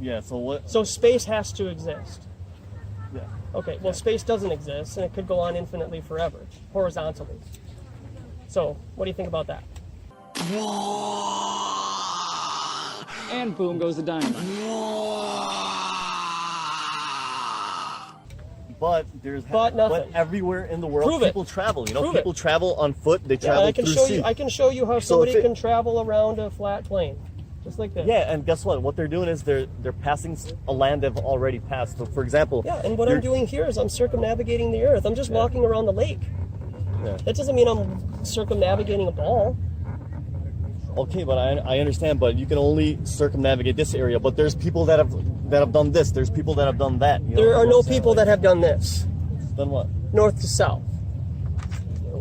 Yeah. So what? So space has to exist. Yeah. Okay. Well, space doesn't exist, and it could go on infinitely forever, horizontally. So, what do you think about that? And boom goes the dynamite. But but everywhere in the world, people travel. You know, people travel on foot. They travel through sea. I can show you how somebody can travel around a flat plane, just like this. Yeah, and guess what? What they're doing is they're passing a land they've already passed. So, for example, yeah, and what I'm doing here is I'm circumnavigating the Earth. I'm just walking around the lake. Yeah. That doesn't mean I'm circumnavigating a ball. Okay, but I understand, but you can only circumnavigate this area. But there's people that have done this. There's people that have done that. You know, there are no people that have done this. Done what? North to south.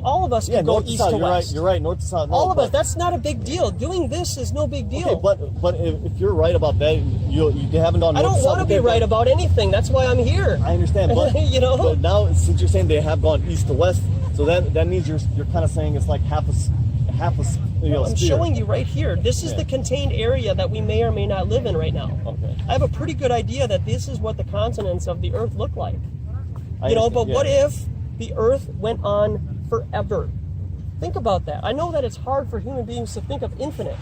All of us can go east to west. You're right. North to south. All of us. That's not a big deal. Doing this is no big deal. Okay, but if you're right about that, you haven't done. I don't want to be right about anything. That's why I'm here. I understand, but you know. But now, since you're saying they have gone east to west, so that means you're kind of saying it's like half a. I'm showing you right here. This is the contained area that we may or may not live in right now. Okay. I have a pretty good idea that this is what the continents of the Earth look like. What if the Earth went on forever? Think about that. I know that it's hard for human beings to think of infinite,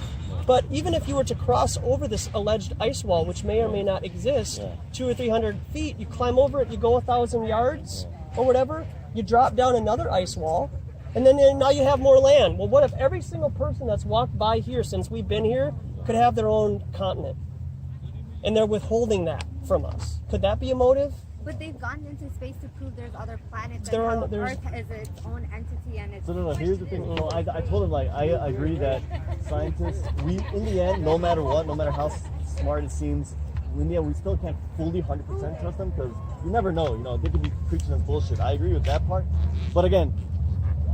but even if you were to cross over this alleged ice wall, which may or may not exist, 200 or 300 feet, you climb over it, you go 1,000 yards or whatever, you drop down another ice wall, and then now you have more land. Well, what if every single person that's walked by here since we've been here could have their own continent? And they're withholding that from us. Could that be a motive? But they've gone into space to prove there's other planets. There's Earth is its own entity and it's... No. Here's the thing. No, I told him, like, I agree that scientists, in the end, no matter what, no matter how smart it seems, in the end, we still can't fully 100% trust them, because you never know. You know, they could be preaching as bullshit. I agree with that part. But again,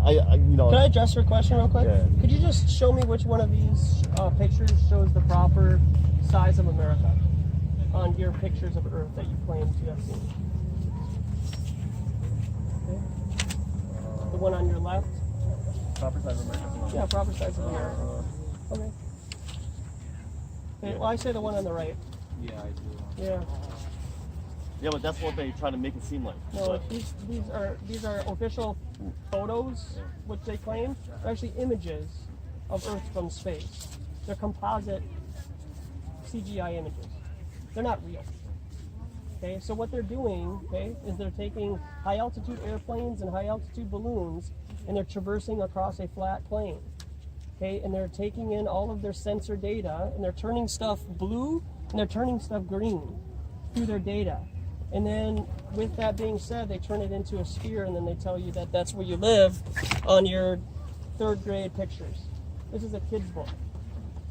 Can I address your question real quick? Yeah. Could you just show me which one of these pictures shows the proper size of America on your pictures of Earth that you claim to have seen? Okay. The one on your left? Proper size of America. Yeah, proper size of America. Okay. Well, I say the one on the right. Yeah, I do. Yeah. Yeah, but that's what they try to make it seem like. No, these are official photos, which they claim are actually images of Earth from space. They're composite CGI images. They're not real. Okay, so what they're doing, okay, is they're taking high altitude airplanes and high altitude balloons, and they're traversing across a flat plane. Okay, and they're taking in all of their sensor data, and they're turning stuff blue and they're turning stuff green through their data. And then, with that being said, they turn it into a sphere, and then they tell you that that's where you live on your 3rd grade pictures. This is a kid's book.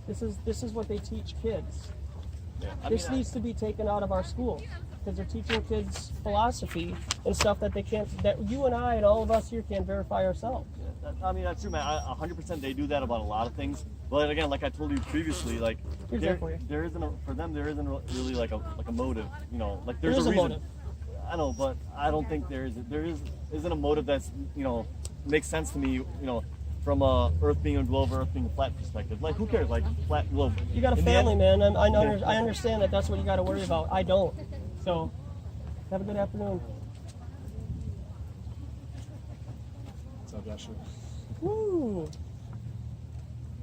This is what they teach kids. This needs to be taken out of our schools because they're teaching kids philosophy and stuff that they can't, that you and I and all of us here can't verify ourselves. I mean, that's true, man. 100% they do that about a lot of things. But again, like I told you previously, like there isn't for them there isn't really like a motive, you know. Like there's a reason. Motive. I know, but I don't think isn't a motive that's, you know, makes sense to me, you know, from Earth being a globe, Earth being a flat perspective. Like who cares? Like flat globe. You got a family, man. I understand that that's what you got to worry about. I don't. So have a good afternoon. What's up, Joshua? Woo.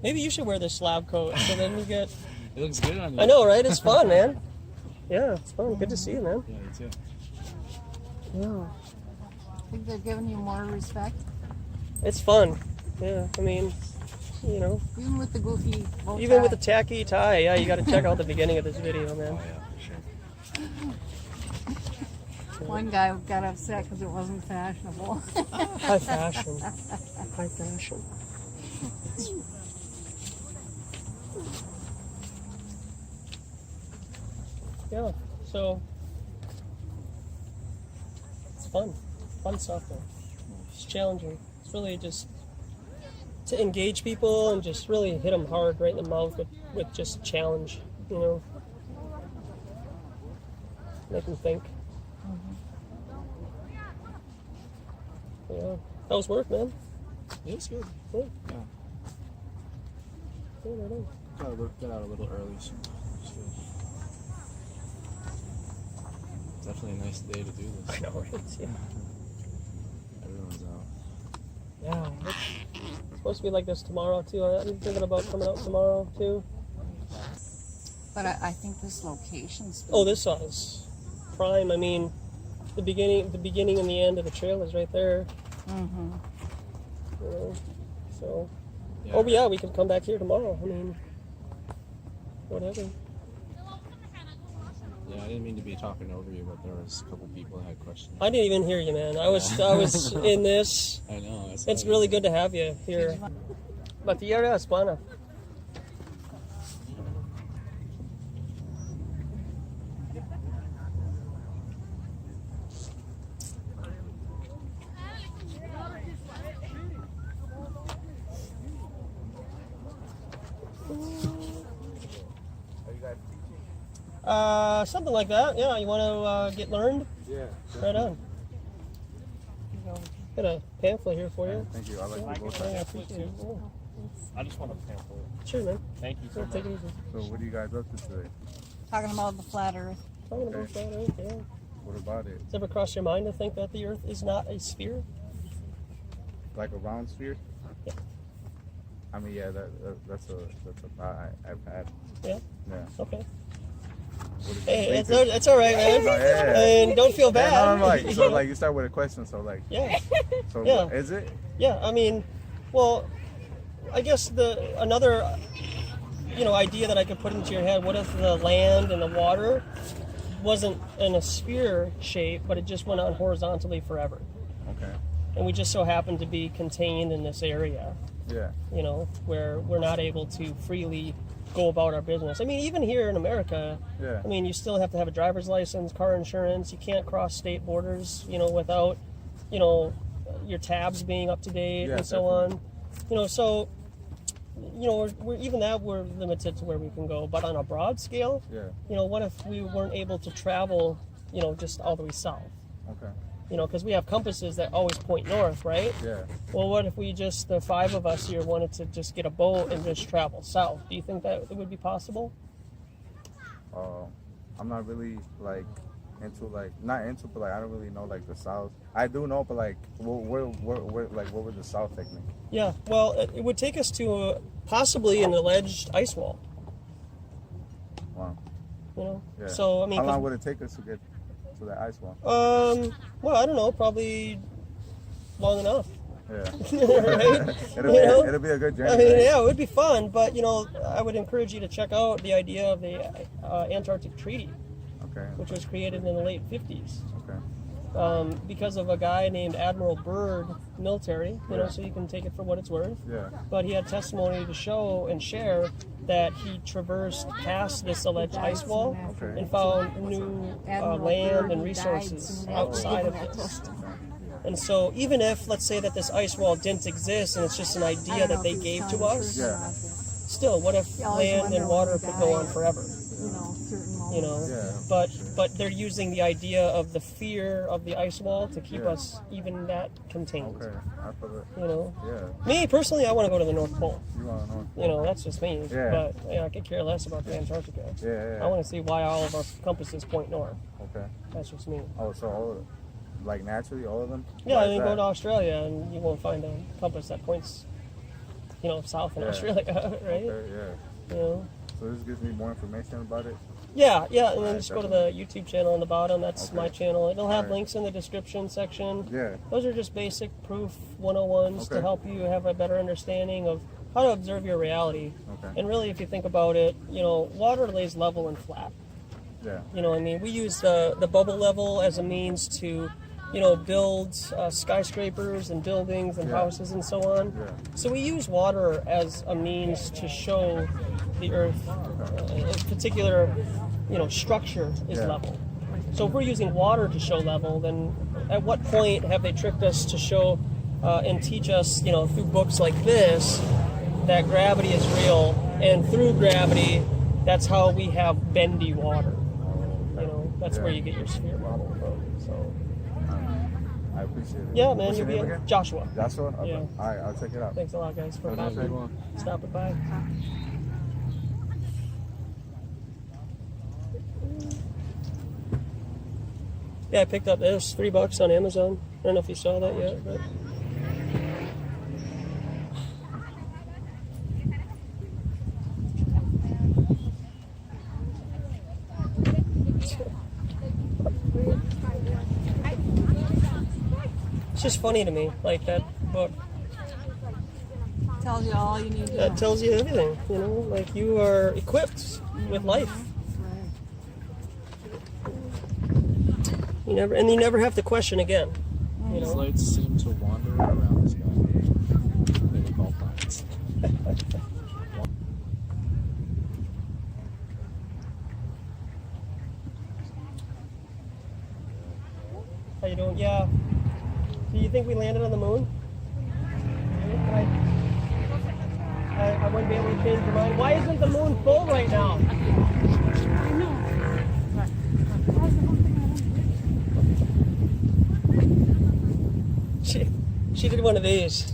Maybe you should wear this slab coat so then you get. It looks good on you. I know, right? It's fun, man. Yeah, it's fun. Good to see you, man. Yeah, you too. Yeah. I think they're giving you more respect. It's fun. Yeah, I mean, you know. Even with the goofy bow Even tie. with the tacky tie, yeah, you got to check out the beginning of this video, man. Oh, yeah, for sure. One guy got upset because it wasn't fashionable. High fashion. High fashion. Yeah, so it's fun. Fun stuff though. It's challenging. It's really just to engage people and just really hit them hard right in the mouth with just challenge, you know. Make them think. Yeah. That was work, man. It was good. Yeah. Yeah. Yeah, right on. Got out a little early, so it's good. Definitely a nice day to do this. I know, right? Yeah. Everyone's out. Yeah. It's supposed to be like this tomorrow too. I'm thinking about coming out tomorrow too. But I think this location's. Oh, this is prime. I mean, the beginning and the end of the trail is right there. Mm-hmm. You know, so. Yeah. Oh yeah, we can come back here tomorrow. I mean, whatever. Yeah, I didn't mean to be talking over you, but there was a couple people that had questions. I didn't even hear you, man. I was in this. I know. It's really good to have you here. La tierra es buena. Something like that. Yeah, you want to get learned? Yeah. Right on. Got a pamphlet here for you. Thank you. I like you both. Yeah, I appreciate it. Yeah. I just want a pamphlet. Sure, man. Thank you so Yeah, much. take it easy. So what are you guys up to today? Talking about the flat Earth. Talking about flat Earth, yeah. What about it? Does it ever cross your mind to think that the Earth is not a sphere? Like a round sphere? Yeah. I mean, yeah, that's a thought I've had. Yeah. Yeah. Okay. What is Hey, it? it's all right, man. Yeah. And don't feel bad. Yeah, no, I'm like, so like you start with a question, so like. Yeah. So Yeah. is it? Yeah, I mean, well, I guess another idea that I could put into your head, what if the land and the water wasn't in a sphere shape, but it just went on horizontally forever? Okay. And we just so happen to be contained in this area. Yeah. You know, where we're not able to freely go about our business. I mean, even here in America, Yeah. I mean, you still have to have a driver's license, car insurance. You can't cross state borders, without, your tabs being up to date Yeah, and so on. So, we're limited to where we can go. But on a broad scale, Yeah. What if we weren't able to travel, just all the way south? Okay. Because we have compasses that always point north, right? Yeah. Well, what if we just, the 5 of us here, wanted to just get a boat and just travel south? Do you think that it would be possible? I'm not really like into not into, but like I don't really know like the south. I do know, but like where what would the south take me? Yeah. Well, it would take us to possibly an alleged ice wall. Wow. Yeah. So I mean, how long would it take us to get to that ice wall? Well, I don't know, probably long enough. Yeah. Right? It'll be a good journey. I mean, right? yeah, it would be fun, but I would encourage you to check out the idea of the Antarctic Treaty, Okay. which was created in the late 50s. Okay. because of a guy named Admiral Byrd, military, you know, so you can take it for what it's worth. Yeah. But he had testimony to show and share that he traversed past this alleged ice wall and found new land and resources outside of this. And so even if, let's say that this ice wall didn't exist and it's just an idea that they gave to us, still, what if land and water could go on forever? You know, but they're using the idea of the fear of the ice wall to keep us even that contained. Okay, I feel it. You know, Yeah. me personally, I want to go to the North Pole. You want to North Pole? You know, that's just me. Yeah. But I could care less about the Antarctica. Yeah. I want to see why all of our compasses point north. Okay. That's just me. Oh, so all of, like naturally, all of them? Yeah, Why I is mean, that? go to Australia and you won't find a compass that points, you know, south in Australia, right? Okay, yeah. You know. So this gives me more information about it? Yeah, and then just go to the YouTube channel on the bottom. That's my channel. It'll have Alright. links in the description section. Yeah. Those are just basic proof 101s to Okay. help you have a better understanding of how to observe your reality. Okay. And really, if you think about it, you know, water lays level and flat. Yeah. You know, I mean, we use the bubble level as a means to, you know, build skyscrapers and buildings and houses and so on. Yeah. So we use water as a means to show the Earth, a particular, you know, structure is level. So if we're using water to show level, then at what point have they tricked us to show and teach us, you know, through books like this, that gravity is real, and through gravity, that's how we have bendy water. You know, that's where you get your sphere model from. So. I appreciate it. Yeah, man, What's you'll your be name again? Joshua. Joshua? Okay. Yeah. All right, I'll check it out. Thanks a lot, guys, for Have a nice day. stopping by. Yeah, I picked up this $3 on Amazon. I don't know if you saw that yet, but. It's just funny to me, like that book. Tells you all you need to know. That tells you everything, you know, like you are equipped with life. You never have to question again. You These know? lights seem to wander around the sky. They look all planets. How you doing? Yeah. Do you think we landed on the moon? I wouldn't be able to change your mind. Why isn't the moon full right now? She did one of these.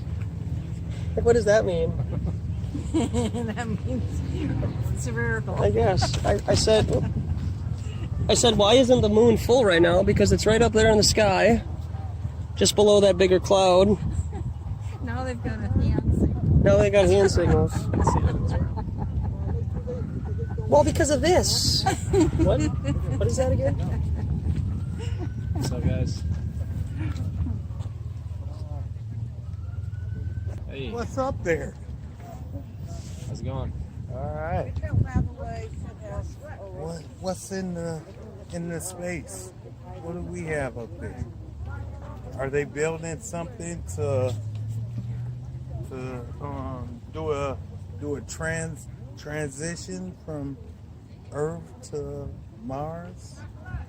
Like, what does that mean? That means spherical. I guess. I said, why isn't the moon full right now? Because it's right up there in the sky, just below that bigger cloud. Now they've got a hand signal. Now they got hand signals. Well, because of this. What? What is that again? What's up, guys? Hey. What's up there? How's it going? All right. What's in the space? What do we have up there? Are they building something to do a transition from Earth to Mars,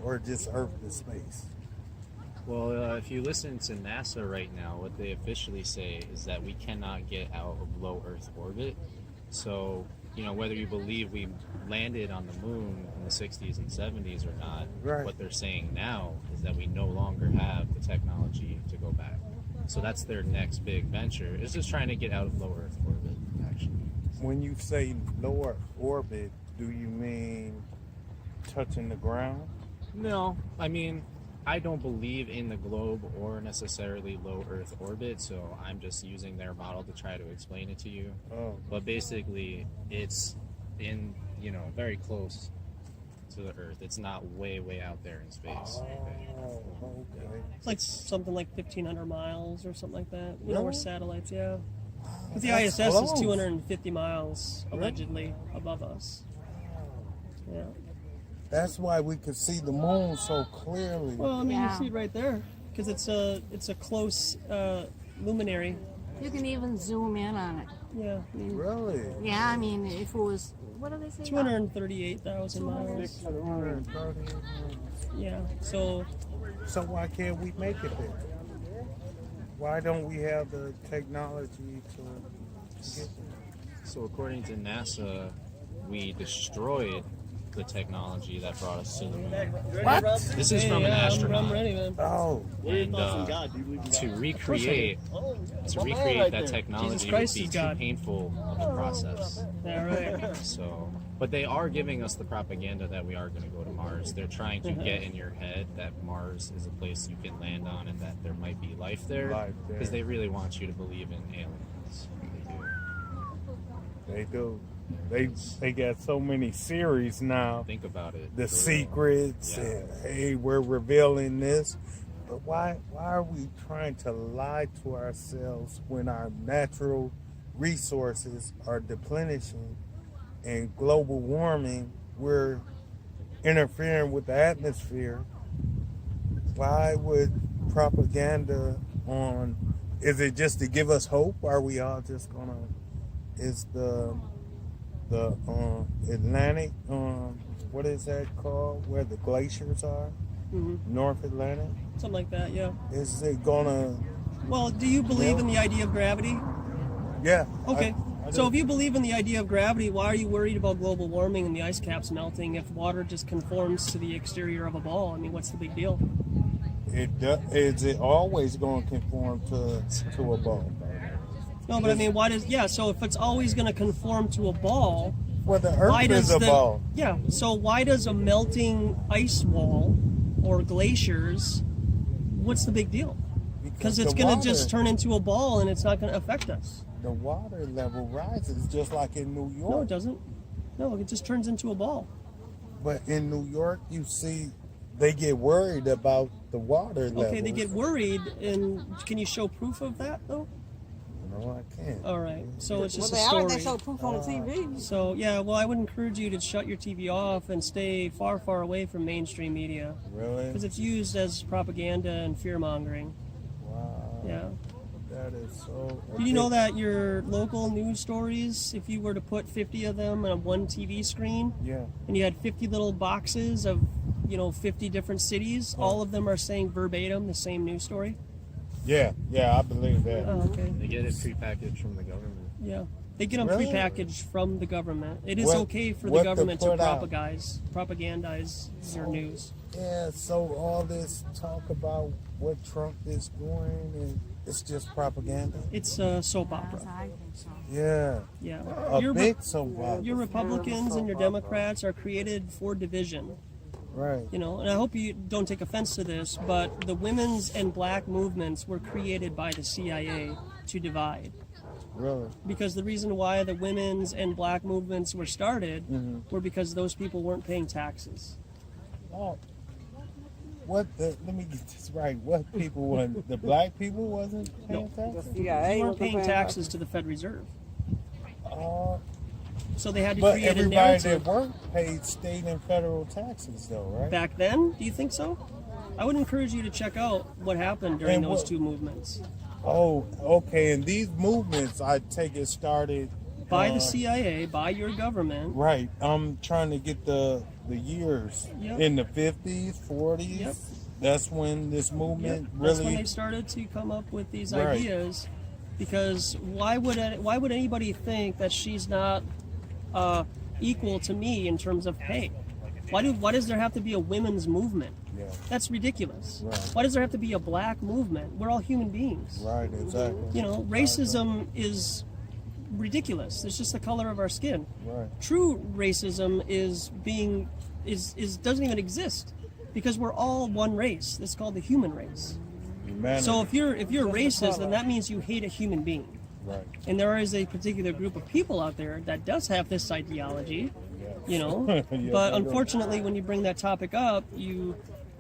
or just Earth to space? Well, if you listen to NASA right now, what they officially say is that we cannot get out of low Earth orbit. So, you know, whether you believe we landed on the moon in the 60s and 70s or not, Right. what they're saying now is that we no longer have the technology to go back. So that's their next big venture, is just trying to get out of low Earth orbit, actually. When you say lower orbit, do you mean touching the ground? No, I mean, I don't believe in the globe or necessarily low Earth orbit, so I'm just using their model to try to explain it to you. Oh. But basically, it's in, you know, very close to the Earth. It's not way, way out there in space. Oh, okay. It's like something like 1,500 miles or something like that. You know, where Really? satellites, yeah. But the That's ISS close. is 250 miles, allegedly, above us. Yeah. That's why we could see the moon so clearly. Well, I mean, you see it right there because it's a close luminary. You can even zoom in on it. Yeah. I mean, really? Yeah, I mean, if it was, what do they say? 238,000 miles. 238. Yeah. So why can't we make it there? Why don't we have the technology to get there? So according to NASA, we destroyed the technology that brought us to the moon. What? This is from an astronaut. I'm ready, man. Oh. And to recreate that technology would be too painful of a process. Yeah, right. So, but they are giving us the propaganda that we are going to go to Mars. They're trying to get in your head that Mars is a place you can land on and that there might be life there, because they really want you to believe in aliens. They do. They got so many series now. Think about it. The Secrets, and hey, we're revealing this. But why are we trying to lie to ourselves when our natural resources are depleting and global warming, we're interfering with the atmosphere? Why would propaganda on, is it just to give us hope? Are we all just gonna, is the Atlantic, what is that called, where the glaciers are? North Atlantic? Something like that, yeah. Is it gonna... Well, do you believe in the idea of gravity? Yeah. Okay. I So do. if you believe in the idea of gravity, why are you worried about global warming and the ice caps melting if water just conforms to the exterior of a ball? I mean, what's the big deal? Is it always going to conform to a ball? No, but I mean, why does... Yeah, so if it's always going to conform to a ball... Well, the Earth is a ball. Yeah, so why does a melting ice wall or glaciers, what's the big deal? Because it's going to just turn into a ball and it's not going to affect us. The water level rises just like in New York. No, it doesn't. No, it just turns into a ball. But in New York, you see, they get worried about the water level. Okay, they get worried, and can you show proof of that, though? No, I can't. All right, so it's just Well, a they story. are. They show proof on the TV. So, yeah, well, I would encourage you to shut your TV off and stay far, far away from mainstream media. Really? Because it's used as propaganda and fear-mongering. Wow. Yeah. That is so... Did you know that your local news stories, if you were to put 50 of them on one TV screen, Yeah. and you had 50 little boxes of, 50 different cities, all of them are saying verbatim the same news story? Yeah, I believe that. Oh, okay. They get it prepackaged from the government. Yeah. They get them Really? prepackaged from the government. It is What- okay for the what to government to put out? propagandize your news. Yeah, so all this talk about what Trump is doing, and it's just propaganda? It's a soap opera. Yeah. Yeah. A big soap opera. Your Republicans and your Democrats are created for division. Right. And I hope you don't take offense to this, but the women's and black movements were created by the CIA to divide. Really? Because the reason why the women's and black movements were started were because those people weren't paying taxes. Oh. Let me get this right. What people wasn't, the black people wasn't paying taxes? They weren't paying taxes to the Fed Reserve. So they had to But create a everybody narrative. that worked paid state and federal taxes, though, right? Back then, do you think so? I would encourage you to check out what happened during And those what- two movements. Oh, okay. And these movements, I take it, started By the CIA, by your government. Right. I'm trying to get the years. Yep. In the 50s, 40s. Yep. That's when this movement That's really. when they started to come up with these Right. ideas. Because why would anybody think that she's not equal to me in terms of pay? Why does there have to be a women's movement? Yeah. That's ridiculous. Right. Why does there have to be a black movement? We're all human beings. Right. Exactly. Racism is ridiculous. It's just the color of our skin. Right. True racism doesn't even exist because we're all one race. It's called the human race. Humanity. So if you're racist, then that means you hate a human being. Right. And there is a particular group of people out there that does have this ideology, But unfortunately, when you bring that topic up, you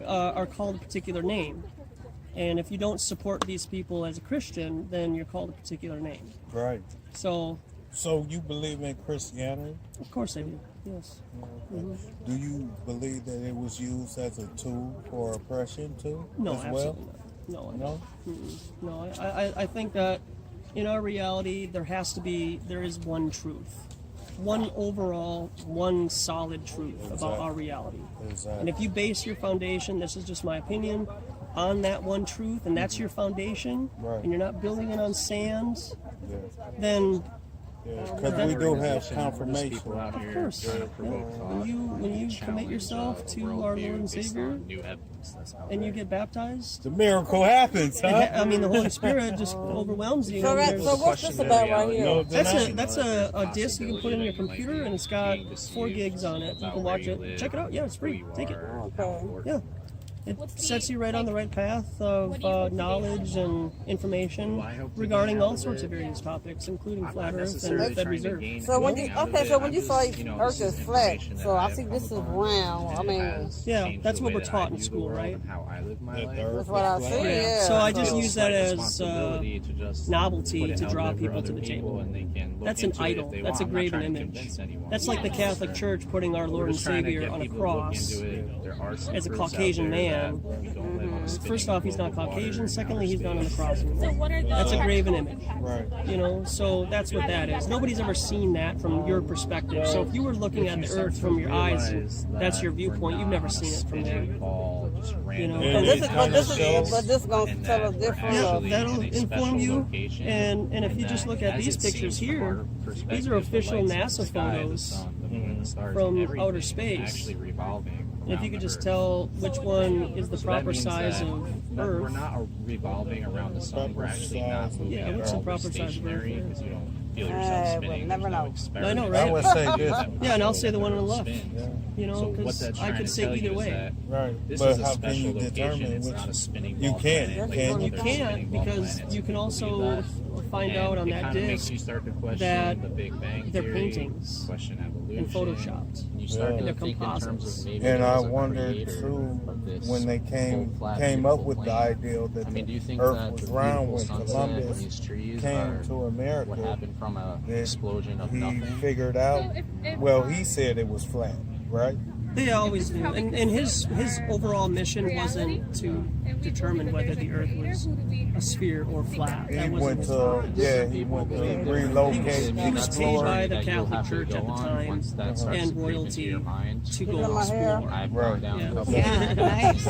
are called a particular name. And if you don't support these people as a Christian, then you're called a particular name. Right. So you believe in Christianity? Of course I do. Yes. Okay. Do you believe that it was used as a tool for oppression too? No, as absolutely well? not. No. No, I think that in our reality there is one truth, one overall, one solid truth about our reality. Exactly. And if you base your foundation, this is just my opinion, on that one truth, and that's your foundation, Right. and you're not building it on sand, Yeah. then Because we do have confirmation. of course. When you commit yourself to our Lord and Savior, and you get baptized, the miracle happens, huh? I mean, the Holy Spirit just overwhelms you. So, so what's this about right here? That's a disc you can put in your computer, and it's got 4 gigs on it. You can watch it. Check it out. Yeah, it's free. Take it. Okay. Yeah. It sets you right on the right path of knowledge and information regarding all sorts of various topics, including flat Earth and Fed Reserve. So when you say Earth is flat, so I see this is round. I mean, yeah, that's what we're taught in school, right? That's what I see. Yeah. So I just use that as novelty to draw people to the table. That's an idol. That's a graven image. That's like the Catholic Church putting our Lord and Savior on a cross as a Caucasian man. First off, he's not Caucasian. Secondly, he's not on the cross anymore. That's a graven image. Right. You know, so that's what that is. Nobody's ever seen that from your perspective. So if you were looking at the Earth from your eyes, that's your viewpoint. You've never seen it from there. You know, but this gonna tell us different. Yeah, that'll inform you. And if you just look at these pictures here, these are official NASA photos from outer space. And if you could just tell which one is the proper size of Earth. We're not revolving around the sun. We're actually not moving. Yeah, what's the proper size of Earth? Because you don't feel yourself spinning. Never know. I know, right? I would say this. Yeah, and I'll say the one on the left. Yeah. You know, because I could say either way. Right. This But is a how can special you location. determine It's which not a spinning you ball can't? planet. Can You you? can't, because you can also find out on that disc that the Big Bang they're Theory, paintings question evolution, and photoshopped. You start And to they're think in terms composites. of maybe And I there's a wondered creator too of this when they full, flat, came up beautiful with the planet. ideal that I mean, do you the think Earth that was the round beautiful when sunset Columbus and these trees came are to America. what happened from a that explosion of he nothing? figured out. Well, he said it was flat, right? They always do. And his overall mission wasn't to determine whether the Earth was a sphere or flat. He That wasn't went his to purpose. he went to relocate, He was paid explore. by the that you'll Catholic have to Church go at the on time once that starts to and creep into royalty your mind. to Look go at my hair. explore. I brought down a couple. Yeah, nice.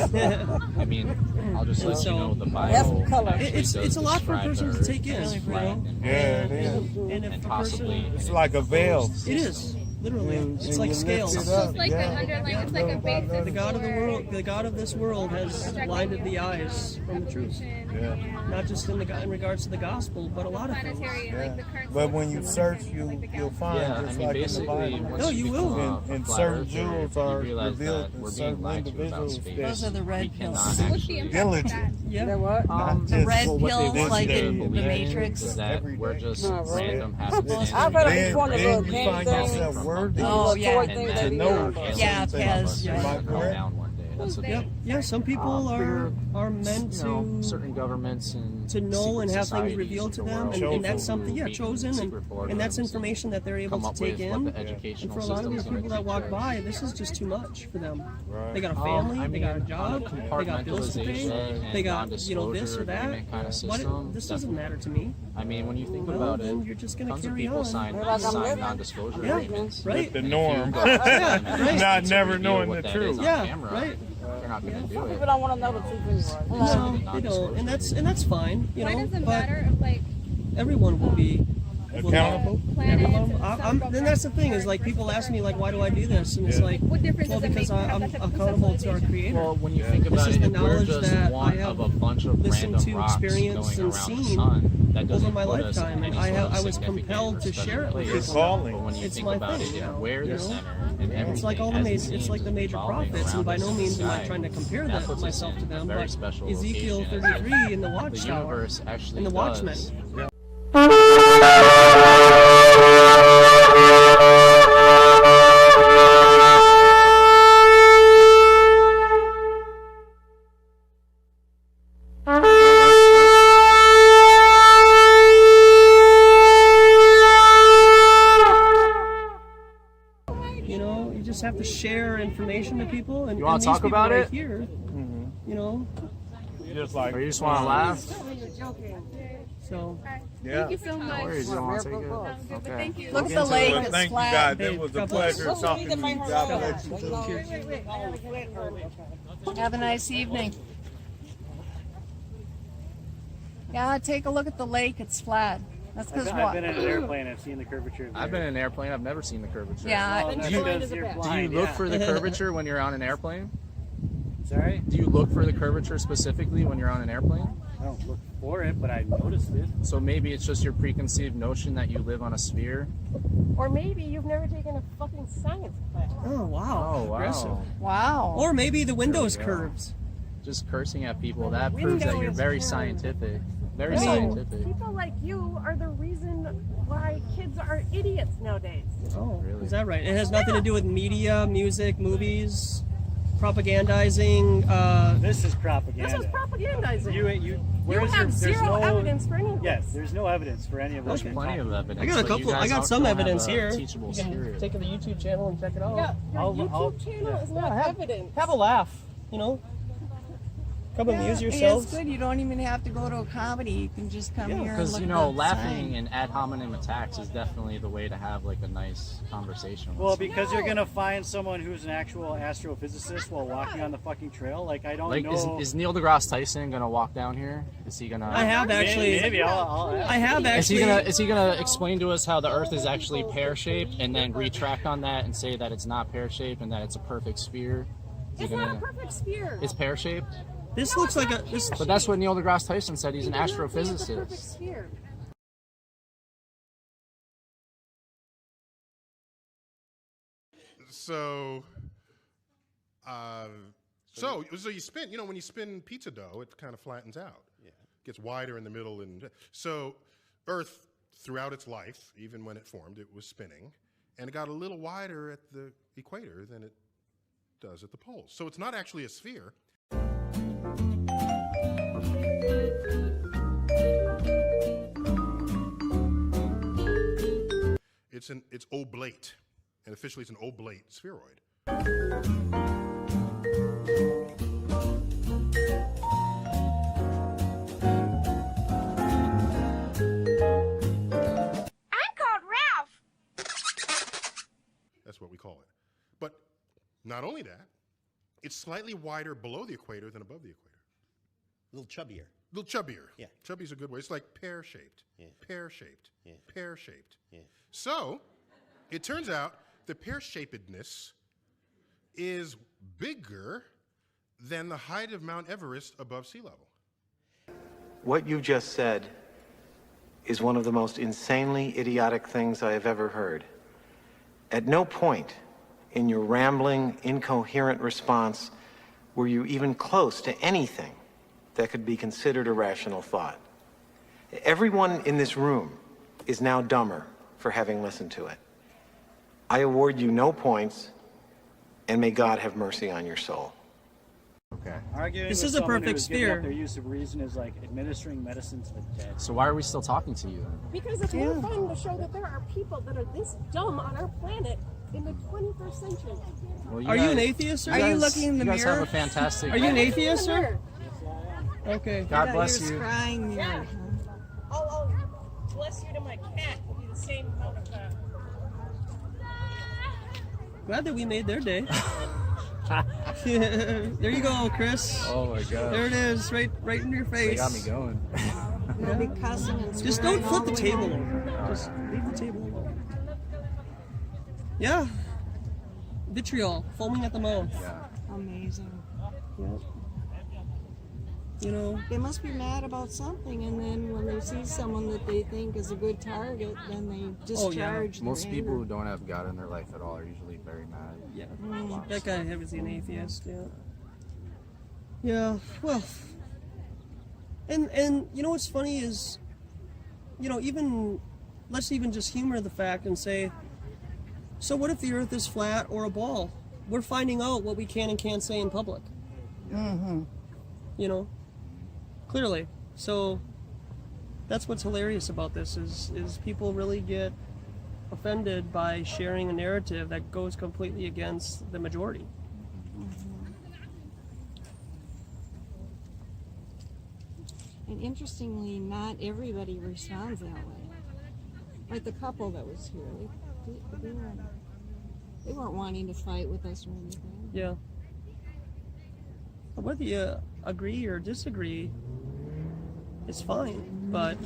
I mean, I'll just let you So- know the That's Bible color. actually It's does a lot for a describe person the to Earth take in, as you flat know? and Yeah, it round is. And if and a possibly person, It's like a veil. it is literally. It's And like you scales. lift it up, It's like yeah. the underlying, it's like a basis. The God of the for world, the God of this world, has blinded the eyes from the truth. Yeah. Not just in regards to the gospel, but a lot of things. planetary, like the current But when you solar search, system, you'll find Yeah, I just mean, like in the basically, Bible. once No, you you will. become a And flat certain earther, jewels you are realize revealed that to we're being certain lied to about individuals space. Those are the red We pills. cannot What's the actually impact of diligent. that? Yeah. They're what? The red well, what they pills, want like you to in the believe Matrix. is that we're just No, really? random happenstance. I've heard Then, of one of then those you candy find things. yourself worthy Oh, yeah. Toy And thing then that to we know. have. Yeah, some of us Pez. are Am I gonna come correct? down one day. That's the Yep. Yeah, some people are meant you know, to certain governments and to know and secret have things societies revealed to in the them, world and that's something, who yeah, meet in chosen, secret and that's boardrooms information that they're able come to up take with in. what the And educational for a lot of system these is going people to that walk teach by, us. this is just too much for them. Right. They got a family, I they mean, got a on job, they got bills to pay, compartmentalization they got and this or non-disclosure that. agreement kind of What? system, This doesn't matter to me. I mean, when you think Well, about then it, you're just gonna tons of carry people on. sign Like I'm living. non-disclosure Yeah, agreements. right. The norm. Yeah, right. Not never knowing the truth. Yeah, camera, right. You're not going to do Some it. people don't want to know the truth anyway. No, they don't, and that's fine, you Why know. does it But matter if like everyone will be Accountable? planets and then that's the thing is like people ask me like why do I do this, and it's like, what difference well, does it make because to have I'm that type of accountable to our creator. Well, when you think This about is it, the if we're knowledge just that one I have of a bunch of listened random to, rocks experienced, going and around the seen sun, that doesn't over my put us in lifetime, and any sort of I was significant compelled or to special share it with place. people. calling. But when you It's think my about thing it, now, we're you the know? center, and everything It's like all the as it major, seems it's like the is major revolving prophets, and around by us no in the means am I sky. trying to compare That that puts us myself in to a them, very but special Ezekiel location. 33 in the The Watchtower universe actually and the does. Watchmen. You know, information to people, and You wanna and talk these people about right it? Here, you know. Or you just want to laugh? So, Yeah. Thank you so much. No worries, you don't want to take it? Okay. Thank you. Look at the lake. Well, It's thank you flat. guys. It was a pleasure talking to you. God bless you. Have a nice evening. Yeah, take a look at the lake. It's flat. That's because what? I've been in an airplane. I've seen the curvature. Of the I've been in an airplane. I've never seen the curvature. Yeah. Do you look for the curvature when you're on an airplane? Sorry? Do you look for the curvature specifically when you're on an airplane? I don't look for it, but I noticed it. So maybe it's just your preconceived notion that you live on a sphere? Or maybe you've never taken a fucking science class. oh wow, Oh, wow. aggressive. Wow. Or maybe the window's There we go. curved. Just cursing at people, that proves that you're very scientific. Very scientific. People like you are the reason why kids are idiots nowadays. Oh, Really? is that right? It has nothing to do with media, music, movies, propagandizing. This is propaganda. This is propagandizing. You have there's zero no evidence for any of Yes, this. there's no evidence for any of this. There's plenty of evidence. I got a but you couple. I guys got don't- some don't have evidence a here. Teachable You can spirit. take to the YouTube channel and check it out. Yeah, your I'll- YouTube channel is not evidence. Have a laugh, you know. Come amuse Hey, yourselves. it's good. You don't even have to go to a comedy. You can just come here and Because, look you know, at the laughing sign. and ad hominem attacks is definitely the way to have, like, a nice conversation. Well, because you're gonna find someone who's an actual astrophysicist while walking on the fucking trail. Like I don't like, know. is Neil deGrasse Tyson gonna walk down here? Is he gonna? I have actually. Maybe I'll ask. I have actually. Is he gonna explain to us how the Earth is actually pear-shaped and then retract on that and say that it's not pear-shaped and that it's a perfect sphere? Is he It's not a perfect sphere. It's pear-shaped. This looks like a. This. But that's what Neil deGrasse Tyson said. He's an It's a perfect astrophysicist. sphere. So, so you spin. You know, when you spin pizza dough, it kind of flattens out. Yeah. Gets wider in the middle, and so Earth, throughout its life, even when it formed, it was spinning, and it got a little wider at the equator than it does at the poles. So it's not actually a sphere. It's oblate, and officially it's an oblate spheroid. I'm called Ralph. That's what we call it. But not only that, it's slightly wider below the equator than above the equator. A little chubbier. A little chubbier. Yeah. Chubby's a good way. It's like pear-shaped. Yeah. Pear-shaped. Yeah. Pear-shaped. Yeah. So, it turns out the pear-shapedness is bigger than the height of Mount Everest above sea level. What you just said is one of the most insanely idiotic things I have ever heard. At no point in your rambling, incoherent response were you even close to anything that could be considered a rational thought. Everyone in this room is now dumber for having listened to it. I award you no points, and may God have mercy on your soul. Okay. Arguing This with is a someone perfect who's giving sphere. up their use of reason is like administering medicine to the dead. So why are we still talking to you? Because it's more fun to show that there are people that are this dumb on our planet in the 21st century. Well, Are you an atheist, sir? Are you looking in the You guys mirror? have a fantastic. Are you an atheist, sir? Okay. God bless you. Crying mirror. I'll bless you to my cat. Will be the same amount of that. Glad that we made their day. There you go, Chris. Oh my God. There it is, right in your face. They got me going. You'll be cussing and Just don't swearing flip all the way table home. over. Just leave the table alone. Yeah. Vitriol, foaming at the mouth. Yeah. Amazing. Yep. You know, They must be mad about something, and then when they see someone that they think is a good target, then they discharge their Most people anger. who don't have God in their life at all are usually very mad. Yeah. Mm. That guy was an atheist, yeah. Yeah, well, and you know what's funny is, you know, let's even just humor the fact and say, so what if the Earth is flat or a ball? We're finding out what we can and can't say in public. Mm-hmm. You know, clearly. So that's what's hilarious about this is people really get offended by sharing a narrative that goes completely against the majority. And interestingly, not everybody responds that way. Like the couple that was here, they weren't wanting to fight with us or anything. Yeah. Whether you agree or disagree is fine, but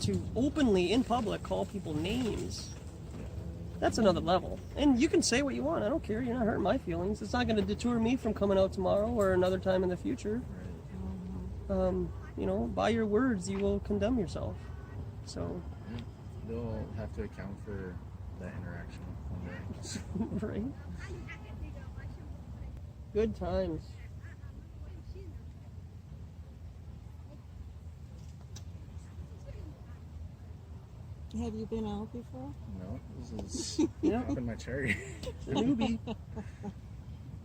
to openly in public call people names, that's another level. And you can say what you want. I don't care. You're not hurting my feelings. It's not going to deter me from coming out tomorrow or another time in the future. You know, by your words, you will condemn yourself. So they'll have to account for that interaction one day. right? Good times. Have you been out before? No, this is up in my cherry. Newbie.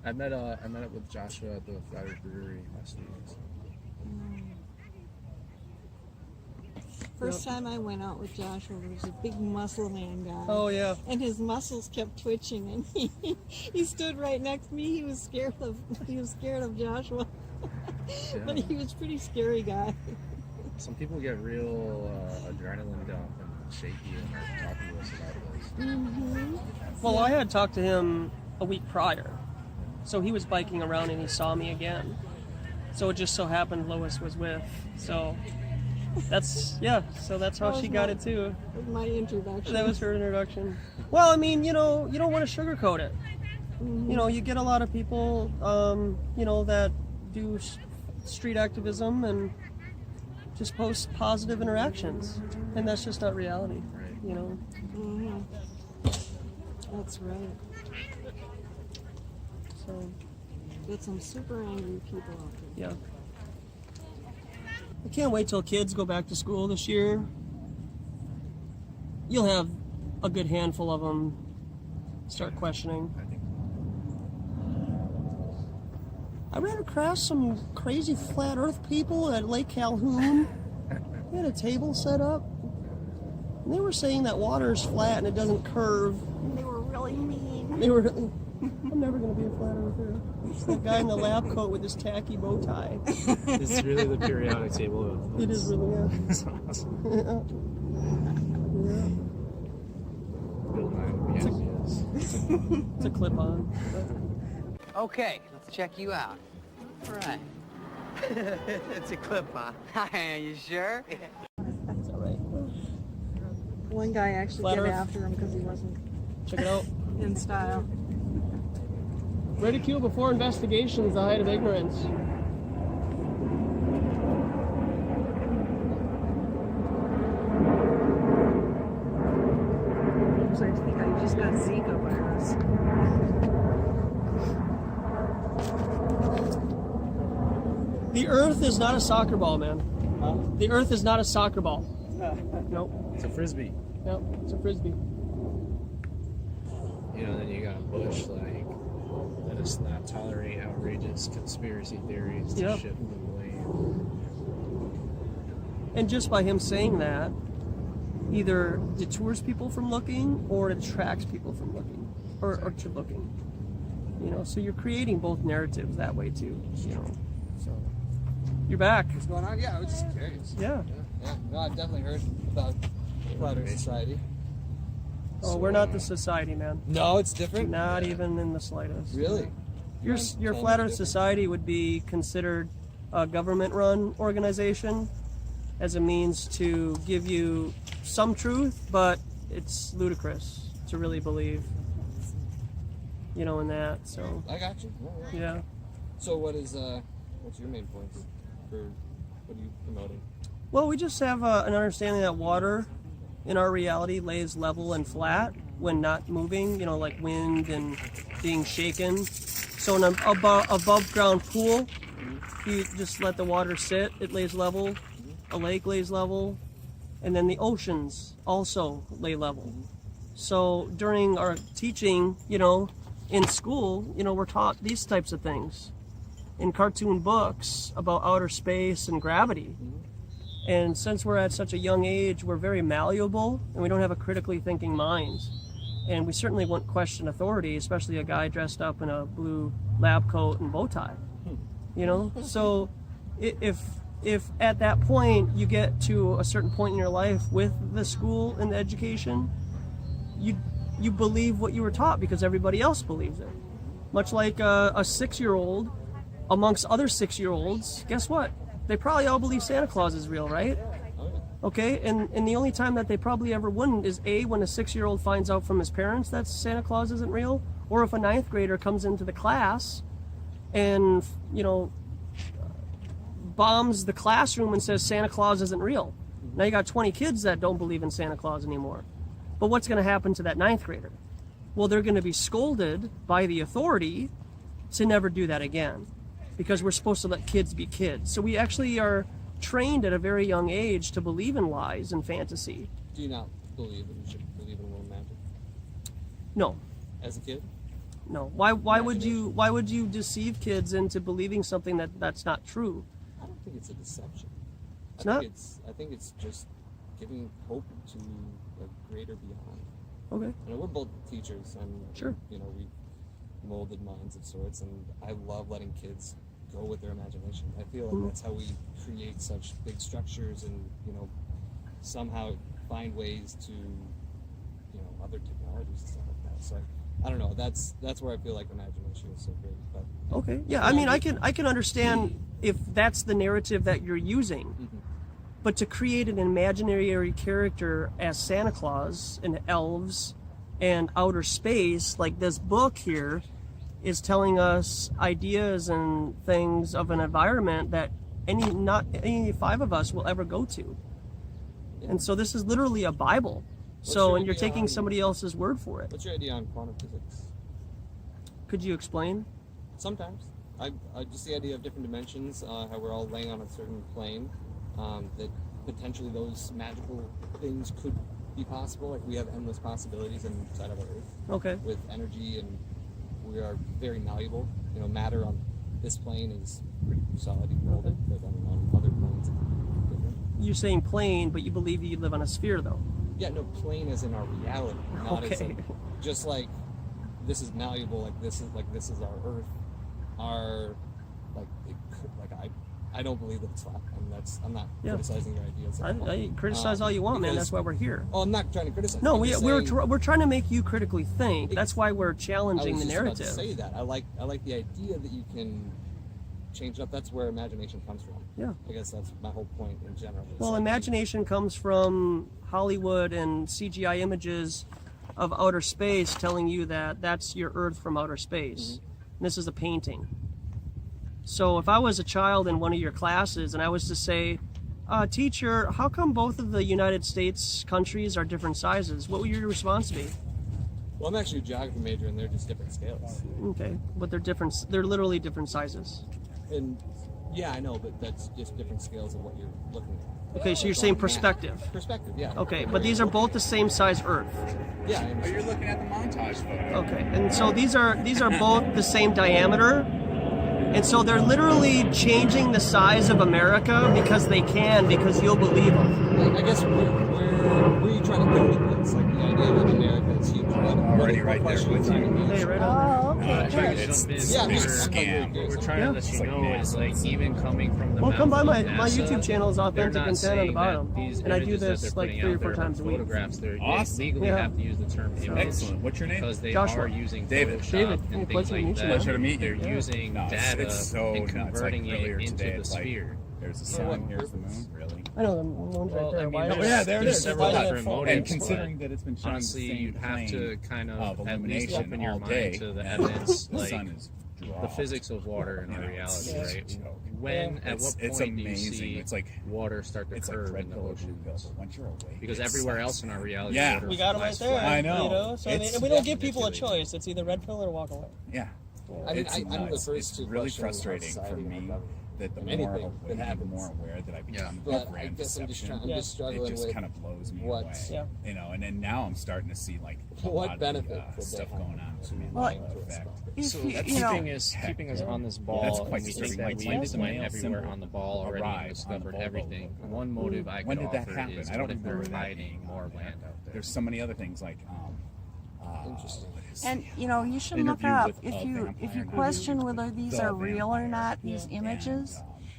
I met up with Joshua at the Flat Brewery last week. So. First time I went out with Joshua, there was a big muscle man guy. Oh yeah. And his muscles kept twitching, and he stood right next to me. He was scared of Joshua, but he was a pretty scary guy. Some people get real adrenaline dump and shaky and are talking to us about this. Mm-hmm. Well, I had talked to him a week prior, so he was biking around and he saw me again. So it just so happened Lois was with. So that's So that's how she got it too. That was my introduction. That was her introduction. Well, I mean, you know, you don't want to sugarcoat it. Mm-hmm. You know, you get a lot of people, you know, that do street activism and just post positive interactions, and that's just not reality. You know. Mm-hmm. That's right. So. Get some super angry people out there. Yeah. I can't wait till kids go back to school this year. You'll have a good handful of them start questioning. I ran across some crazy flat earth people at Lake Calhoun. They had a table set up. And they were saying that water is flat and it doesn't curve. They were really mean. They were. I'm never going to be a flat earther. It's that guy in the lab coat with his tacky bow tie. It's really the periodic table of It is really, yeah. It's awesome. Yeah. Bill Nye would be happy. It's a clip-on. Okay, let's check you out. All right. It's a clip-on. Are you sure? That's all right. One guy actually Flat got Earth. after him because he wasn't Check it out. in style. Ridicule before investigation is the height of ignorance. So I think I just got Zika virus. The Earth is not a soccer ball, man. Huh? The Earth is not a soccer ball. Nope. It's a frisbee. Nope. It's a frisbee. You know, then you got Bush, like, let us not tolerate outrageous conspiracy theories to Yep. shift the blame. And just by him saying that, either detours people from looking or it attracts people from looking or to looking. You know, so you're creating both narratives that way too. You know, so you're back. What's going on? Yeah, I was just curious. Yeah. Yeah. No, I've definitely heard about Flat Earth Society. Oh, we're not the society, man. No, it's different? Not even in the slightest. Really? Your Tell me Flat Earth different. Society would be considered a government-run organization as a means to give you some truth, but it's ludicrous to really believe, you know, in that. So I got you. yeah. So what's your main points for what are you promoting? Well, we just have an understanding that water in our reality lays level and flat when not moving, you know, like wind and being shaken. So in an above ground pool, you just let the water sit, it lays level, a lake lays level, and then the oceans also lay level. So during our teaching, you know, in school, you know, we're taught these types of things in cartoon books about outer space and gravity. And since we're at such a young age, we're very malleable and we don't have a critically thinking mind. And we certainly won't question authority, especially a guy dressed up in a blue lab coat and bow tie. You know? So if if at that point you get to a certain point in your life with the school and the education, you believe what you were taught because everybody else believes it. Much like a 6-year-old amongst other 6-year-olds, guess what? They probably all believe Santa Claus is real, right? Okay, and the only time that they probably ever wouldn't is A, when a 6-year-old finds out from his parents that Santa Claus isn't real, or if a 9th grader comes into the class and, you know, bombs the classroom and says Santa Claus isn't real. Now you got 20 kids that don't believe in Santa Claus anymore. But what's going to happen to that 9th grader? Well, they're going to be scolded by the authority to never do that again, because we're supposed to let kids be kids. So we actually are trained at a very young age to believe in lies and fantasy. Do you not believe that you should believe in a world magic? No. As a kid? No. Why would you deceive kids into believing something that's not true? I don't think it's a deception. I think it's just giving hope to a greater beyond. Okay. You know, we're both teachers, and sure, you know, we molded minds of sorts, and I love letting kids go with their imagination. I feel like that's how we create such big structures, and you know, somehow find ways to, you know, other technologies and stuff like that. So I don't know. That's where I feel like imagination is so great. But okay, yeah. I mean, I can understand if that's the narrative that you're using. But to create an imaginary character as Santa Claus and elves and outer space, like this book here is telling us ideas and things of an environment that not any 5 of us will ever go to. And so this is literally a Bible. And you're taking somebody else's word for it. What's your idea on quantum physics? Could you explain? Sometimes. I just the idea of different dimensions, how we're all laying on a certain plane. That potentially those magical things could be possible. Like we have endless possibilities inside of our Earth. Okay. With energy, and we are very malleable. You know, matter on this plane is pretty solid and molded, but on other planes it's different. You're saying plane, but you believe you live on a sphere, though. Yeah, no, plane is in our reality, not as in, just like this is malleable. Like this is our Earth. Our I don't believe that it's flat. I'm not criticizing your ideas. I criticize all you want, man. That's why we're here. Oh, I'm not trying to criticize. No, we're trying to make you critically think. That's why we're challenging the narrative. I was just about to say that. I like the idea that you can change it up. That's where imagination comes from. Yeah. I guess that's my whole point in general. Well, imagination comes from Hollywood and CGI images of outer space telling you that that's your Earth from outer space. And this is a painting. So if I was a child in one of your classes and I was to say, teacher, how come both of the United States countries are different sizes? What would your response be? Well, I'm actually a geography major, and they're just different scales. Okay, but they're different. They're literally different sizes. And yeah, I know, but that's just different scales of what you're looking at. Okay, so you're saying perspective. Perspective, yeah. Okay, but these are both the same size Earth. Yeah. Oh, you're looking at the montage photo. Okay, and so these are both the same diameter. And so they're literally changing the size of America because they can, because you'll believe them. I guess where you trying to go with this? Like the idea that America is huge. Already right there with you. Hey, right on. We're trying to let you know is like even coming from the come by my NASA, YouTube channel is Authentic and Intent on the bottom. And I do this like 3 or 4 times a week. They legally have to use the term image. Excellent. What's your name? Because they Joshua. are using David. Photoshop and things like that. Pleasure to meet you. They're using data and converting it into the sphere. There's the sun, here's the moon, really. I know the moon's right there. There it is. Several different motives, and considering that it's been showing honestly, the same you'd have to kind of at least illumination open your all mind day. to the evidence, The like sun is the physics of water and our reality, right? When, at what it's point do you amazing. see It's like water start to curve red in the pill or ocean? blue pill, but once you're awake, Because it everywhere sucks. else in our reality, Yeah. water We got them right lies there. flat. I know. You know? So It's we don't give people a choice. It's either red pill or walk away. Yeah. I mean, It's I'm the nuts. first It's to really question how frustrating for society me will that the and more anything that happens. more aware that I become But of I grand guess I'm deception, just struggling it just with kind of blows me what- away. Yeah. You know, and then now I'm starting to see like a What lot of benefit the, could they stuff have going on to me. Well, So If that's you know- keeping us on this That's ball, quite and we disturbing. think that Like, we when did the went male everywhere symbol on the ball already arrive and on the discovered ball everything. logo? One motive I When could did that offer happen? is I don't what if they're remember that hiding being more on there. land out there? There's so many other things like Interesting. And you know, you should look Interview up with if a you vampire. question whether these The are real or vampire. not. These images,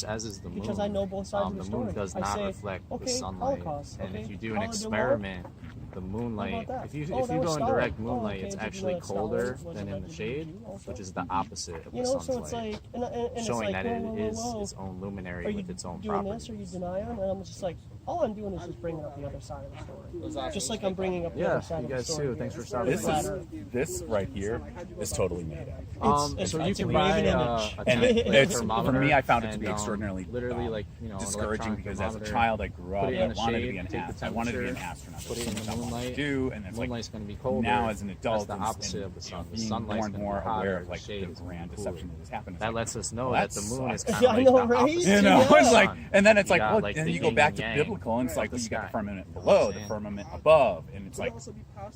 course, as is the moon. Because I know both sides of the The story. moon does I not say, reflect okay, the sunlight, Holocaust, and okay, if you do an Holodomor, experiment, the moonlight, that? if you Oh, that go was in Stalin. direct Oh, moonlight, okay, it's did you actually know that Stalin colder was than in the shade, which is the opposite of You the know, sun's so it's light, like, and it's showing like, that it whoa, whoa, is whoa. its own luminary Are you with its own doing properties. this? Are you denying? And I'm just like, all I'm doing is just bringing up the other side of the story. Just like I'm bringing up the Yeah, other side you of the guys story. too. here. Thanks for stopping This by. is this right here is totally made up. So you can buy a and it's, for me, I found it to and, be extraordinarily literally like an discouraging electronic because as a thermometer, child I grew up, put it I in the wanted to shade, be an take the I wanted to be an temperature, astronaut. put it That's in something the I wanted moonlight. to do, and it's Moonlight's like going to be colder. now as an adult, That's the opposite of the sun. The being sunlight's more and going to be more hotter. aware of like the shade is grand cooler. deception that has happened. That lets us know Well, that the moon is sucks. kind of like the opposite. You know, of the it's like, sun. and then it's like, got, well, like and the you go yin back and to yang, biblical biblical, and it's like, well, you got the firmament below, the firmament above, and it's like,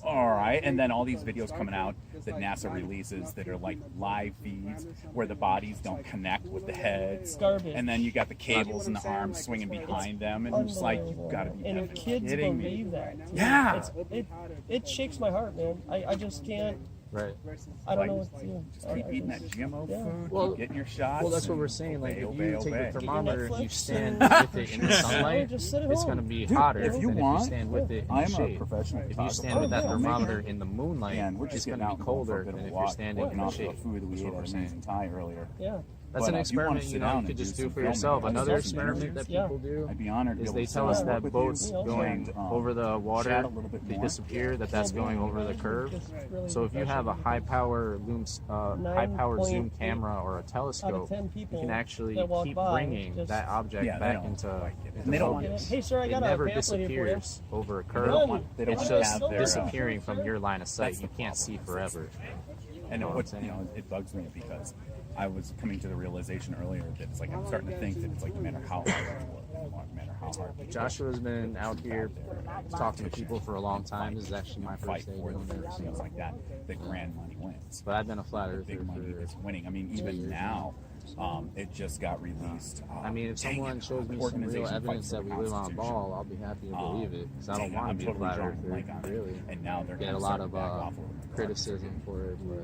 all right. And then all these videos coming out that NASA releases that are like live feeds where the bodies don't connect with the heads, and then you got the cables and the arms swinging behind them, and it's like, you've got to be and kids kidding me. believe that. Yeah. It shakes my heart, man. I just can't. Right. I don't know what to do. Just keep eating that GMO food. Well, keep getting your shots. Well, that's what we're saying. Like, if you take the thermometer and you Netflix stand and- with it in the sunlight, Just sit at it's home. going to be Dude, hotter if you than want, if you stand with it in I'm the a shade. professional If you stand with that photographer, thermometer in the moonlight, and we're it's just going getting to out be and going for a colder bit of than a if walk, you're standing in working the off shade. the food that we That's ate what at we're saying. Amazing Thai earlier. Yeah. That's But an if you want to experiment, sit you know, down you and could just do some for filming, yourself. I'd Another love to do experiment this. that people do I'd be honored to is be they able to tell us sit that with boats you going and, over the water, chat a little bit they more. disappear, that's going over the curve. So if you have a high power zoom camera or a telescope, 10 you people can actually that walk keep by bringing just- that object Yeah, they back don't into And they don't want focus. Hey, sir, I got it a never pamphlet here for you. disappears over a They curve. don't want- they don't It's want to just have their, disappearing from your line of sight. that's You the can't problem. see forever. And You know what I'm what saying? you know, it bugs me because I was coming to the realization earlier that it's like I'm starting to think that it's like no matter how hard you look, no matter how hard you Joshua's been out here talking to people for a long time. This is actually my fight first day for doing them, this. things like that, that grand money wins. But I've been a flat The earther big money for is winning. I mean, even now, it just got released. I mean, if someone shows me some real evidence that we live on a ball, I'll be happy to believe it. Because I don't want to be a flat earther, really. And now they're get a lot of criticism for it, but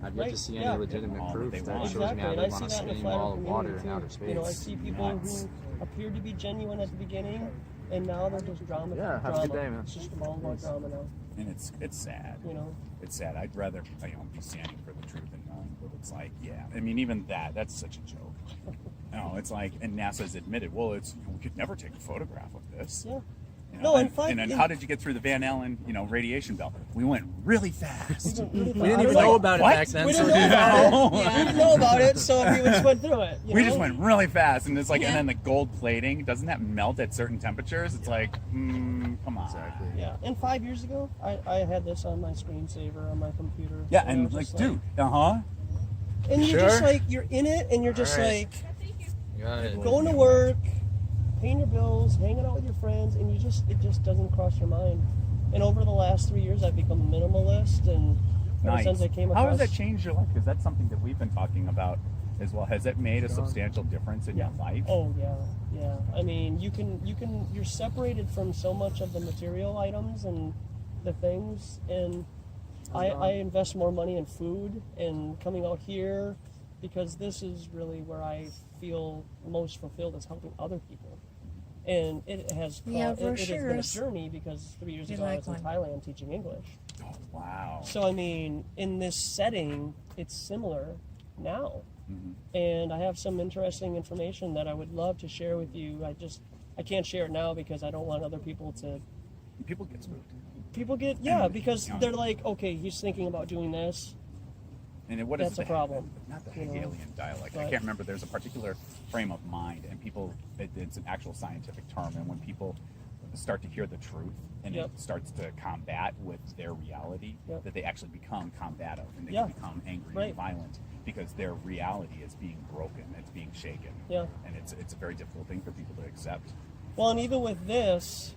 I've yet to see any legitimate proof that shows me I live on a spinning ball of water in outer space. You know, I see people who appeared to be genuine at the beginning, and now they're just drama. Yeah, have a good day, man. It's just all about drama now. And it's sad. You know, it's sad. I'd rather be standing for the truth and knowing, but it's like, yeah. I mean, even that's such a joke. No, it's like, and NASA's admitted, well, we could never take a photograph of this. Yeah. You No, know, in fact, and then how did you get through the Van Allen, radiation belt? We went really fast. We didn't even know about it back then. We so didn't know about it. We didn't know about it, so we just went through it. We just went really fast, and it's like, and then the gold plating, doesn't that melt at certain temperatures? It's like, come on. Exactly. Yeah, and 5 years ago, I had this on my screensaver on my computer. Yeah, and I and was like, just dude, and you're just like, you're in it, and you're just Alright. like, going to work, paying your bills, hanging out with your friends, and it just doesn't cross your mind. And over the last 3 years, I've become a minimalist, and ever since I came across... How has that changed your life? Because that's something that we've been talking about as well. Has it made a substantial difference in your life? Oh yeah. I mean, you're separated from so much of the material items and the things, and I invest more money in food and coming out here, because this is really where I feel most fulfilled, is helping other people. And it has it has been a journey, because 3 years ago I was in Thailand teaching English. Oh, wow. So I mean, in this setting, it's similar now. And I have some interesting information that I would love to share with you. I can't share it now because I don't want other people to... People get spooked. Because they're like, okay, he's thinking about doing this. And what That's is a problem. Not the Hegelian dialect. I can't remember. There's a particular frame of mind, and it's an actual scientific term. And when people start to hear the truth, and it starts to combat with their reality, that they actually become combative, and they can become angry and violent, because their reality is being broken, it's being shaken. Yeah. And it's a very difficult thing for people to accept. Well, and even with this,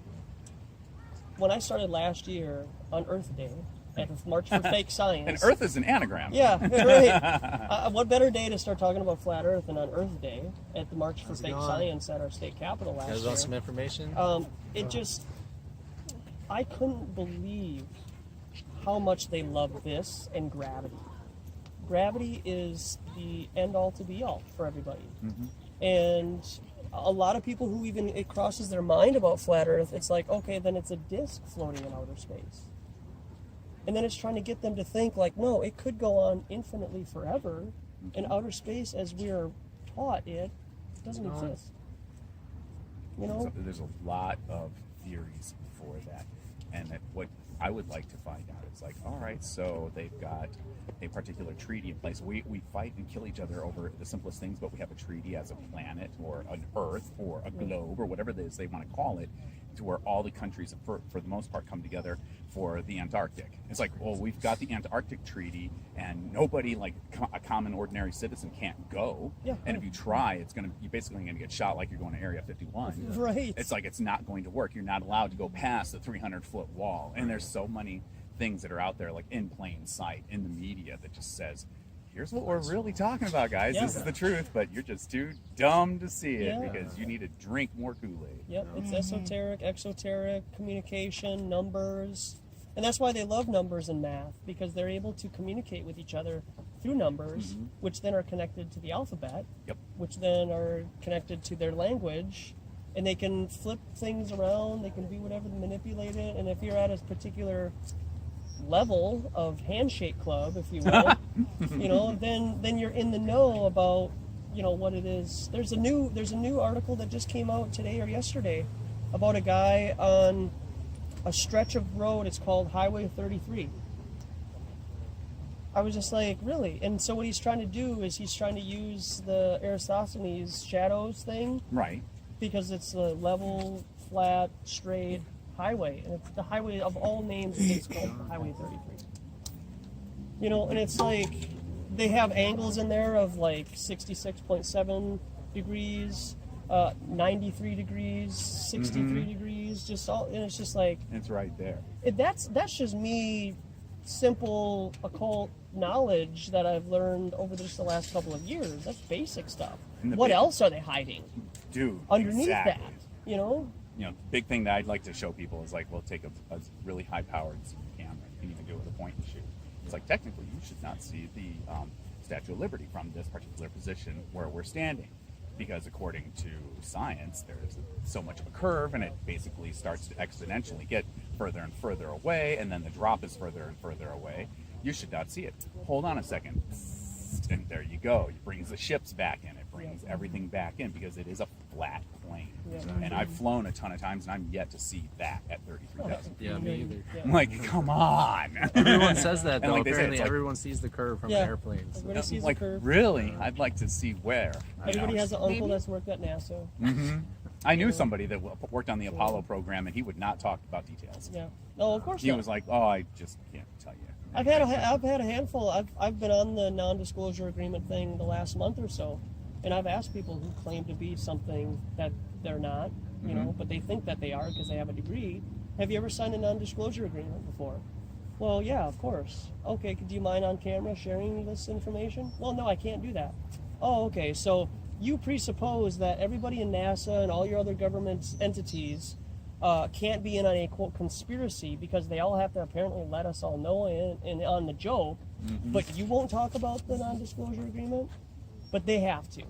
when I started last year on Earth Day, at the March for Fake Science. And Earth is an anagram. Yeah, right. What better day to start talking about flat Earth than on Earth Day at the March for Fake Science at our state capitol last year. You guys want some information? I couldn't believe how much they love this and gravity. Gravity is the end-all to be-all for everybody. And a lot of people who even it crosses their mind about flat Earth, it's like, okay, then it's a disk floating in outer space. And then it's trying to get them to think like, no, it could go on infinitely forever. In outer space, as we are taught, it doesn't exist. You know? So there's a lot of theories for that. And what I would like to find out is like, all right, so they've got a particular treaty in place. We fight and kill each other over the simplest things, but we have a treaty as a planet or an Earth or a globe or whatever it is they want to call it, to where all the countries, for the most part, come together for the Antarctic. It's like, well, we've got the Antarctic Treaty, and nobody, like a common ordinary citizen, can't go. Yeah. And if you try, you're basically going to get shot like you're going to Area 51. Right. It's like it's not going to work. You're not allowed to go past the 300-foot wall. And there's so many things that are out there, like in plain sight, in the media, that just says, here's what we're really talking about, guys. Yeah. This is the truth, but you're just too dumb to see it Yeah. because you need to drink more Kool-Aid. Yep, it's esoteric, exoteric, communication, numbers. And that's why they love numbers and math, because they're able to communicate with each other through numbers, which then are connected to the alphabet, which then are connected to their language, and they can flip things around, they can do whatever to manipulate it, and if you're at a particular level of handshake club, if you will, you know, then you're in the know about, you know, what it is. There's a new article that just came out today or yesterday about a guy on a stretch of road. It's called Highway 33. I was just like, really? And so what he's trying to do is he's trying to use the Aristophanes shadows thing, right? Because it's a level, flat, straight highway, and it's the highway of all names. It's called Highway 33. You know, and it's like they have angles in there of like 66.7 degrees, 93 degrees, 63 degrees, just all, and it's just like it's right there. That's just me, simple occult knowledge that I've learned over just the last couple of years. That's basic stuff. What else are they hiding, dude? Underneath exactly. that, you know. You know, big thing that I'd like to show people is like, we'll take a really high-powered camera. You can even do it with a point and shoot. It's like, technically, you should not see the Statue of Liberty from this particular position where we're standing, because according to science, there's so much of a curve, and it basically starts to exponentially get further and further away, and then the drop is further and further away. You should not see it. Hold on a second. And there you go. It brings the ships back in. It brings everything back in because it is a flat plane. And I've flown a ton of times, and I'm yet to see that at 33,000. Yeah, me either. I'm like, come on. Everyone says that, though. Like Apparently, like, everyone sees the curve from airplanes. Everybody sees like, the curve. Really? I'd like to see where. Everybody has an uncle that's worked at NASA. I knew somebody that worked on the Apollo program, and he would not talk about details. Yeah. No, of course he not. was like, oh, I just can't tell you. I've had a handful. I've been on the non-disclosure agreement thing the last month or so, and I've asked people who claim to be something that they're not, you know, but they think that they are because they have a degree. Have you ever signed a non-disclosure agreement before? Well, yeah, of course. Okay, do you mind on camera sharing this information? Well, no, I can't do that. Oh, okay, so you presuppose that everybody in NASA and all your other government entities can't be in on a, quote, conspiracy because they all have to apparently let us all know and on the joke, but you won't talk about the non-disclosure agreement? But they have to.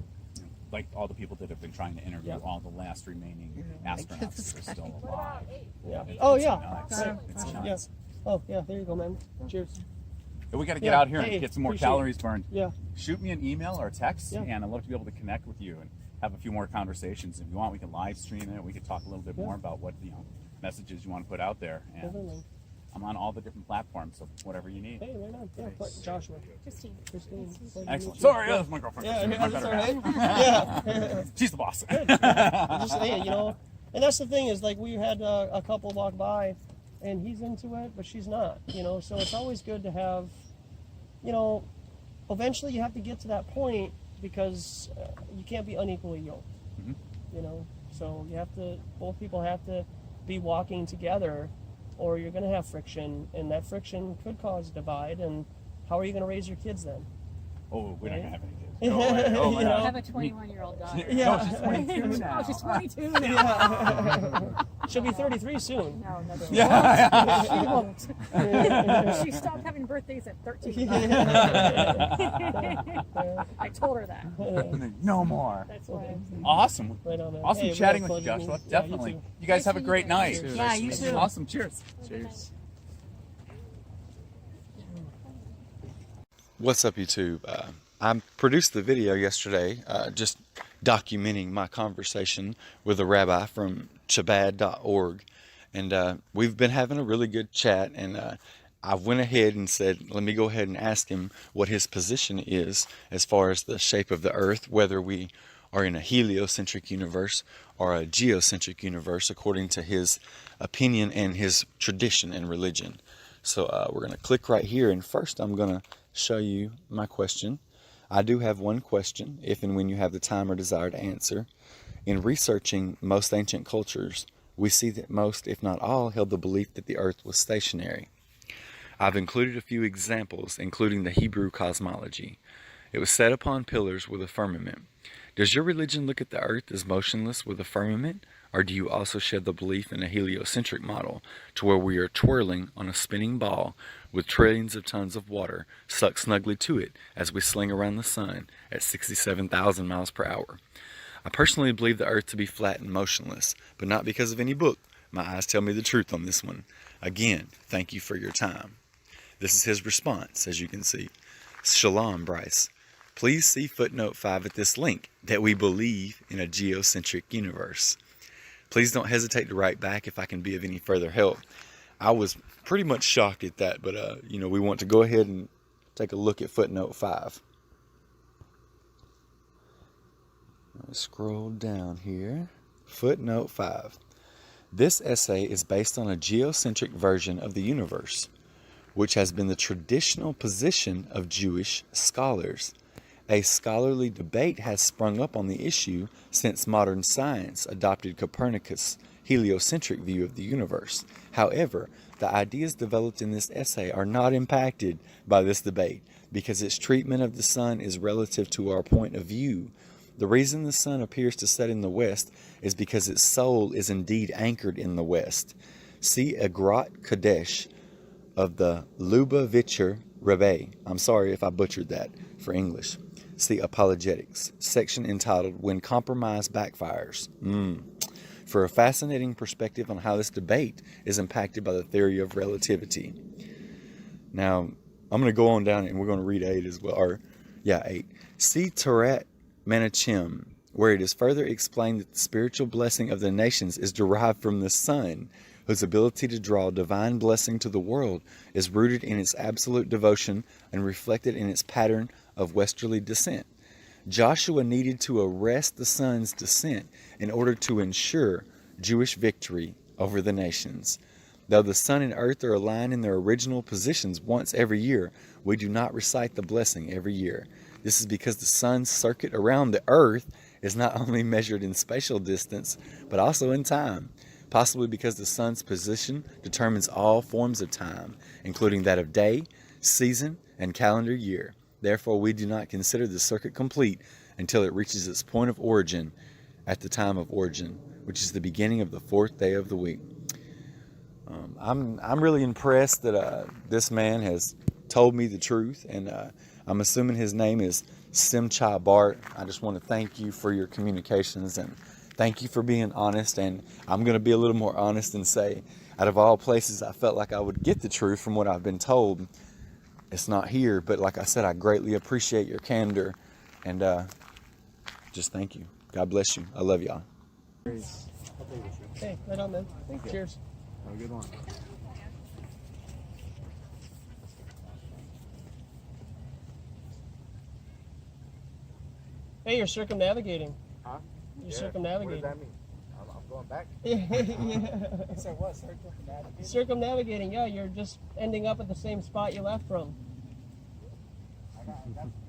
Like all the people that have been trying to interview all the last remaining astronauts that are still alive. Yeah. It's nuts. It's nuts. Yeah. Oh, yeah, there you go, man. Cheers. We got to get out here and get some more calories burned. Yeah. Shoot me an email or a text, and I'd love to be able to connect with you and have a few more conversations. If you want, we can live stream it. We could talk a little bit more about what messages you want to put out there. And I'm on all the different platforms, so whatever you need. Hey, right on. Yeah, Joshua. Christine. Excellent. Sorry, that's my girlfriend. Yeah, that's all right. Yeah. She's the boss. Good. Just saying, you know, and that's the thing is, like, we had a couple walk by, and he's into it, but she's not, you know, so it's always good to have, you know, eventually you have to get to that point because you can't be unequally yoked, you know, so you have to, both people have to be walking together, or you're going to have friction, and that friction could cause a divide, and how are you going to raise your kids then? Oh, we're not going to have any kids. No way. Oh, you know? I have a 21-year-old daughter. Yeah. No, she's 22 now. Oh, she's 22 now. Yeah. She'll be 33 soon. No, no, Yeah. she won't. She stopped having birthdays at 13. I told her that. No more. That's why. Awesome. Right on, man. Awesome Hey, chatting real with you, pleasure Joshua. meeting you. Yeah, you Definitely. too. You guys have a great night. Yeah, you too. Awesome. Cheers. Cheers. What's up, YouTube? I produced the video yesterday, just documenting my conversation with a rabbi from Chabad.org, and we've been having a really good chat, and I went ahead and said, let me go ahead and ask him what his position is as far as the shape of the earth, whether we are in a heliocentric universe or a geocentric universe according to his opinion and his tradition and religion. So we're going to click right here, and first I'm going to show you my question. I do have one question, if and when you have the time or desire to answer. In researching most ancient cultures, we see that most, if not all, held the belief that the earth was stationary. I've included a few examples, including the Hebrew cosmology. It was set upon pillars with a firmament. Does your religion look at the earth as motionless with a firmament, or do you also share the belief in a heliocentric model, to where we are twirling on a spinning ball with trillions of tons of water sucked snugly to it as we sling around the sun at 67,000 miles per hour? I personally believe the earth to be flat and motionless, but not because of any book. My eyes tell me the truth on this one. Again, thank you for your time. This is his response, as you can see. Shalom, Bryce. Please see footnote 5 at this link, that we believe in a geocentric universe. Please don't hesitate to write back if I can be of any further help. I was pretty much shocked at that, but we want to go ahead and take a look at footnote 5. Let's scroll down here. Footnote 5. This essay is based on a geocentric version of the universe, which has been the traditional position of Jewish scholars. A scholarly debate has sprung up on the issue since modern science adopted Copernicus' heliocentric view of the universe. However, the ideas developed in this essay are not impacted by this debate because its treatment of the sun is relative to our point of view. The reason the sun appears to set in the west is because its soul is indeed anchored in the west. See Agrat Kadesh of the Lubavitcher Rebbe. I'm sorry if I butchered that for English. See Apologetics, section entitled When Compromise Backfires. For a fascinating perspective on how this debate is impacted by the theory of relativity. Now, I'm going to go on down and we're going to read 8 as well. 8. See Torat Menachem, where it is further explained that the spiritual blessing of the nations is derived from the sun, whose ability to draw divine blessing to the world is rooted in its absolute devotion and reflected in its pattern of westerly descent. Joshua needed to arrest the sun's descent in order to ensure Jewish victory over the nations. Though the sun and earth are aligned in their original positions once every year, we do not recite the blessing every year. This is because the sun's circuit around the earth is not only measured in spatial distance, but also in time, possibly because the sun's position determines all forms of time, including that of day, season, and calendar year. Therefore, we do not consider the circuit complete until it reaches its point of origin at the time of origin, which is the beginning of the 4th day of the week. I'm really impressed that this man has told me the truth, and I'm assuming his name is Simchai Bart. I just want to thank you for your communications, and thank you for being honest. And I'm going to be a little more honest and say, out of all places I felt like I would get the truth from what I've been told, it's not here. But like I said, I greatly appreciate your candor, and just thank you. God bless you. I love y'all. Hey, right on, man. Thank you. Cheers. Have a good one. Hey, you're circumnavigating. Huh? You're circumnavigating. What does that mean? I'm going back. Yeah. So what? Circumnavigating? Circumnavigating, yeah. You're just ending up at the same spot you left from. That's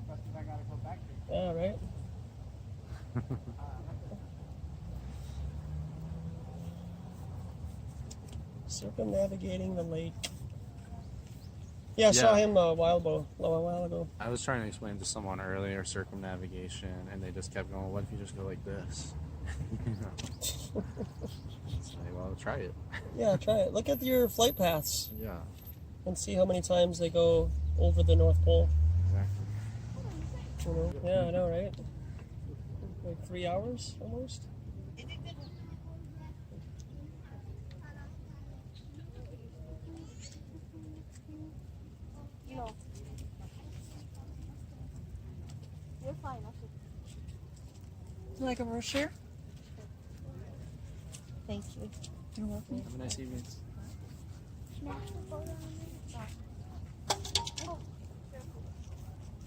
what I gotta go back to. Yeah, right? Circumnavigating the lake. Yeah, I saw him a while ago. I was trying to explain to someone earlier circumnavigation, and they just kept going, what if you just go like this? Say, well, try it. Yeah, try it. Look at your flight paths. Yeah. And see how many times they go over the North Pole. Exactly. You know? Yeah, I know, right? Like 3 hours almost. No. You're fine, actually. Would you like a brochure? Thank you. You're welcome. Have a nice evening.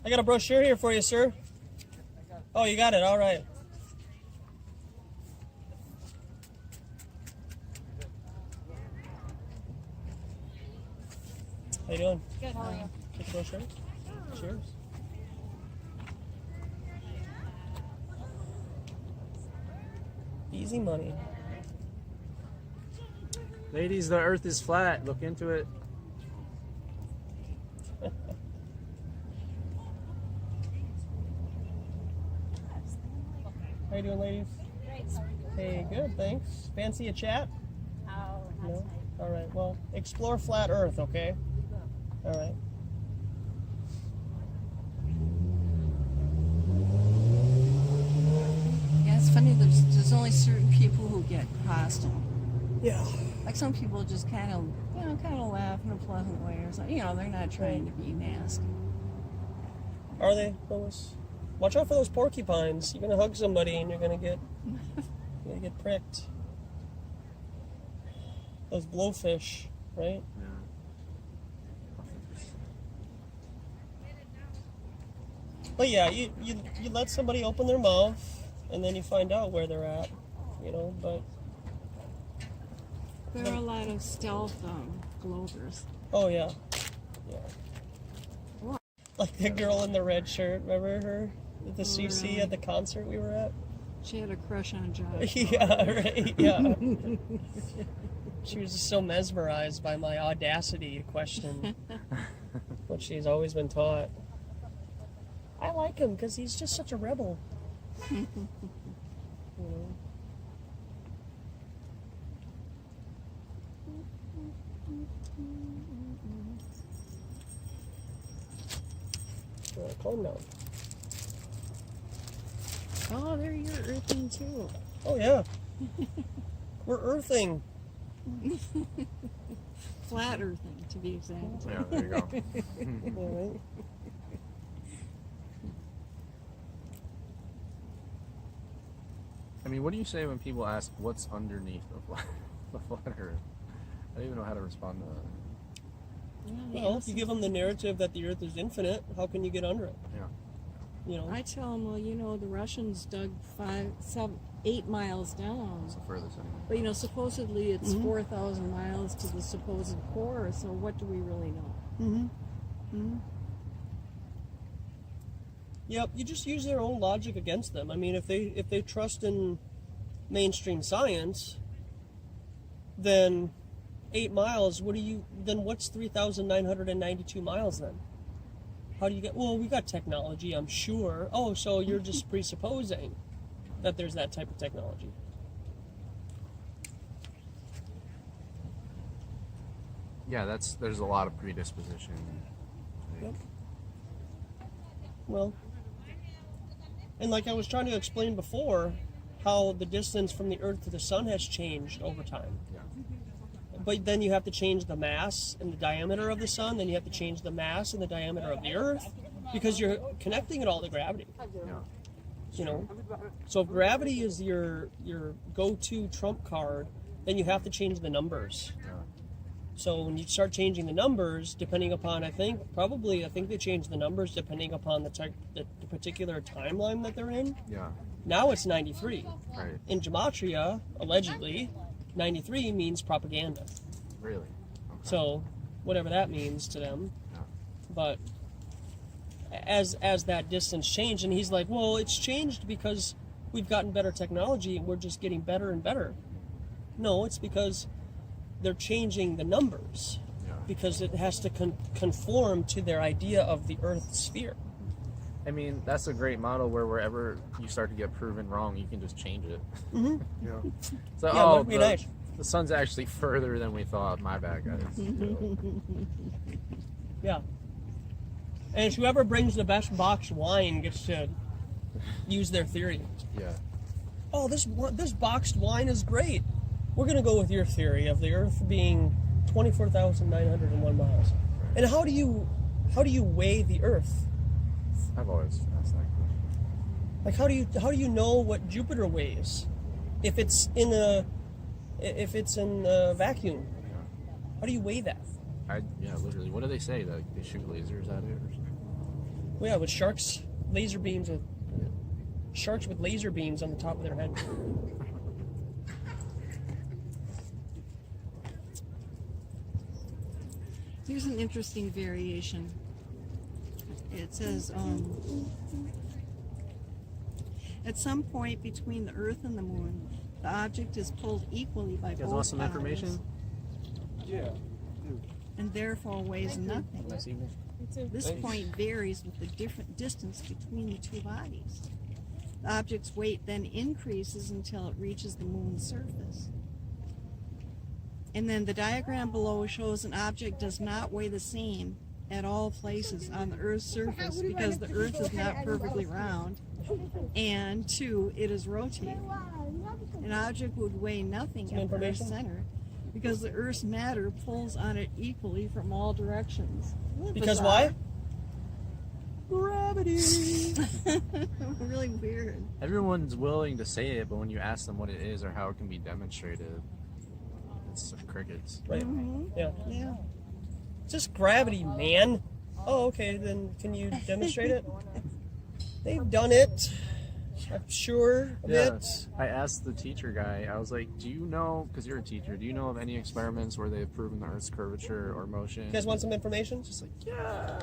I got a brochure here for you, sir. Oh, you got it. All right. you doing? Good, how are you? Take a little shirt? Cheers. Easy money. Ladies, the earth is flat. Look into it. How you doing, ladies? Great. Hey, good, thanks. Fancy a chat? Oh, that's No? All right, well, explore flat Earth, okay? All right. Yeah, it's funny. There's only certain people who get hostile. Yeah. Like some people just kind of laugh in a pleasant way or something. They're not trying to be nasty. Are they, Lois? Watch out for those porcupines. You're gonna hug somebody and you're gonna get pricked. Those blowfish, right? But yeah, you let somebody open their mouth and then you find out where they're at, but There are a lot of stealth Glovers. oh yeah. Like the girl in the red shirt, remember her at the CC at the concert we were at? She had a crush on Josh. Yeah, right, yeah. She was just so mesmerized by my audacity to question what she's always been taught. I like him because he's just such a rebel. Calm down. Oh, there you're earthing too. Oh yeah. We're earthing. Flat earthing, to be exact. Yeah, there you go. All right. I mean, what do you say when people ask what's underneath the flat Earth? I don't even know how to respond to that. Well, if you give them the narrative that the Earth is infinite, how can you get under it? Yeah. I tell them, well, the Russians dug 8 miles down. That's the furthest anyway. But, supposedly it's 4,000 miles to the supposed core, so what do we really know? Yep, you just use their own logic against them. I mean, if they trust in mainstream science, then 8 miles, what's 3,992 miles then? How do you get, we got technology, I'm sure. Oh, so you're just presupposing that there's that type of technology. Yeah, there's a lot of predisposition. Yep. Well, and like I was trying to explain before, how the distance from the Earth to the Sun has changed over time. Yeah. But then you have to change the mass and the diameter of the Sun, then you have to change the mass and the diameter of the Earth, because you're connecting it all to gravity. Yeah. So if gravity is your go-to trump card, then you have to change the numbers. Yeah. So when you start changing the numbers, depending upon, I think they change the numbers depending upon the particular timeline that they're in. Yeah. Now it's 93. Right. In gematria, allegedly, 93 means propaganda. Really? Okay. So whatever that means to them. Yeah. But as that distance changed, and he's like, well, it's changed because we've gotten better technology and we're just getting better and better. No, it's because they're changing the numbers, because it has to conform to their idea of the Earth's sphere. I mean, that's a great model where wherever you start to get proven wrong, you can just change it. Mm-hmm. So, yeah, oh, nice. The sun's actually further than we thought. My bad, guys. Yeah. And whoever brings the best boxed wine gets to use their theory. Yeah. Oh, this boxed wine is great. We're going to go with your theory of the Earth being 24,901 miles. And how do you weigh the Earth? I've always asked that question. Like, how do you know what Jupiter weighs if it's in a vacuum? How do you weigh that? Literally. What do they say? That they shoot lasers at it or something? Well, yeah, with sharks with laser beams on the top of their head. Here's an interesting variation. It says, at some point between the Earth and the Moon, the object is pulled equally by You guys both want some bodies, information? Yeah. and therefore weighs nothing. Nice evening. This point varies with the different distance between the two bodies. The object's weight then increases until it reaches the Moon's surface. And then the diagram below shows an object does not weigh the same at all places on the Earth's surface because the Earth is not perfectly round, and 2, it is rotating. An object would weigh nothing at the Earth's center because the Earth's matter pulls on it equally from all directions. Because why? Gravity. Really weird. Everyone's willing to say it, but when you ask them what it is or how it can be demonstrated, it's crickets. Right. Yeah. Yeah. Just gravity, man. Oh, okay, then can you demonstrate it? They've done it, I'm sure, a bit. I asked the teacher guy, I was like, do you know, because you're a teacher, do you know of any experiments where they've proven the Earth's curvature or motion? You guys want some information? Just like, yeah.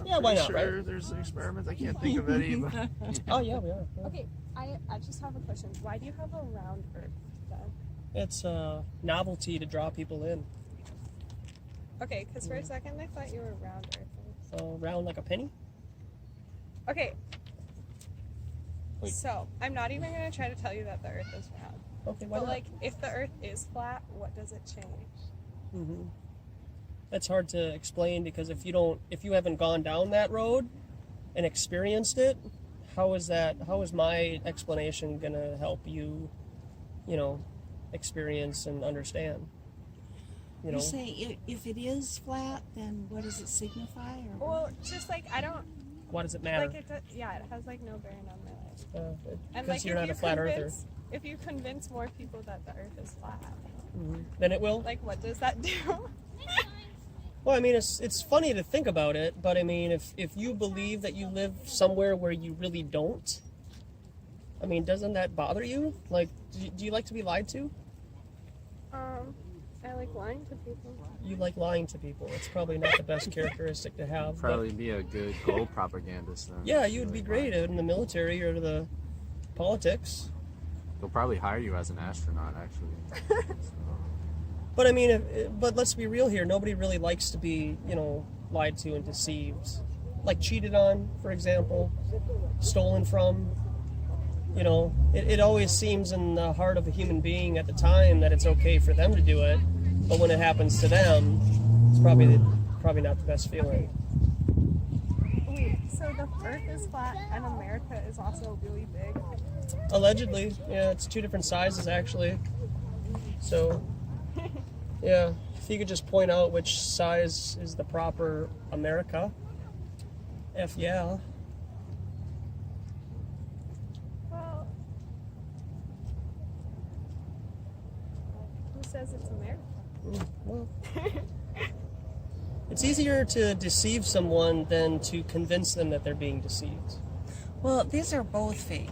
Yeah, why not, Sure, right? there's experiments. I can't think of any. But Oh, yeah, we are. Yeah. Okay, I just have a question. Why do you have a round Earth then? It's a novelty to draw people in. Okay, because for a second I thought you were round Earth. So round like a penny? Okay. Wait. So, I'm not even going to try to tell you that the Earth is round. Okay, why But, not? like, if the Earth is flat, what does it change? Mm-hmm. That's hard to explain because if you haven't gone down that road and experienced it, how is my explanation gonna help you, experience and understand? You say if it is flat, then what does it signify? Or Well, just like, I don't... Why does it matter? Like, it has, like, no bearing on my life. And, Because like, you're if not you a flat earther. convince- If you convince more people that the Earth is flat, Then it will? like, what does that do? Well, I mean, it's funny to think about it, but I mean, if you believe that you live somewhere where you really don't, I mean, doesn't that bother you? Like, do you like to be lied to? I like lying to people. You like lying to people. It's probably not the best characteristic to have. probably be a good gold propagandist then. Yeah, you would be great in the military or the politics. They'll probably hire you as an astronaut, actually. But I mean, but let's be real here. Nobody really likes to be, lied to and deceived. Like cheated on, for example, stolen from. It always seems in the heart of a human being at the time that it's okay for them to do it, but when it happens to them, it's probably not the best feeling. Wait, so the Earth is flat and America is also really big? Allegedly, yeah, it's 2 different sizes actually. So, yeah, if you could just point out which size is the proper America, yeah. Well, who says it's America? Well, it's easier to deceive someone than to convince them that they're being deceived. Well, these are both fake.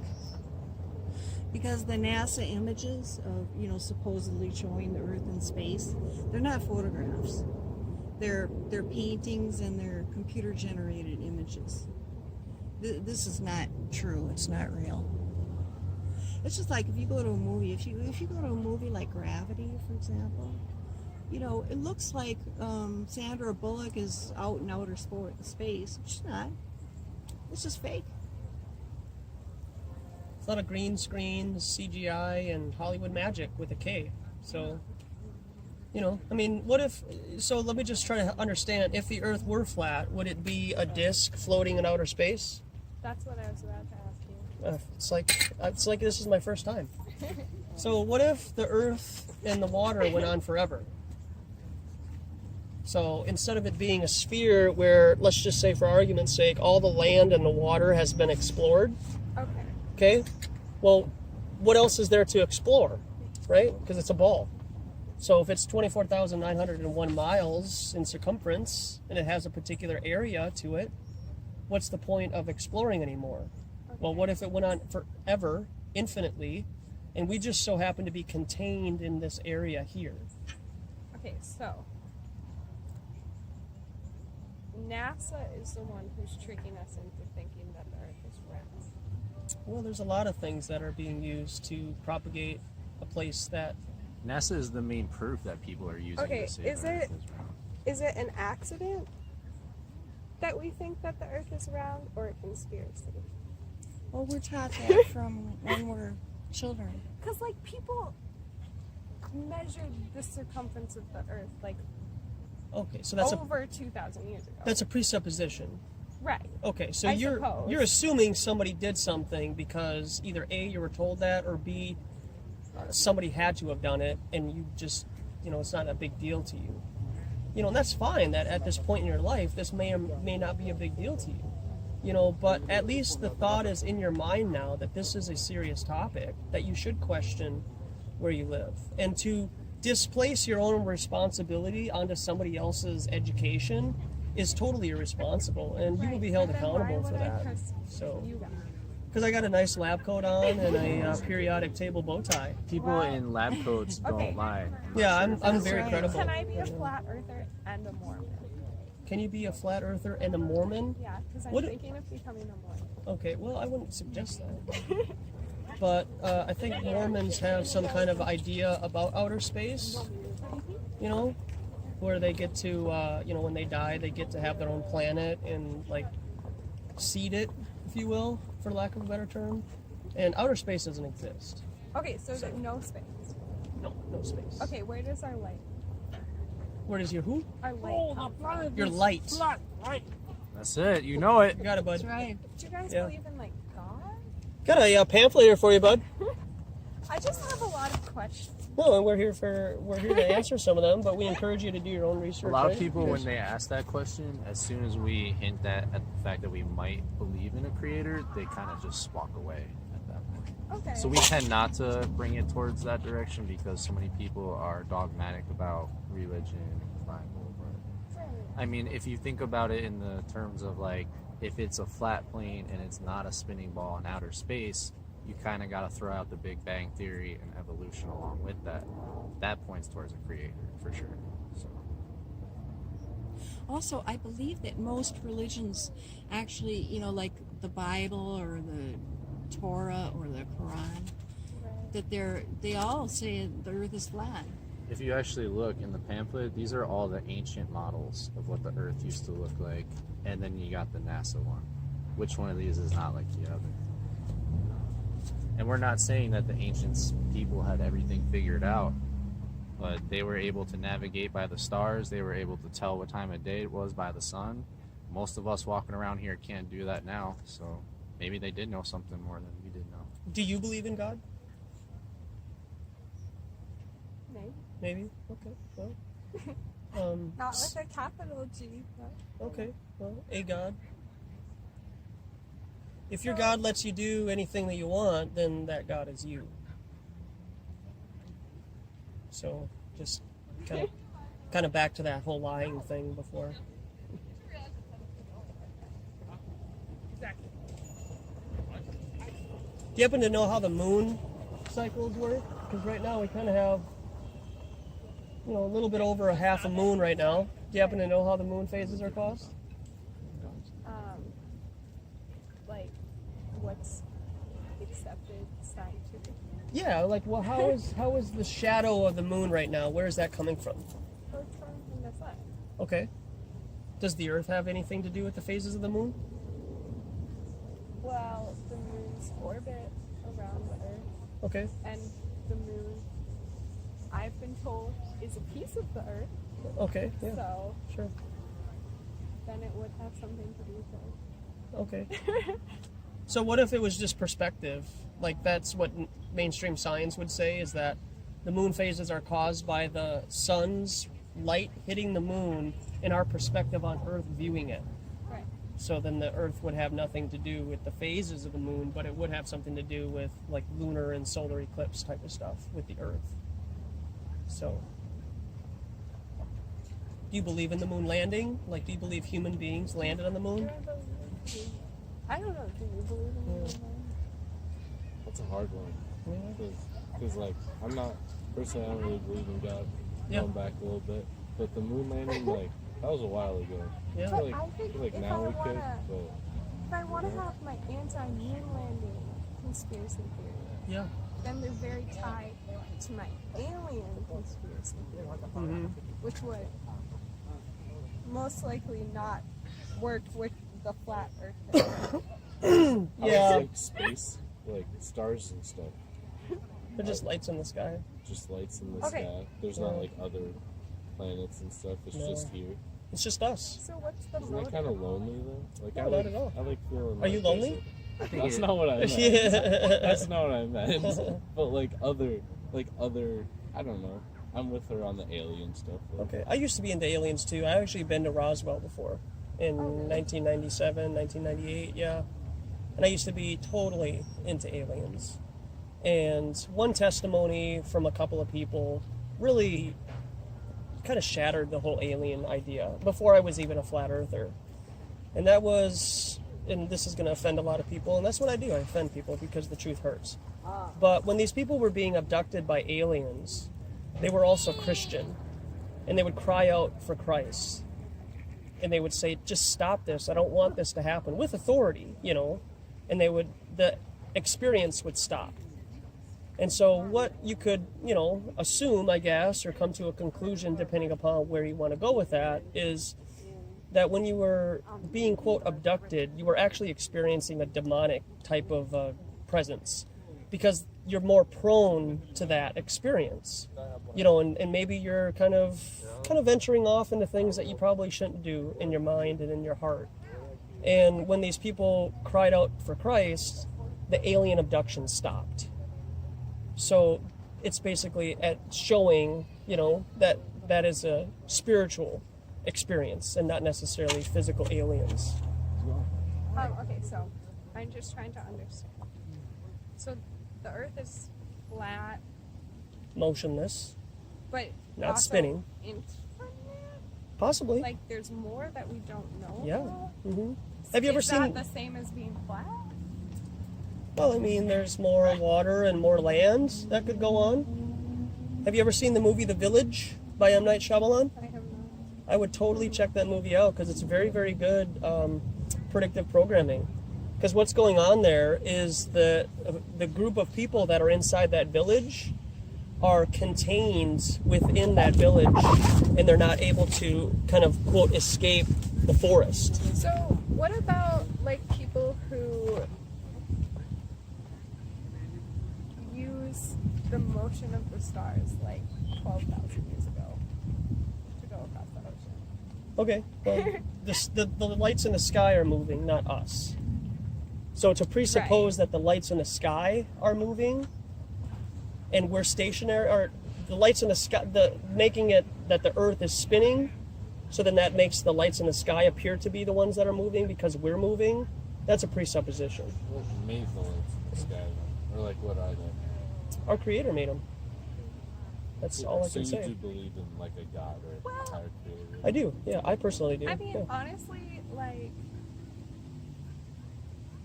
Because the NASA images of, supposedly showing the Earth in space, they're not photographs. They're paintings and they're computer-generated images. This is not true. It's not real. It's just like if you go to a movie. If you go to a movie like Gravity, for example, it looks like Sandra Bullock is out in outer space. She's not. It's just fake. It's not a green screen, CGI, and Hollywood magic with a K. So, I mean, let me just try to understand, if the Earth were flat, would it be a disc floating in outer space? That's what I was about to ask you. It's like this is my first time. So what if the Earth and the water went on forever? So instead of it being a sphere where, let's just say for argument's sake, all the land and the water has been explored. Okay? Well, what else is there to explore, right? Because it's a ball. So if it's 24,901 miles in circumference and it has a particular area to it, what's the point of exploring anymore? Well, what if it went on forever, infinitely, and we just so happen to be contained in this area here? Okay, so NASA is the one who's tricking us into thinking that the Earth is round. Well, there's a lot of things that are being used to propagate a place that... NASA is the main proof that people are using Okay, to say the Earth is round. Is it an accident that we think that the Earth is round, or a conspiracy? Well, we're taught that from when we're children. Because, like, people measured the circumference of the Earth, like, Okay, so that's over 2,000 years ago. That's a presupposition. Right. Okay, so I you're suppose. assuming somebody did something because either A, you were told that, or B, somebody had to have done it, and you just, it's not a big deal to you. And that's fine that at this point in your life, this may or may not be a big deal to you. But at least the thought is in your mind now that this is a serious topic, that you should question where you live. And to displace your own responsibility onto somebody else's education is totally irresponsible, and you will be held accountable for that. So, because I got a nice lab coat on and a periodic table bow tie. People in lab coats don't lie. Yeah, I'm very credible. Can I be a flat earther and a Mormon? Can you be a flat earther and a Mormon? Yeah, because I'm thinking of becoming a Mormon. Okay, well, I wouldn't suggest that. But I think Mormons have some kind of idea about outer space, where they get to, when they die, they get to have their own planet and, like, seed it, if you will, for lack of a better term. And outer space doesn't exist. Okay, so there's no space. No space. Okay, where does our light? Where does your who? Our light come from? Your light. That's it. You know it. You got it, bud. That's right. Do you guys Yeah. believe in, like, God? Got a pamphlet here for you, bud. I just have a lot of questions. Well, and we're here to answer some of them, but we encourage you to do your own research. A lot of right? people, when they ask that question, as soon as we hint at the fact that we might believe in a creator, they kind of just walk away at that point. Okay. So we tend not to bring it towards that direction because so many people are dogmatic about religion and the Bible. But, I mean, if you think about it in the terms of, like, if it's a flat plane and it's not a spinning ball in outer space, you kind of got to throw out the Big Bang Theory and evolution along with that. That points towards a creator, for sure. So. Also, I believe that most religions actually, like the Bible or the Torah or the Quran, that they all say the Earth is flat. If you actually look in the pamphlet, these are all the ancient models of what the Earth used to look like, and then you got the NASA one. Which one of these is not like the other? And we're not saying that the ancient people had everything figured out, but they were able to navigate by the stars. They were able to tell what time of day it was by the sun. Most of us walking around here can't do that now, so maybe they did know something more than we did know. Do you believe in God? Maybe? Okay, well. Not with a capital G, but... Okay, well, a God. If your God lets you do anything that you want, then that God is you. So, just kind of back to that whole lying thing before. Exactly. Do you happen to know how the moon cycles work? Because right now we kind of have, a little bit over a half a moon right now. Do you happen to know how the moon phases are caused? Like, what's accepted scientifically? Yeah, like, well, how is the shadow of the moon right now? Where is that coming from? Well, it's coming from the sun. Okay. Does the Earth have anything to do with the phases of the moon? Well, the moon's orbit around the Earth. Okay. And the moon, I've been told, is a piece of the Earth. Okay, yeah. So, sure. Then it would have something to do with it. Okay. So what if it was just perspective? Like, that's what mainstream science would say, is that the moon phases are caused by the sun's light hitting the moon and our perspective on Earth viewing it. Right. So then the Earth would have nothing to do with the phases of the moon, but it would have something to do with, like, lunar and solar eclipse type of stuff with the Earth. So, do you believe in the moon landing? Like, do you believe human beings landed on the moon? I don't know. Do you believe in the moon landing? That's a hard one. Because, like, I'm not, personally, I don't really believe in God. Yeah. Going back a little bit. But the moon landing, like, That was a while ago. Yeah. I But feel like, I think like if now I we could, wanna- but If I want to have my anti-moon landing conspiracy theory, Yeah. then they're very tied to my alien conspiracy theory, Mhm. which would most likely not work with the flat Earth thing. Yeah. like space, like stars and stuff. They're just lights in the sky. Just lights in the Okay. sky. There's not like other planets and stuff. It's No. just here. It's just us. So what's the Isn't that motive? kind of lonely though? Like No, I not like, at all. I like feeling. Are you like lonely? there's think That's it- not what I meant. Yeah. That's not what I meant. But like other, I don't know. I'm with her on the alien stuff. Like, Okay. I used to be into aliens too. I actually been to Roswell before in 1997, 1998. Yeah. And I used to be totally into aliens. And one testimony from a couple of people really kind of shattered the whole alien idea before I was even a flat earther. And that was, and this is going to offend a lot of people, and that's what I do. I offend people because the truth hurts. But when these people were being abducted by aliens, they were also Christian. And they would cry out for Christ. And they would say, just stop this. I don't want this to happen. With authority, you know. And the experience would stop. And so what you could, you know, assume, I guess, or come to a conclusion, depending upon where you want to go with that, is that when you were being, quote, abducted, you were actually experiencing a demonic type of presence. Because you're more prone to that experience. You know, and maybe you're kind of venturing off into things that you probably shouldn't do in your mind and in your heart. And when these people cried out for Christ, the alien abduction stopped. So it's basically at showing, you know, that is a spiritual experience and not necessarily physical aliens. Okay, so I'm just trying to understand. So the Earth is flat, Motionless, but not also spinning. infinite? Possibly. Like there's more that we don't know Yeah. about? hmm Have you ever Is seen? that the same as being flat? Well, I mean, there's more water and more land that could go on. Have you ever seen the movie The Village by M. Night Shyamalan? I have not. I would totally check that movie out because it's very, very good predictive programming. Because what's going on there is the group of people that are inside that village are contained within that village, and they're not able to kind of, quote, escape the forest. So what about like people who use the motion of the stars like 12,000 years ago to go across the ocean? Okay, well, the lights in the sky are moving, not us. So to presuppose that the lights in the sky are moving and we're stationary, or the lights in the sky, making it that the Earth is spinning, so then that makes the lights in the sky appear to be the ones that are moving because we're moving, that's a presupposition. what made the lights in the sky? Then? Or like what are they? Our Creator made them. That's all I So can you say. do believe in like a God or a higher creator? I do, yeah, I personally do. I mean, yeah. honestly, like,